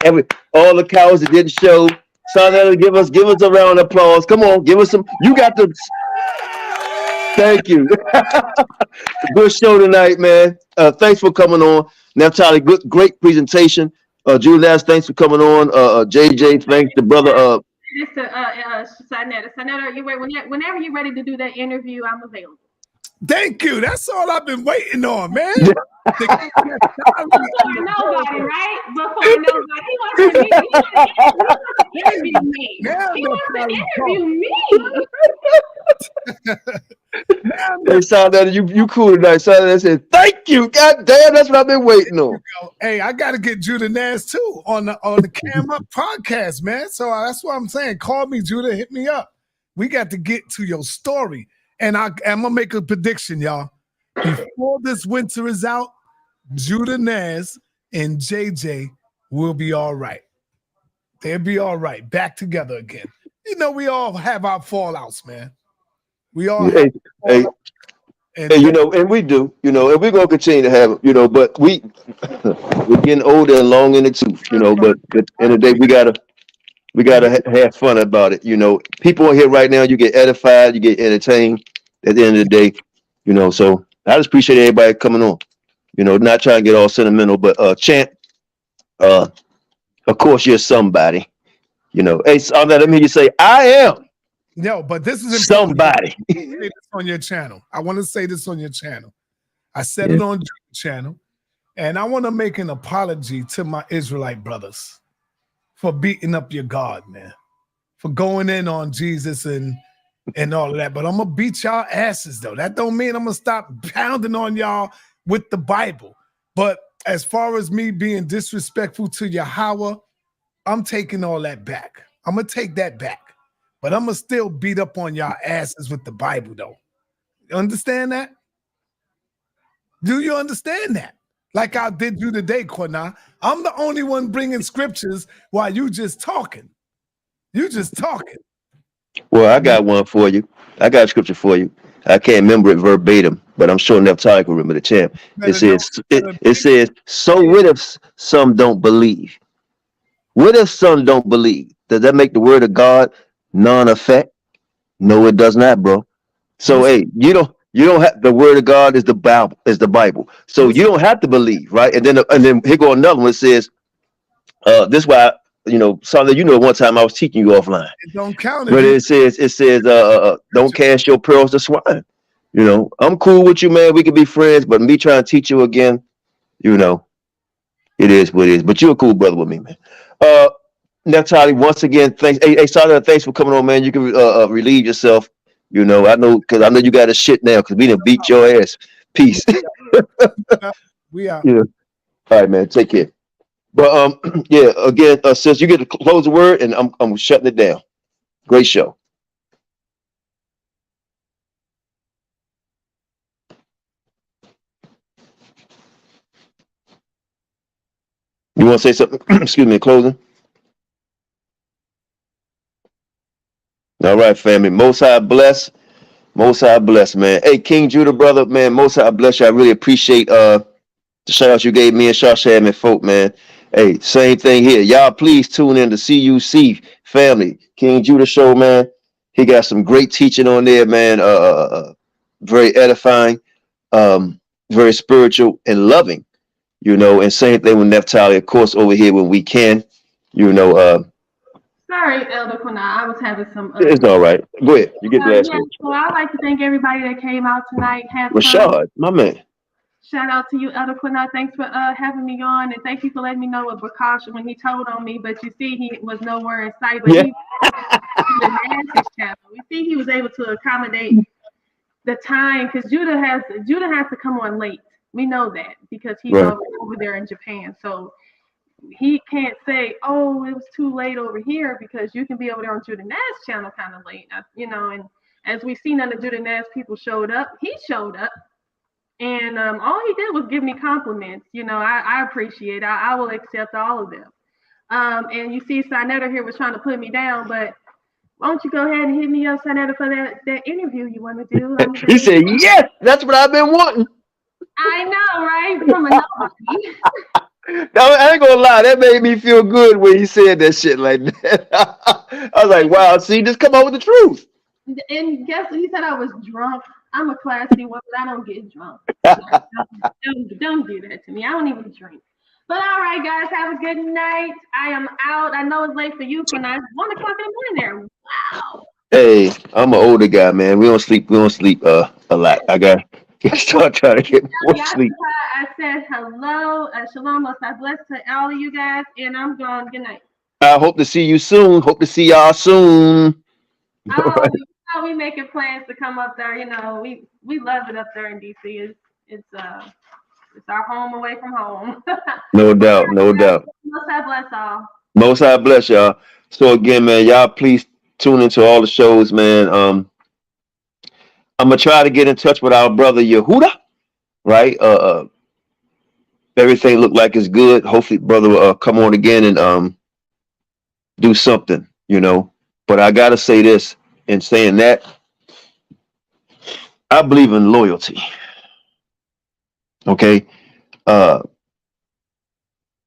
All the cows that didn't show. Sarnetta, give us a round of applause. Come on, give us some. You got the. Thank you. Good show tonight, man. Thanks for coming on. Naphtali, great presentation. Julius, thanks for coming on. JJ, thanks to brother. Sarnetta, whenever you're ready to do that interview, I'm available. Thank you. That's all I've been waiting on, man. Before nobody, right? Before nobody. He wants to interview me. He wants to interview me. Hey, Sarnetta, you cool tonight. Sarnetta said, thank you. God damn, that's what I've been waiting on. Hey, I got to get Judah Naz too on the Camera podcast, man. So that's what I'm saying. Call me, Judah. Hit me up. We got to get to your story. And I'm going to make a prediction, y'all. Before this winter is out, Judah Naz and JJ will be all right. They'll be all right. Back together again. You know, we all have our fallouts, man. We all hey, you know, and we do, you know, and we're going to continue to have them, you know, but we're getting older and long in the tooth, you know, but at the end of the day, we gotta have fun about it. You know, people are here right now, you get edified, you get entertained at the end of the day, you know, so I just appreciate everybody coming on, you know, not trying to get all sentimental, but Champ, of course you're somebody, you know. Hey, so let me hear you say, I am. No, but this is somebody. Say this on your channel. I want to say this on your channel. I said it on your channel, and I want to make an apology to my Israelite brothers for beating up your God, man, for going in on Jesus and all of that. But I'm gonna beat y'all asses though. That don't mean I'm gonna stop pounding on y'all with the Bible. But as far as me being disrespectful to Yahweh, I'm taking all that back. I'm gonna take that back. But I'm going to still beat up on y'all asses with the Bible, though. You understand that? Do you understand that? Like I did you today, QANATH. I'm the only one bringing scriptures while you just talking. You just talking. Well, I got one for you. I got a scripture for you. I can't remember it verbatim, but I'm sure Naphtali can remember the champ. It says, so what if some don't believe? What if some don't believe? Does that make the word of God non-effect? No, it does not, bro. So hey, you don't have the word of God is the Bible. So you don't have to believe, right? And then here go another one that says, this is why something one time I was teaching you offline. It don't count. But it says don't cast your pearls to swine. I'm cool with you, man. We can be friends, but me trying to teach you again, it is what it is. But you're a cool brother with me, man. Naphtali, once again, thanks. Hey, Sada, thanks for coming on, man. You can relieve yourself. I know because I know you got a shit now because we didn't beat your ass. Peace. We are. Yeah. All right, man. Take care. But yeah. Again, sis, you get to close the word, and I'm shutting it down. Great show. You want to say something? Excuse me. Closing. All right, family. Most High bless. Most High bless, man. Hey, King Judah, brother, man. Most High bless you. I really appreciate the shout out you gave me and Shem and F.O.P.E, man. Hey, same thing here. Y'all please tune in to CUC family. King Judah show, man. He got some great teaching on there, man. Very edifying, very spiritual and loving, and same thing with Naphtali, of course, over here when we can, Sorry, Elder Quana, I was having some. It's all right. Go ahead. You get the last one. So I'd like to thank everybody that came out tonight. Rashad, my man. Shout out to you, Elder Quana. Thanks for having me on, and thank you for letting me know what precaution when he told on me. But you see, he was nowhere in sight. But he the Nash channel. We see he was able to accommodate the time because Judah has to come on late. We know that because he's over there in Japan. So he can't say, "Oh, it was too late over here," because you can be over there on Judah Nash channel kind of late, And as we've seen, none of Judah Nash people showed up. He showed up. And all he did was give me compliments. I appreciate. I will accept all of them. And you see, Sinetta here was trying to put me down, but why don't you go ahead and hit me up, Sinetta, for that interview you want to do? He said, "Yes, that's what I've been wanting." I know, right? From a nobody. No, I ain't gonna lie. That made me feel good when he said that shit like that. I was like, "Wow, see, just come out with the truth." And guess what? He said I was drunk. I'm a classy woman. I don't get drunk. Don't do that to me. I don't even drink. But all right, guys, have a good night. I am out. I know it's late for you, but it's 1 o'clock in the morning there. Wow. Hey, I'm an older guy, man. We don't sleep a lot. I got to start trying to get more sleep. I said hello, shalom, most I bless to all of you guys, and I'm gone. Good night. I hope to see you soon. Hope to see y'all soon. Oh, we making plans to come up there. We love it up there in DC. It's our home away from home. No doubt, no doubt. Most High bless all. Most High bless y'all. So again, man, y'all please tune into all the shows, man. I'm gonna try to get in touch with our brother Yehuda, right? Everything looked like it's good. Hopefully, brother will come on again and do something, But I gotta say this. In saying that, I believe in loyalty. Okay.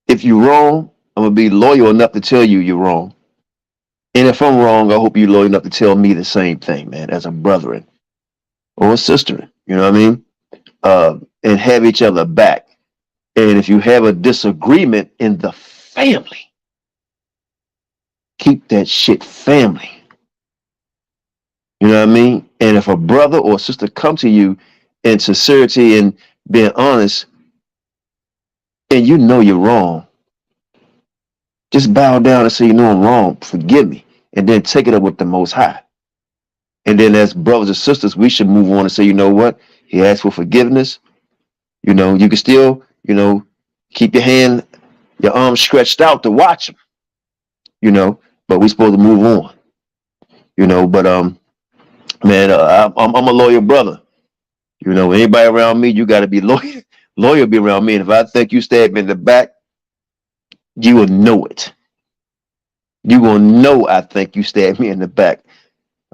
If you're wrong, I'm gonna be loyal enough to tell you you're wrong. And if I'm wrong, I hope you're loyal enough to tell me the same thing, man, as a brethren or a sister. You know what I mean? And have each other back. And if you have a disagreement in the family, keep that shit family. You know what I mean? And if a brother or sister come to you in sincerity and being honest, and you're wrong, just bow down and say, I'm wrong, forgive me, and then take it up with the Most High. And then as brothers and sisters, we should move on and say, you know what? He asked for forgiveness. You can still, keep your arm stretched out to watch him, but we're supposed to move on, but, man, I'm a loyal brother. Anybody around me, you got to be loyal. Loyal be around me. And if I think you stab me in the back, you will know it. You will know I think you stabbed me in the back.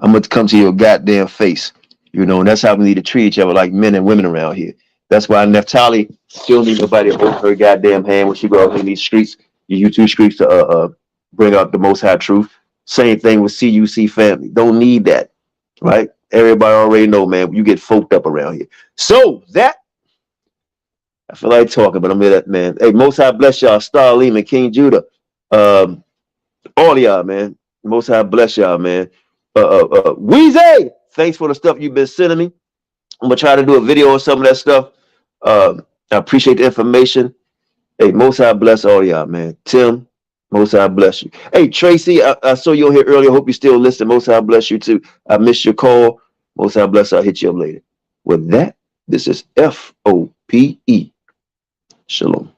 I'm going to come to your goddamn face. And that's how we need to treat each other like men and women around here. That's why Naphtali still need nobody to hold her goddamn hand when she go out in these streets, these YouTube streets to bring out the Most High truth. Same thing with CUC family. Don't need that. Right? everybody already know, man, you get folked up around here. So that, I feel like talking, but I'm here that, man. Hey, Most High bless y'all. Star Lehman, King Judah. All of y'all, man. Most High bless y'all, man. Weezy, thanks for the stuff you've been sending me. I'm going to try to do a video on some of that stuff. I appreciate the information. Hey, Most High bless all y'all, man. Tim, Most High bless you. Hey, Tracy, I saw you on here earlier. Hope you still listen. Most High bless you too. I missed your call. Most High bless. I'll hit you up later. With that, this is F.O.P.E. Shalom.